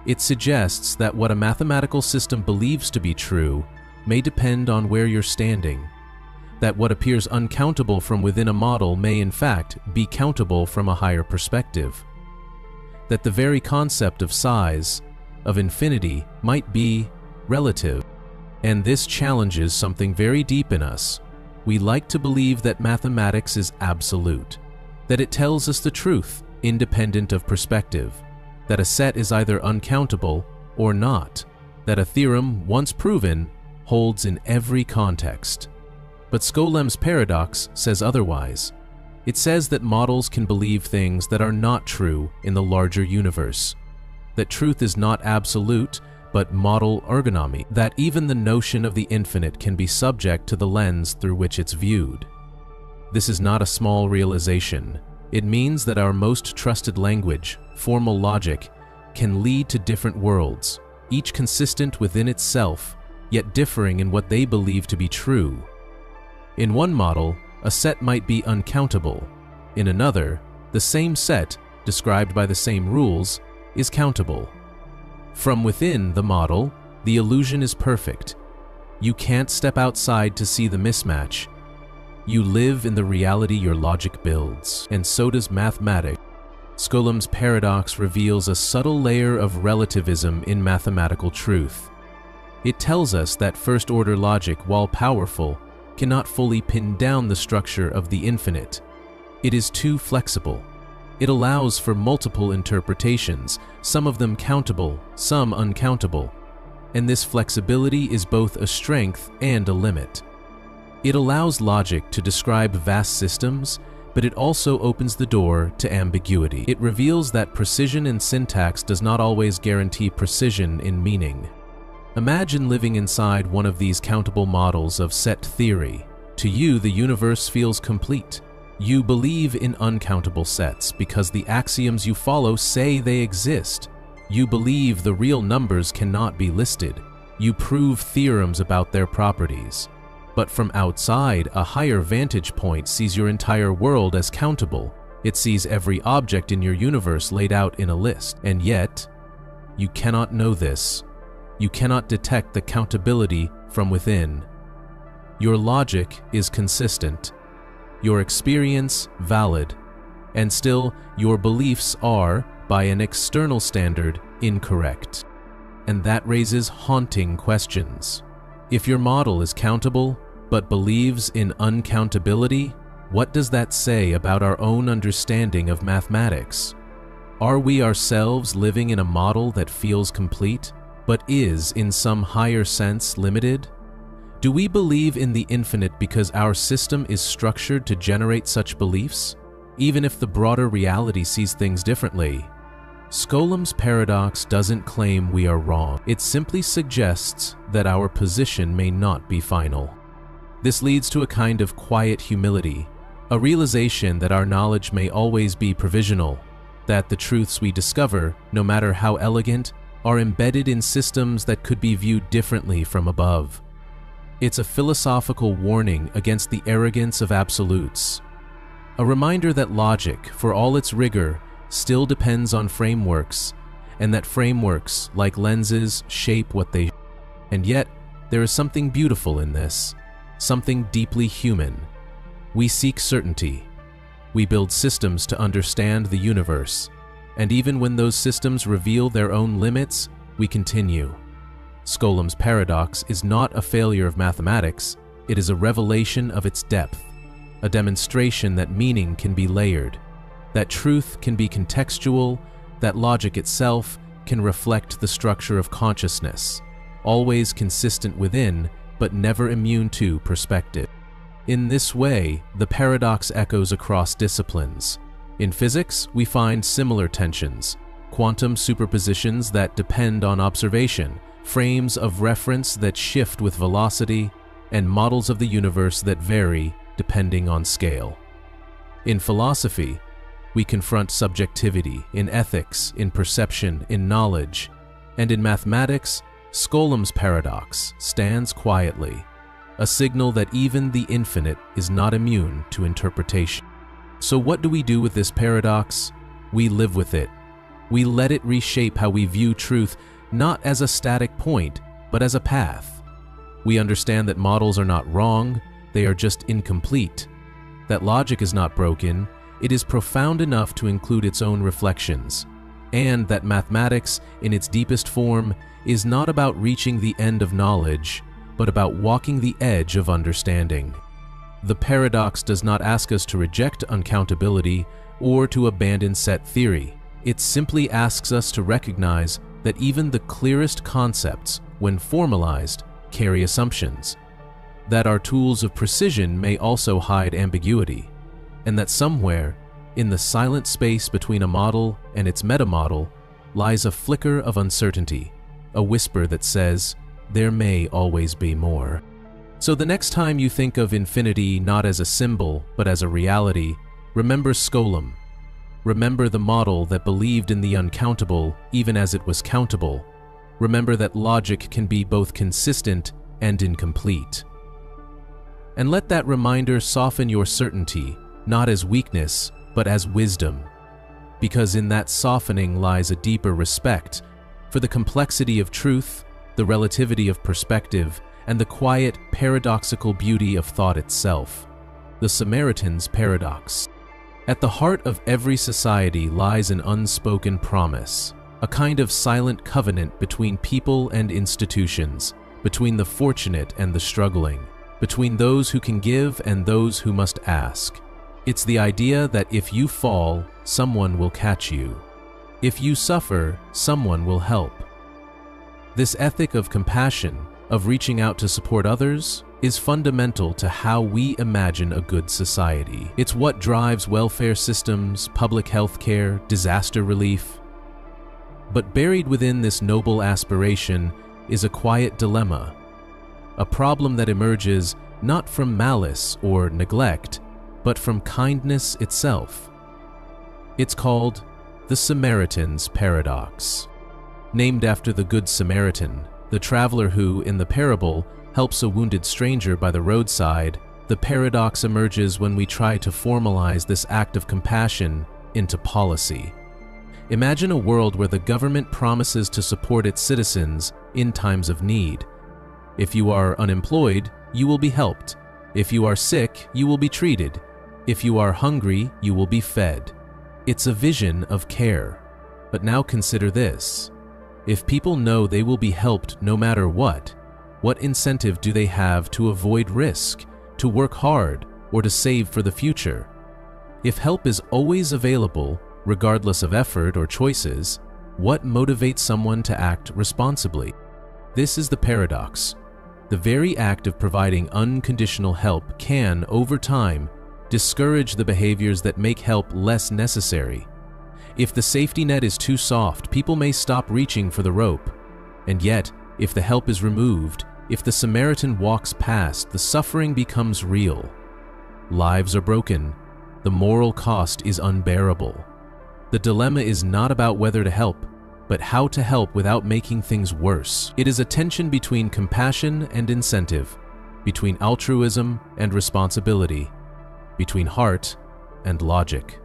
It suggests that what a mathematical system believes to be true may depend on where you're standing, that what appears uncountable from within a model may in fact be countable from a higher perspective, that the very concept of size, of infinity, might be relative. And this challenges something very deep in us. We like to believe that mathematics is absolute, that it tells us the truth, independent of perspective, that a set is either uncountable or not, that a theorem, once proven, holds in every context. But Skolem's paradox says otherwise. It says that models can believe things that are not true in the larger universe, that truth is not absolute, but model ergonomy, that even the notion of the infinite can be subject to the lens through which it's viewed. This is not a small realization. It means that our most trusted language, formal logic, can lead to different worlds, each consistent within itself, yet differing in what they believe to be true. In one model, a set might be uncountable. In another, the same set, described by the same rules, is countable. From within the model, the illusion is perfect. You can't step outside to see the mismatch. You live in the reality your logic builds, and so does mathematics. Skolem's paradox reveals a subtle layer of relativism in mathematical truth. It tells us that first-order logic, while powerful, cannot fully pin down the structure of the infinite. It is too flexible. It allows for multiple interpretations, some of them countable, some uncountable. And this flexibility is both a strength and a limit. It allows logic to describe vast systems, but it also opens the door to ambiguity. It reveals that precision in syntax does not always guarantee precision in meaning. Imagine living inside one of these countable models of set theory. To you, the universe feels complete. You believe in uncountable sets because the axioms you follow say they exist. You believe the real numbers cannot be listed. You prove theorems about their properties. But from outside, a higher vantage point sees your entire world as countable. It sees every object in your universe laid out in a list. And yet, you cannot know this. You cannot detect the countability from within. Your logic is consistent, your experience valid, and still your beliefs are, by an external standard, incorrect. And that raises haunting questions. If your model is countable, but believes in uncountability, what does that say about our own understanding of mathematics? Are we ourselves living in a model that feels complete, but is, in some higher sense, limited? Do we believe in the infinite because our system is structured to generate such beliefs, even if the broader reality sees things differently? Skolem's paradox doesn't claim we are wrong. It simply suggests that our position may not be final. This leads to a kind of quiet humility, a realization that our knowledge may always be provisional, that the truths we discover, no matter how elegant, are embedded in systems that could be viewed differently from above. It's a philosophical warning against the arrogance of absolutes, a reminder that logic, for all its rigor, still depends on frameworks, and that frameworks, like lenses, shape what they. And yet, there is something beautiful in this, something deeply human. We seek certainty. We build systems to understand the universe, and even when those systems reveal their own limits, we continue. Shouldnt's paradox is not a failure of mathematics, it is a revelation of its depth, a demonstration that meaning can be layered, that truth can be contextual, that logic itself can reflect the structure of consciousness, always consistent within, but never immune to perspective. In this way, the paradox echoes across disciplines. In physics, we find similar tensions, quantum superpositions that depend on observation, frames of reference that shift with velocity, and models of the universe that vary depending on scale. In philosophy, we confront subjectivity, in ethics, in perception, in knowledge, and in mathematics, Shouldnt's paradox stands quietly, a signal that even the infinite is not immune to interpretation. So what do we do with this paradox? We live with it. We let it reshape how we view truth, not as a static point, but as a path. We understand that models are not wrong, they are just incomplete. That logic is not broken, it is profound enough to include its own reflections. And that mathematics, in its deepest form, is not about reaching the end of knowledge, but about walking the edge of understanding. The paradox does not ask us to reject uncountability or to abandon set theory. It simply asks us to recognize that even the clearest concepts, when formalized, carry assumptions, that our tools of precision may also hide ambiguity, and that somewhere, in the silent space between a model and its metamodel, lies a flicker of uncertainty, a whisper that says, there may always be more. So the next time you think of infinity not as a symbol, but as a reality, remember Shouldnt. Remember the model that believed in the uncountable even as it was countable. Remember that logic can be both consistent and incomplete. And let that reminder soften your certainty, not as weakness, but as wisdom. Because in that softening lies a deeper respect for the complexity of truth, the relativity of perspective, and the quiet, paradoxical beauty of thought itself. The Shouldnt's paradox. At the heart of every society lies an unspoken promise, a kind of silent covenant between people and institutions, between the fortunate and the struggling, between those who can give and those who must ask. It's the idea that if you fall, someone will catch you. If you suffer, someone will help. This ethic of compassion, of reaching out to support others, is fundamental to how we imagine a good society. It's what drives welfare systems, public health care, disaster relief. But buried within this noble aspiration is a quiet dilemma, a problem that emerges not from malice or neglect, but from kindness itself. It's called the Samaritan's paradox. Named after the Good Samaritan, the traveler who, in the parable, helps a wounded stranger by the roadside, the paradox emerges when we try to formalize this act of compassion into policy. Imagine a world where the government promises to support its citizens in times of need. If you are unemployed, you will be helped. If you are sick, you will be treated. If you are hungry, you will be fed. It's a vision of care. But now consider this. If people know they will be helped no matter what incentive do they have to avoid risk, to work hard, or to save for the future? If help is always available, regardless of effort or choices, what motivates someone to act responsibly? This is the paradox. The very act of providing unconditional help can, over time, discourage the behaviors that make help less necessary. If the safety net is too soft, people may stop reaching for the rope. And yet, if the help is removed, if the Samaritan walks past, the suffering becomes real. Lives are broken. The moral cost is unbearable. The dilemma is not about whether to help, but how to help without making things worse. It is a tension between compassion and incentive, between altruism and responsibility, between heart and logic.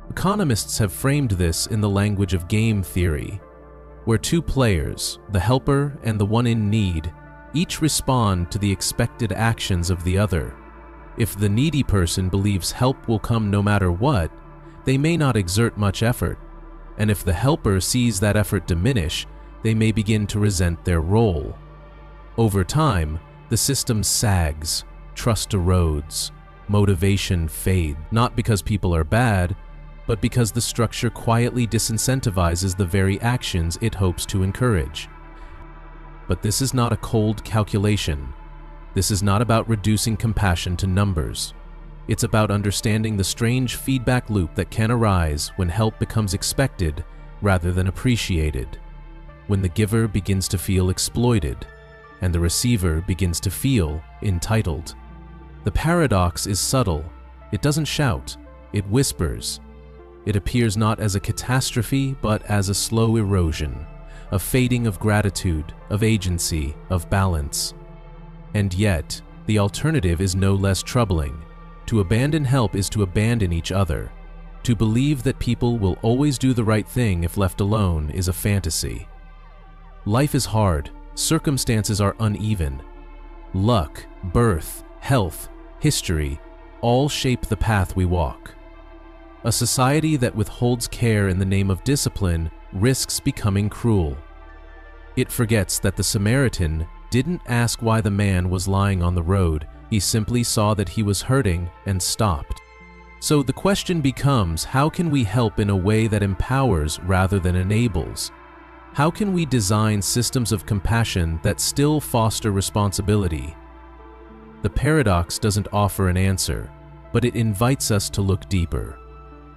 Economists have framed this in the language of game theory, where two players, the helper and the one in need, each respond to the expected actions of the other. If the needy person believes help will come no matter what, they may not exert much effort, and if the helper sees that effort diminish, they may begin to resent their role. Over time, the system sags, trust erodes, motivation fades, not because people are bad, but because the structure quietly disincentivizes the very actions it hopes to encourage. But this is not a cold calculation. This is not about reducing compassion to numbers. It's about understanding the strange feedback loop that can arise when help becomes expected rather than appreciated, when the giver begins to feel exploited, and the receiver begins to feel entitled. The paradox is subtle. It doesn't shout, it whispers. It appears not as a catastrophe, but as a slow erosion, a fading of gratitude, of agency, of balance. And yet, the alternative is no less troubling. To abandon help is to abandon each other. To believe that people will always do the right thing if left alone is a fantasy. Life is hard, circumstances are uneven. Luck, birth, health, history, all shape the path we walk. A society that withholds care in the name of discipline risks becoming cruel. It forgets that the Samaritan didn't ask why the man was lying on the road. He simply saw that he was hurting and stopped. So the question becomes, how can we help in a way that empowers rather than enables? How can we design systems of compassion that still foster responsibility? The paradox doesn't offer an answer, but it invites us to look deeper,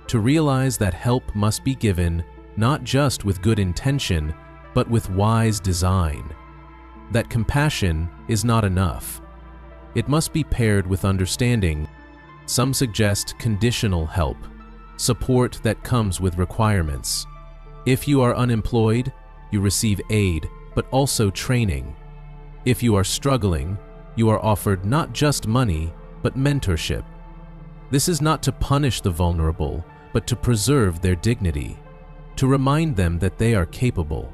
to realize that help must be given not just with good intention, but with wise design. That compassion is not enough. It must be paired with understanding. Some suggest conditional help, support that comes with requirements. If you are unemployed, you receive aid, but also training. If you are struggling, you are offered not just money, but mentorship. This is not to punish the vulnerable, but to preserve their dignity, to remind them that they are capable.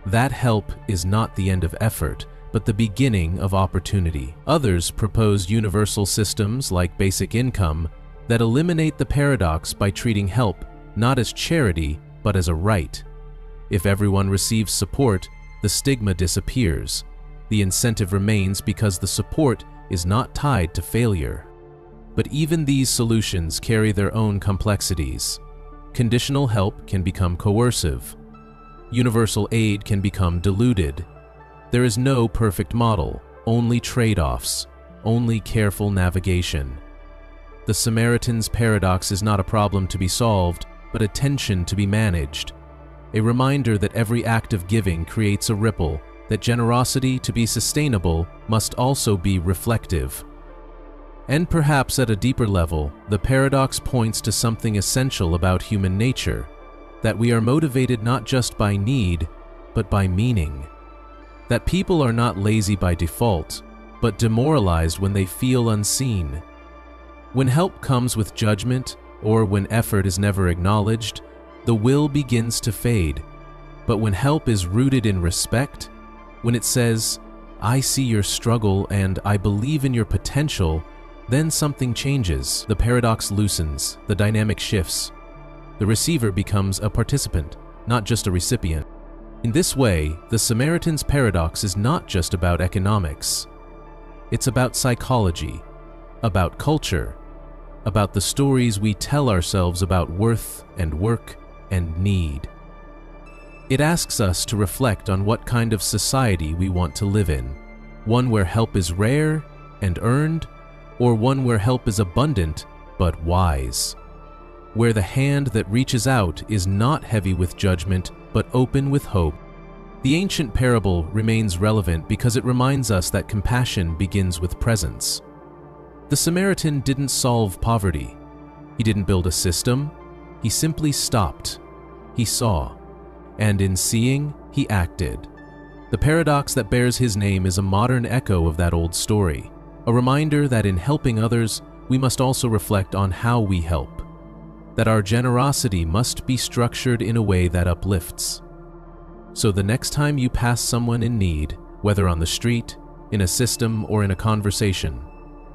That help is not the end of effort, but the beginning of opportunity. Others propose universal systems like basic income that eliminate the paradox by treating help not as charity, but as a right. If everyone receives support, the stigma disappears. The incentive remains because the support is not tied to failure. But even these solutions carry their own complexities. Conditional help can become coercive. Universal aid can become diluted. There is no perfect model, only trade-offs, only careful navigation. The Samaritan's paradox is not a problem to be solved, but a tension to be managed. A reminder that every act of giving creates a ripple, that generosity to be sustainable must also be reflective. And perhaps at a deeper level, the paradox points to something essential about human nature, that we are motivated not just by need, but by meaning. That people are not lazy by default, but demoralized when they feel unseen. When help comes with judgment, or when effort is never acknowledged, the will begins to fade. But when help is rooted in respect, when it says, "I see your struggle and I believe in your potential," then something changes. The paradox loosens, the dynamic shifts. The receiver becomes a participant, not just a recipient. In this way, the Samaritan's paradox is not just about economics. It's about psychology, about culture, about the stories we tell ourselves about worth and work and need. It asks us to reflect on what kind of society we want to live in, one where help is rare and earned, or one where help is abundant but wise, where the hand that reaches out is not heavy with judgment but open with hope. The ancient parable remains relevant because it reminds us that compassion begins with presence. The Samaritan didn't solve poverty. He didn't build a system. He simply stopped. He saw. And in seeing, he acted. The paradox that bears his name is a modern echo of that old story, a reminder that in helping others, we must also reflect on how we help, that our generosity must be structured in a way that uplifts. So the next time you pass someone in need, whether on the street, in a system, or in a conversation,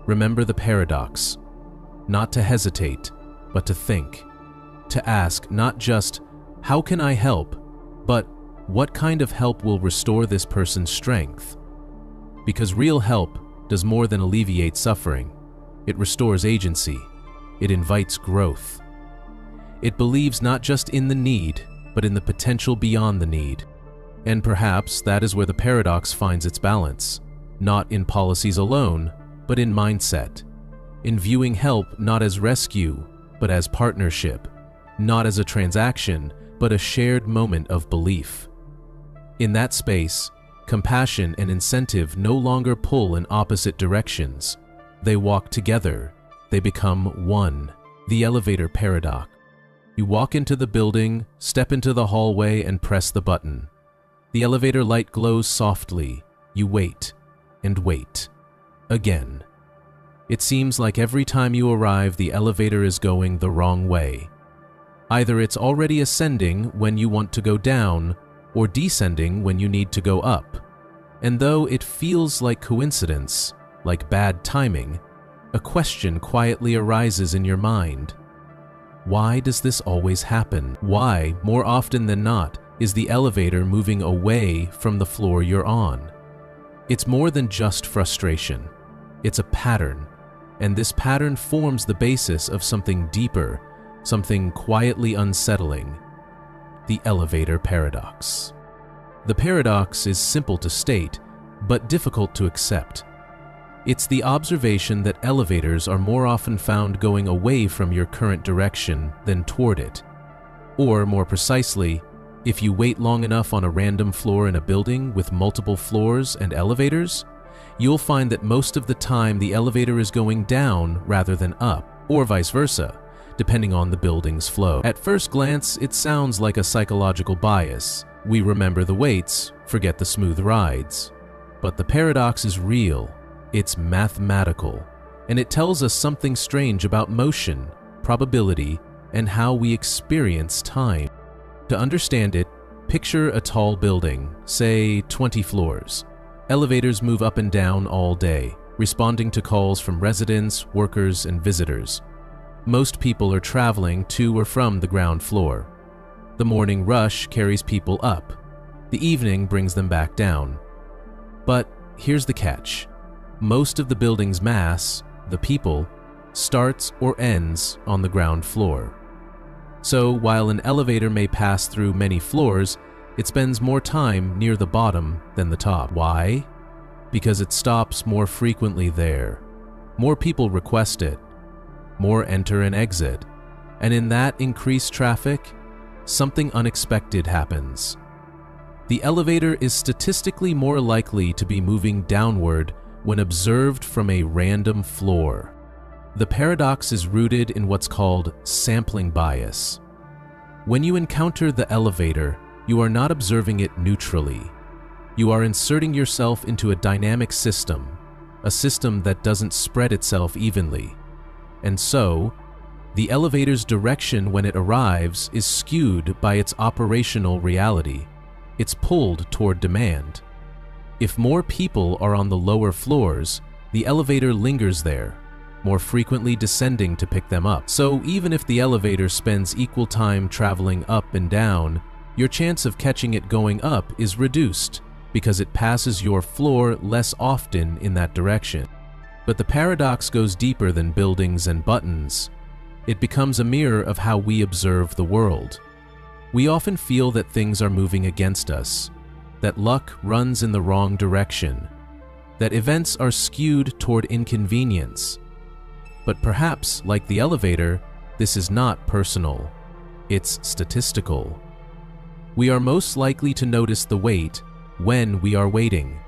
remember the paradox. Not to hesitate, but to think. To ask not just, "How can I help?" but What kind of help will restore this person's strength? Because real help does more than alleviate suffering. It restores agency. It invites growth. It believes not just in the need, but in the potential beyond the need. And perhaps that is where the paradox finds its balance, not in policies alone, but in mindset, in viewing help not as rescue, but as partnership, not as a transaction, but a shared moment of belief. In that space, compassion and incentive no longer pull in opposite directions. They walk together. They become one. The elevator paradox. You walk into the building, step into the hallway, and press the button. The elevator light glows softly. You wait, and wait. Again. It seems like every time you arrive, the elevator is going the wrong way. Either it's already ascending when you want to go down, or descending when you need to go up. And though it feels like coincidence, like bad timing, a question quietly arises in your mind. Why does this always happen? Why, more often than not, is the elevator moving away from the floor you're on? It's more than just frustration. It's a pattern, and this pattern forms the basis of something deeper, something quietly unsettling. The elevator paradox. The paradox is simple to state, but difficult to accept. It's the observation that elevators are more often found going away from your current direction than toward it. Or, more precisely, if you wait long enough on a random floor in a building with multiple floors and elevators, you'll find that most of the time the elevator is going down rather than up, or vice versa, depending on the building's flow. At first glance, it sounds like a psychological bias. We remember the waits, forget the smooth rides. But the paradox is real. It's mathematical, and it tells us something strange about motion, probability, and how we experience time. To understand it, picture a tall building, say 20 floors. Elevators move up and down all day, responding to calls from residents, workers, and visitors. Most people are traveling to or from the ground floor. The morning rush carries people up. The evening brings them back down. But here's the catch. Most of the building's mass, the people, starts or ends on the ground floor. So while an elevator may pass through many floors, it spends more time near the bottom than the top. Why? Because it stops more frequently there. More people request it. More enter and exit. And in that increased traffic, something unexpected happens. The elevator is statistically more likely to be moving downward when observed from a random floor. The paradox is rooted in what's called sampling bias. When you encounter the elevator, you are not observing it neutrally. You are inserting yourself into a dynamic system, a system that doesn't spread itself evenly. And so, the elevator's direction when it arrives is skewed by its operational reality. It's pulled toward demand. If more people are on the lower floors, the elevator lingers there, more frequently descending to pick them up. So even if the elevator spends equal time traveling up and down, your chance of catching it going up is reduced because it passes your floor less often in that direction. But the paradox goes deeper than buildings and buttons. It becomes a mirror of how we observe the world. We often feel that things are moving against us, that luck runs in the wrong direction, that events are skewed toward inconvenience. But perhaps, like the elevator, this is not personal. It's statistical. We are most likely to notice the wait when we are waiting,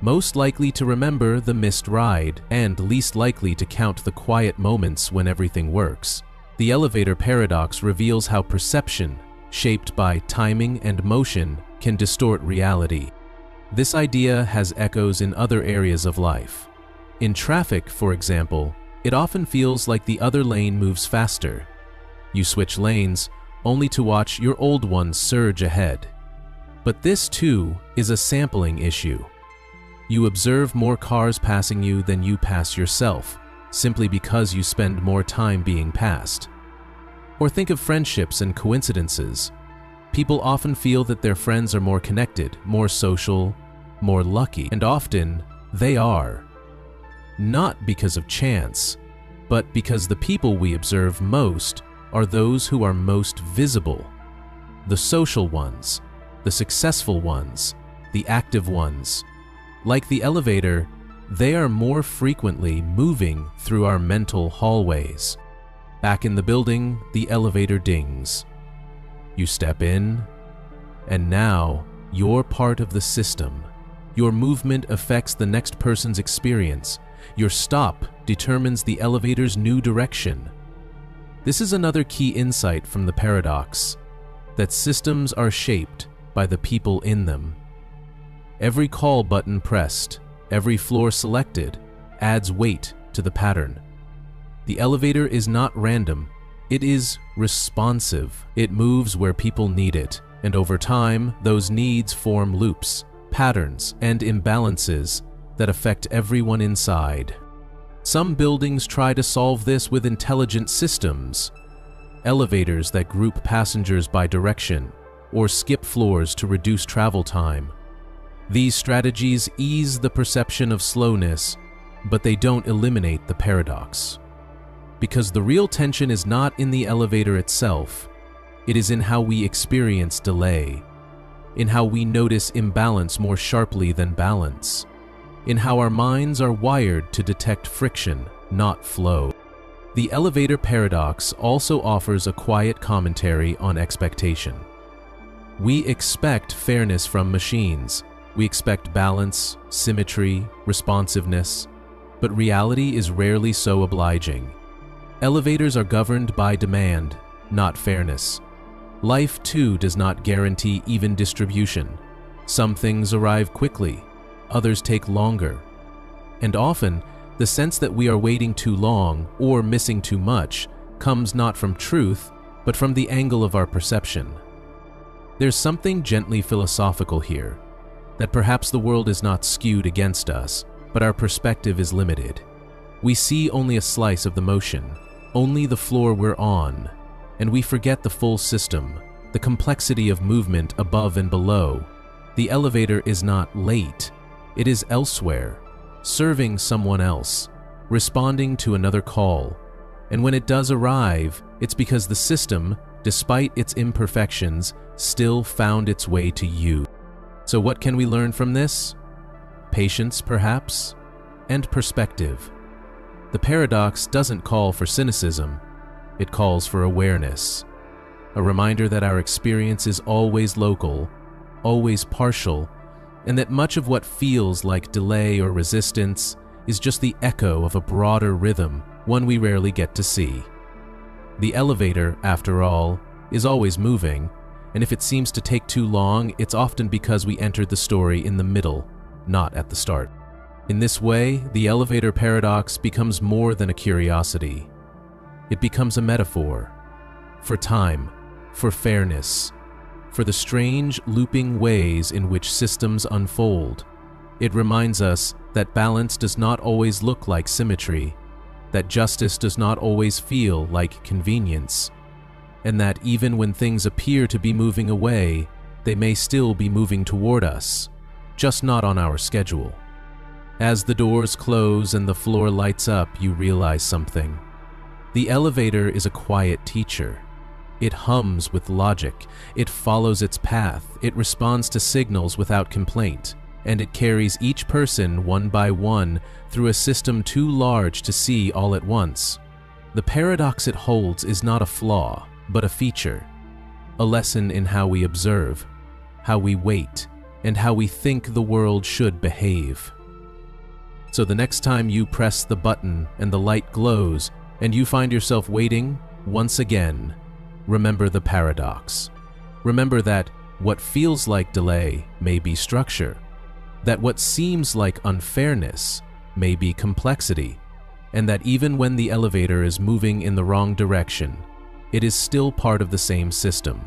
most likely to remember the missed ride, and least likely to count the quiet moments when everything works. The elevator paradox reveals how perception, shaped by timing and motion, can distort reality. This idea has echoes in other areas of life. In traffic, for example, it often feels like the other lane moves faster. You switch lanes, only to watch your old one surge ahead. But this, too, is a sampling issue. You observe more cars passing you than you pass yourself, simply because you spend more time being passed. Or think of friendships and coincidences. People often feel that their friends are more connected, more social, more lucky, and often they are. Not because of chance, but because the people we observe most are those who are most visible. The social ones, the successful ones, the active ones. Like the elevator, they are more frequently moving through our mental hallways. Back in the building, the elevator dings. You step in, and now you're part of the system. Your movement affects the next person's experience. Your stop determines the elevator's new direction. This is another key insight from the paradox, that systems are shaped by the people in them. Every call button pressed, every floor selected, adds weight to the pattern. The elevator is not random, it is responsive. It moves where people need it, and over time, those needs form loops, patterns, and imbalances that affect everyone inside. Some buildings try to solve this with intelligent systems, elevators that group passengers by direction, or skip floors to reduce travel time. These strategies ease the perception of slowness, but they don't eliminate the paradox. Because the real tension is not in the elevator itself, it is in how we experience delay, in how we notice imbalance more sharply than balance, in how our minds are wired to detect friction, not flow. The elevator paradox also offers a quiet commentary on expectation. We expect fairness from machines. We expect balance, symmetry, responsiveness, but reality is rarely so obliging. Elevators are governed by demand, not fairness. Life, too, does not guarantee even distribution. Some things arrive quickly, others take longer. And often, the sense that we are waiting too long or missing too much comes not from truth, but from the angle of our perception. There's something gently philosophical here, that perhaps the world is not skewed against us, but our perspective is limited. We see only a slice of the motion, only the floor we're on, and we forget the full system, the complexity of movement above and below. The elevator is not late, it is elsewhere, serving someone else, responding to another call. And when it does arrive, it's because the system, despite its imperfections, still found its way to you. So what can we learn from this? Patience, perhaps, and perspective. The paradox doesn't call for cynicism, it calls for awareness. A reminder that our experience is always local, always partial, and that much of what feels like delay or resistance is just the echo of a broader rhythm, one we rarely get to see. The elevator, after all, is always moving, and if it seems to take too long, it's often because we entered the story in the middle, not at the start. In this way, the elevator paradox becomes more than a curiosity. It becomes a metaphor for time, for fairness, for the strange, looping ways in which systems unfold. It reminds us that balance does not always look like symmetry, that justice does not always feel like convenience, and that even when things appear to be moving away, they may still be moving toward us, just not on our schedule. As the doors close and the floor lights up, you realize something. The elevator is a quiet teacher. It hums with logic, it follows its path, it responds to signals without complaint, and it carries each person one by one through a system too large to see all at once. The paradox it holds is not a flaw, but a feature, a lesson in how we observe, how we wait, and how we think the world should behave. So the next time you press the button and the light glows, and you find yourself waiting once again, remember the paradox. Remember that what feels like delay may be structure, that what seems like unfairness may be complexity, and that even when the elevator is moving in the wrong direction, it is still part of the same system,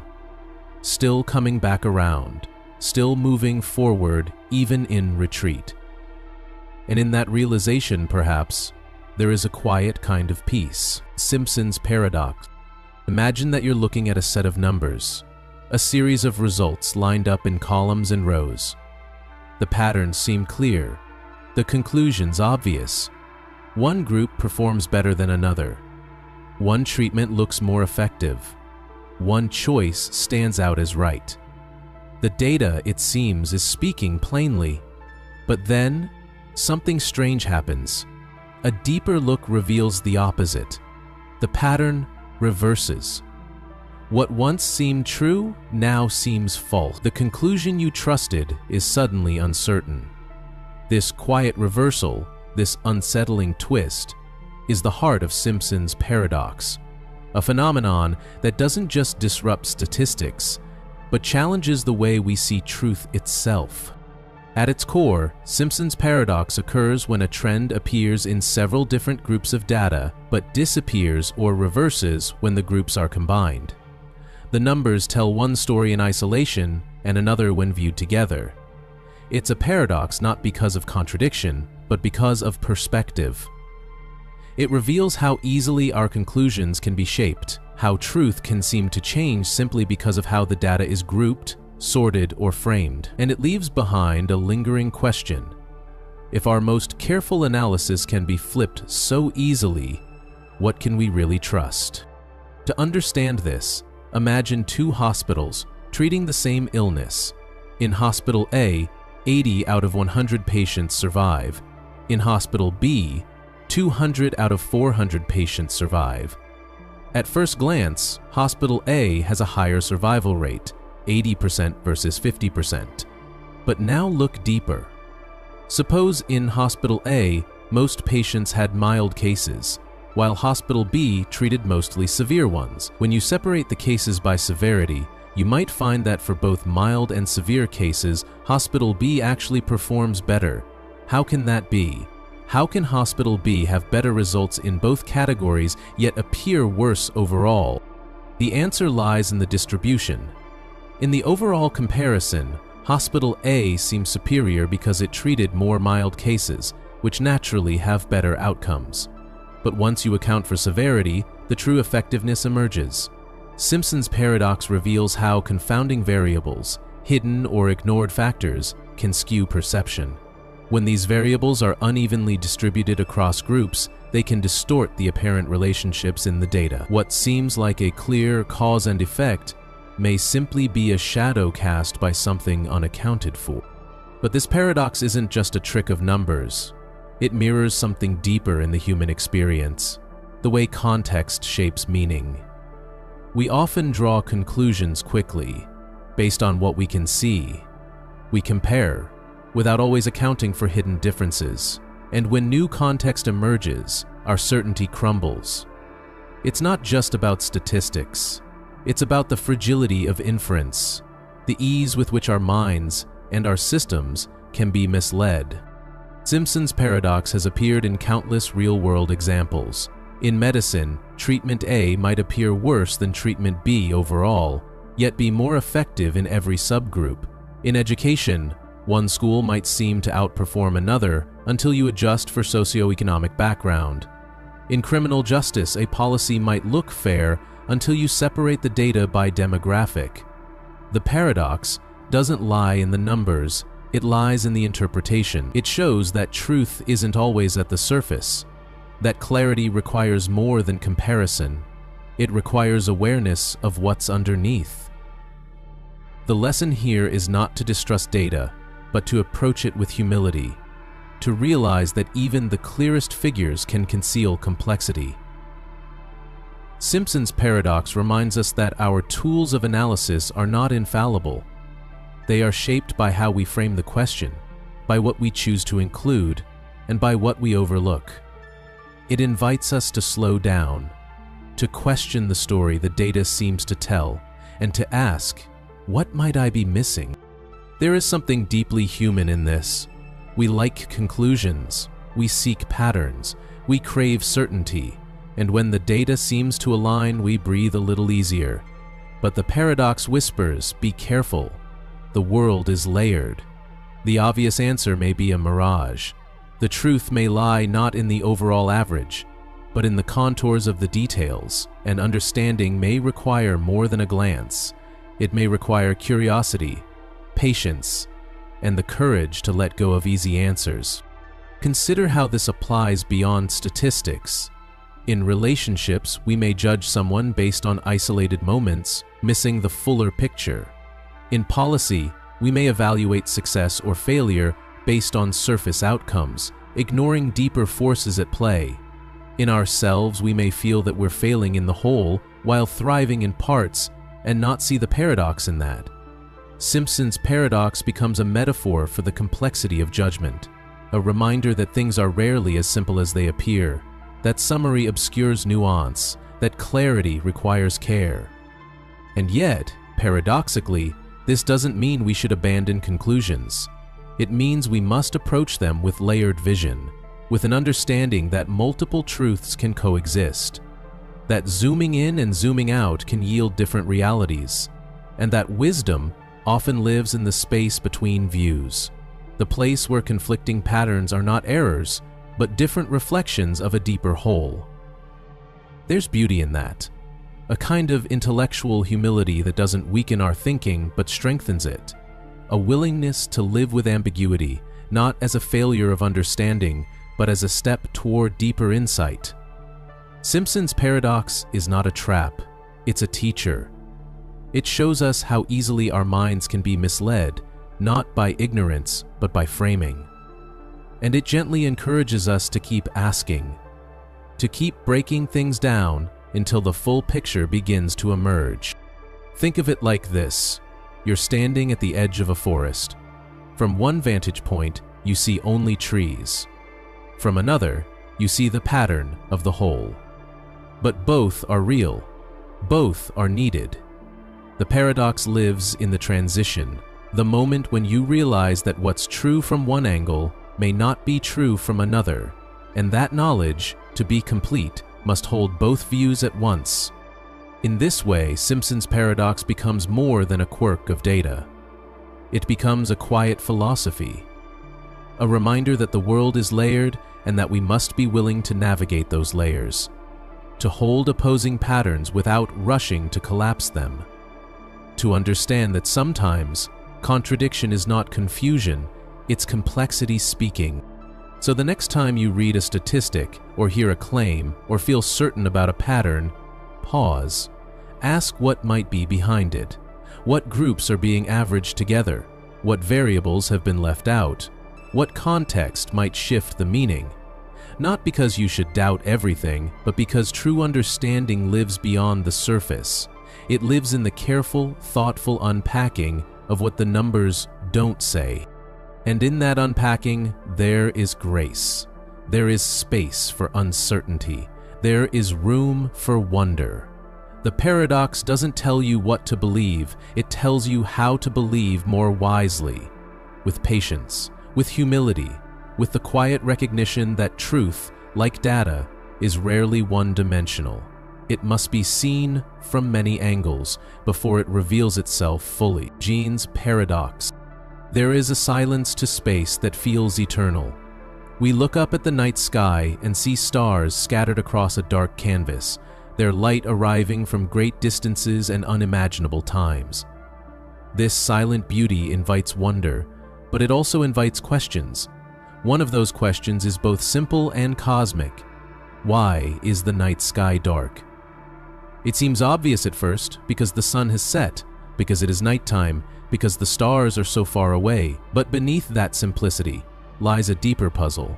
still coming back around, still moving forward even in retreat. And in that realization, perhaps, there is a quiet kind of peace. Simpson's paradox. Imagine that you're looking at a set of numbers, A series of results lined up in columns and rows. The patterns seem clear, the conclusions obvious. One group performs better than another. One treatment looks more effective. One choice stands out as right. The data, it seems, is speaking plainly. But then, something strange happens. A deeper look reveals the opposite. The pattern reverses. What once seemed true now seems false. The conclusion you trusted is suddenly uncertain. This quiet reversal, this unsettling twist, is the heart of Simpson's paradox, a phenomenon that doesn't just disrupt statistics, but challenges the way we see truth itself. At its core, Simpson's paradox occurs when a trend appears in several different groups of data, but disappears or reverses when the groups are combined. The numbers tell one story in isolation and another when viewed together. It's a paradox not because of contradiction, but because of perspective. It reveals how easily our conclusions can be shaped, how truth can seem to change simply because of how the data is grouped, sorted, or framed, and it leaves behind a lingering question. If our most careful analysis can be flipped so easily, what can we really trust? To understand this, imagine two hospitals treating the same illness. In Hospital A, 80 out of 100 patients survive. In Hospital B, 200 out of 400 patients survive. At first glance, Hospital A has a higher survival rate, 80% versus 50%. But now look deeper. Suppose in Hospital A, most patients had mild cases, while Hospital B treated mostly severe ones. When you separate the cases by severity, you might find that for both mild and severe cases, Hospital B actually performs better. How can that be? How can Hospital B have better results in both categories yet appear worse overall? The answer lies in the distribution. In the overall comparison, Hospital A seems superior because it treated more mild cases, which naturally have better outcomes. But once you account for severity, the true effectiveness emerges. Simpson's paradox reveals how confounding variables, hidden or ignored factors, can skew perception. When these variables are unevenly distributed across groups, they can distort the apparent relationships in the data. What seems like a clear cause and effect may simply be a shadow cast by something unaccounted for. But this paradox isn't just a trick of numbers. It mirrors something deeper in the human experience, the way context shapes meaning. We often draw conclusions quickly, based on what we can see. We compare, without always accounting for hidden differences. And when new context emerges, our certainty crumbles. It's not just about statistics. It's about the fragility of inference, the ease with which our minds and our systems can be misled. Simpson's paradox has appeared in countless real-world examples. In medicine, treatment A might appear worse than treatment B overall, yet be more effective in every subgroup. In education, one school might seem to outperform another until you adjust for socioeconomic background. In criminal justice, a policy might look fair until you separate the data by demographic. The paradox doesn't lie in the numbers, it lies in the interpretation. It shows that truth isn't always at the surface, that clarity requires more than comparison. It requires awareness of what's underneath. The lesson here is not to distrust data, but to approach it with humility, to realize that even the clearest figures can conceal complexity. Simpson's paradox reminds us that our tools of analysis are not infallible. They are shaped by how we frame the question, by what we choose to include, and by what we overlook. It invites us to slow down, to question the story the data seems to tell, and to ask, what might I be missing? There is something deeply human in this. We like conclusions, we seek patterns, we crave certainty, and when the data seems to align, we breathe a little easier. But the paradox whispers, be careful. The world is layered. The obvious answer may be a mirage. The truth may lie not in the overall average, but in the contours of the details, and understanding may require more than a glance. It may require curiosity, patience, and the courage to let go of easy answers. Consider how this applies beyond statistics. In relationships, we may judge someone based on isolated moments, missing the fuller picture. In policy, we may evaluate success or failure based on surface outcomes, ignoring deeper forces at play. In ourselves, we may feel that we're failing in the whole while thriving in parts and not see the paradox in that. Simpson's paradox becomes a metaphor for the complexity of judgment, a reminder that things are rarely as simple as they appear, that summary obscures nuance, that clarity requires care. And yet, paradoxically, this doesn't mean we should abandon conclusions. It means we must approach them with layered vision, with an understanding that multiple truths can coexist, that zooming in and zooming out can yield different realities, and that wisdom often lives in the space between views, the place where conflicting patterns are not errors, but different reflections of a deeper whole. There's beauty in that, a kind of intellectual humility that doesn't weaken our thinking but strengthens it, a willingness to live with ambiguity, not as a failure of understanding, but as a step toward deeper insight. Simpson's paradox is not a trap, it's a teacher. It shows us how easily our minds can be misled, not by ignorance, but by framing. And it gently encourages us to keep asking, to keep breaking things down until the full picture begins to emerge. Think of it like this. You're standing at the edge of a forest. From one vantage point, you see only trees. From another, you see the pattern of the whole. But both are real. Both are needed. The paradox lives in the transition, the moment when you realize that what's true from one angle may not be true from another, and that knowledge, to be complete, must hold both views at once. In this way, Simpson's paradox becomes more than a quirk of data. It becomes a quiet philosophy, a reminder that the world is layered and that we must be willing to navigate those layers, to hold opposing patterns without rushing to collapse them, to understand that sometimes contradiction is not confusion, it's complexity speaking. So the next time you read a statistic, or hear a claim, or feel certain about a pattern, pause. Ask what might be behind it. What groups are being averaged together? What variables have been left out? What context might shift the meaning? Not because you should doubt everything, but because true understanding lives beyond the surface. It lives in the careful, thoughtful unpacking of what the numbers don't say. And in that unpacking, there is grace. There is space for uncertainty. There is room for wonder. The paradox doesn't tell you what to believe, it tells you how to believe more wisely, with patience, with humility, with the quiet recognition that truth, like data, is rarely one-dimensional. It must be seen from many angles before it reveals itself fully. Jean's paradox. There is a silence to space that feels eternal. We look up at the night sky and see stars scattered across a dark canvas, their light arriving from great distances and unimaginable times. This silent beauty invites wonder, but it also invites questions. One of those questions is both simple and cosmic. Why is the night sky dark? It seems obvious at first, because the sun has set, because it is nighttime, because the stars are so far away, but beneath that simplicity lies a deeper puzzle,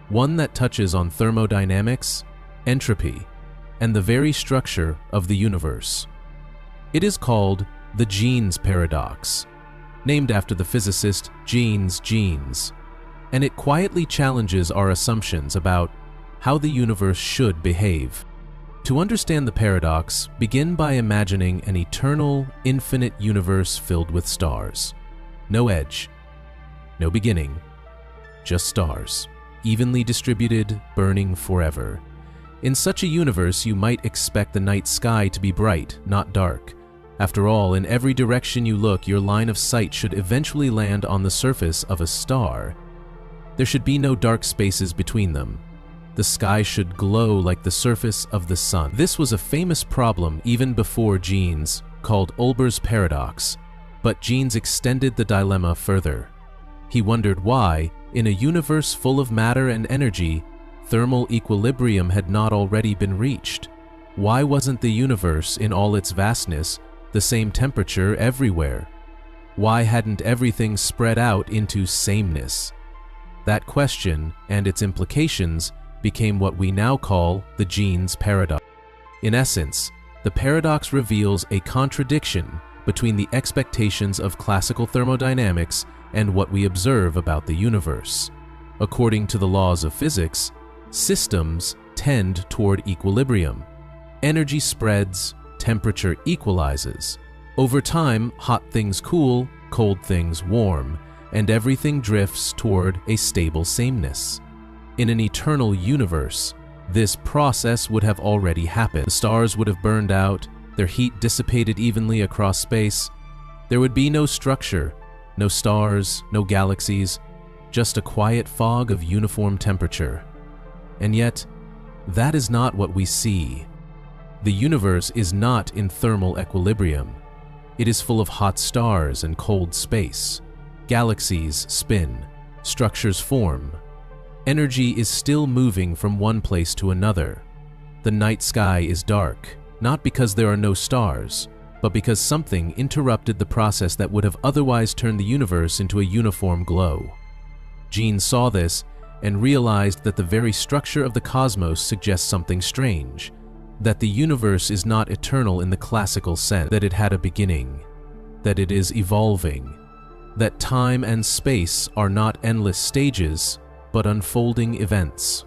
one that touches on thermodynamics, entropy, and the very structure of the universe. It is called the Jeans paradox, named after the physicist Jeans, and it quietly challenges our assumptions about how the universe should behave. To understand the paradox, begin by imagining an eternal, infinite universe filled with stars. No edge, no beginning, just stars, evenly distributed, burning forever. In such a universe, you might expect the night sky to be bright, not dark. After all, in every direction you look, your line of sight should eventually land on the surface of a star. There should be no dark spaces between them. The sky should glow like the surface of the sun. This was a famous problem even before Jeans, called Olber's paradox, but Jeans extended the dilemma further. He wondered why, in a universe full of matter and energy, thermal equilibrium had not already been reached. Why wasn't the universe, in all its vastness, the same temperature everywhere? Why hadn't everything spread out into sameness? That question and its implications became what we now call the Jeans paradox. In essence, the paradox reveals a contradiction between the expectations of classical thermodynamics and what we observe about the universe. According to the laws of physics, systems tend toward equilibrium. Energy spreads, temperature equalizes. Over time, hot things cool, cold things warm, and everything drifts toward a stable sameness. In an eternal universe, this process would have already happened. The stars would have burned out, their heat dissipated evenly across space. There would be no structure, no stars, no galaxies, just a quiet fog of uniform temperature. And yet, that is not what we see. The universe is not in thermal equilibrium. It is full of hot stars and cold space. Galaxies spin, structures form. Energy is still moving from one place to another. The night sky is dark, not because there are no stars, but because something interrupted the process that would have otherwise turned the universe into a uniform glow. Jeans saw this and realized that the very structure of the cosmos suggests something strange, that the universe is not eternal in the classical sense, that it had a beginning, that it is evolving, that time and space are not endless stages, but unfolding events.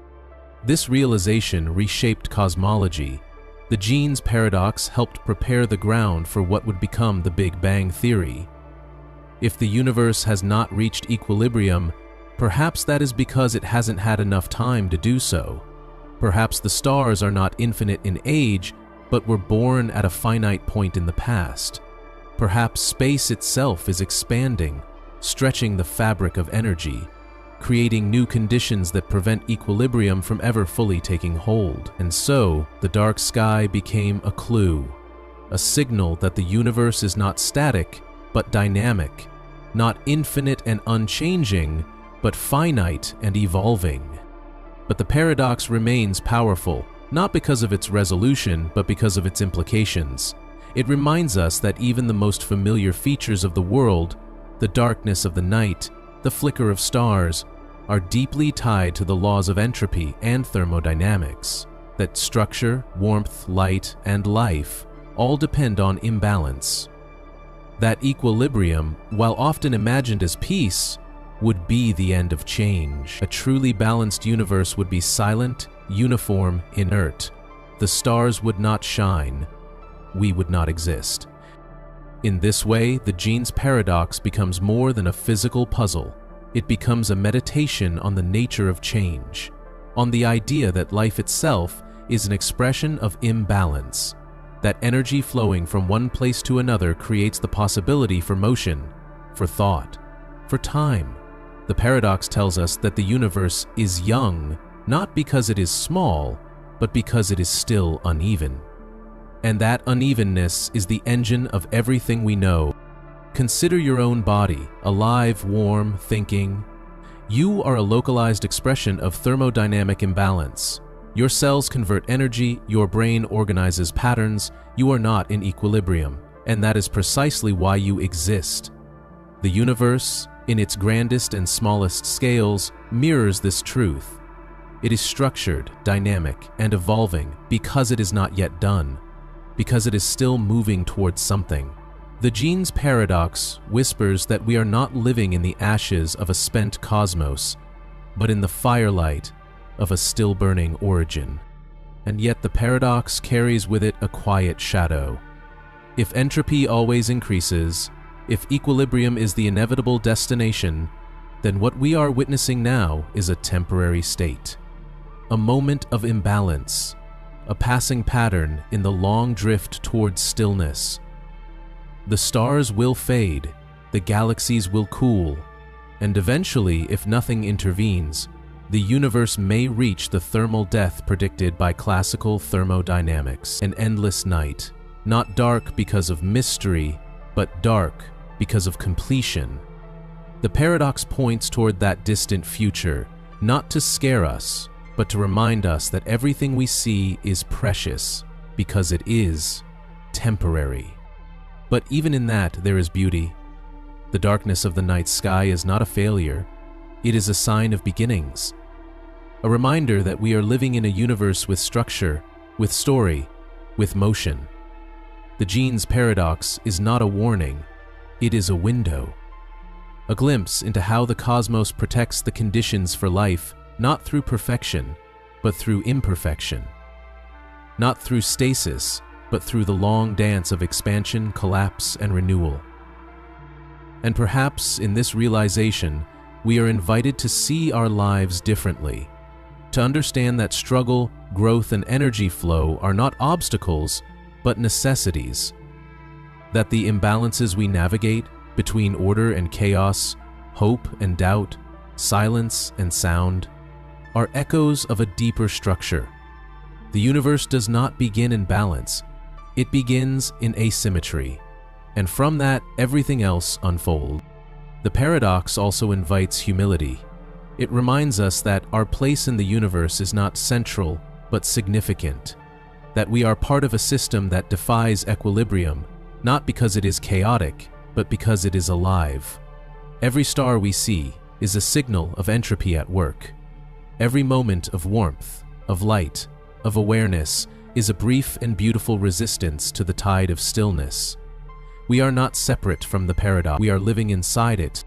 This realization reshaped cosmology. The Jeans paradox helped prepare the ground for what would become the Big Bang theory. If the universe has not reached equilibrium, perhaps that is because it hasn't had enough time to do so. Perhaps the stars are not infinite in age, but were born at a finite point in the past. Perhaps space itself is expanding, stretching the fabric of energy, creating new conditions that prevent equilibrium from ever fully taking hold. And so, the dark sky became a clue, a signal that the universe is not static, but dynamic, not infinite and unchanging, but finite and evolving. But the paradox remains powerful, not because of its resolution, but because of its implications. It reminds us that even the most familiar features of the world, the darkness of the night, the flicker of stars, are deeply tied to the laws of entropy and thermodynamics, that structure, warmth, light, and life all depend on imbalance. That equilibrium, while often imagined as peace, would be the end of change. A truly balanced universe would be silent, uniform, inert. The stars would not shine. We would not exist. In this way, the Jeans paradox becomes more than a physical puzzle. It becomes a meditation on the nature of change, on the idea that life itself is an expression of imbalance, that energy flowing from one place to another creates the possibility for motion, for thought, for time. The paradox tells us that the universe is young, not because it is small, but because it is still uneven. And that unevenness is the engine of everything we know. Consider your own body, alive, warm, thinking. You are a localized expression of thermodynamic imbalance. Your cells convert energy, your brain organizes patterns, you are not in equilibrium, and that is precisely why you exist. The universe, in its grandest and smallest scales, mirrors this truth. It is structured, dynamic, and evolving because it is not yet done, because it is still moving towards something. The Jeans paradox whispers that we are not living in the ashes of a spent cosmos, but in the firelight of a still-burning origin. And yet the paradox carries with it a quiet shadow. If entropy always increases, if equilibrium is the inevitable destination, then what we are witnessing now is a temporary state, a moment of imbalance, a passing pattern in the long drift towards stillness. The stars will fade, the galaxies will cool, and eventually, if nothing intervenes, the universe may reach the thermal death predicted by classical thermodynamics, an endless night, not dark because of mystery, but dark because of completion. The paradox points toward that distant future, not to scare us, but to remind us that everything we see is precious because it is temporary. But even in that, there is beauty. The darkness of the night sky is not a failure. It is a sign of beginnings. A reminder that we are living in a universe with structure, with story, with motion. The Jeans paradox is not a warning. It is a window. A glimpse into how the cosmos protects the conditions for life, not through perfection, but through imperfection. Not through stasis, but through the long dance of expansion, collapse, and renewal. And perhaps in this realization, we are invited to see our lives differently, to understand that struggle, growth, and energy flow are not obstacles, but necessities, that the imbalances we navigate between order and chaos, hope and doubt, silence and sound, are echoes of a deeper structure. The universe does not begin in balance, it begins in asymmetry, and from that everything else unfolds. The paradox also invites humility. It reminds us that our place in the universe is not central, but significant, that we are part of a system that defies equilibrium, not because it is chaotic, but because it is alive. Every star we see is a signal of entropy at work. Every moment of warmth, of light, of awareness is a brief and beautiful resistance to the tide of stillness. We are not separate from the paradox, we are living inside it.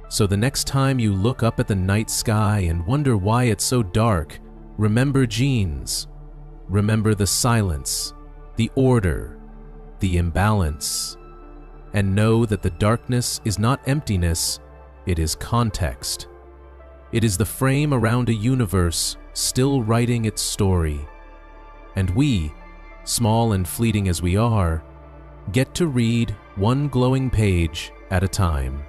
So the next time you look up at the night sky and wonder why it's so dark, remember Jeans. Remember the silence, the order, the imbalance. And know that the darkness is not emptiness, it is context. It is the frame around a universe still writing its story. And we, small and fleeting as we are, get to read one glowing page at a time.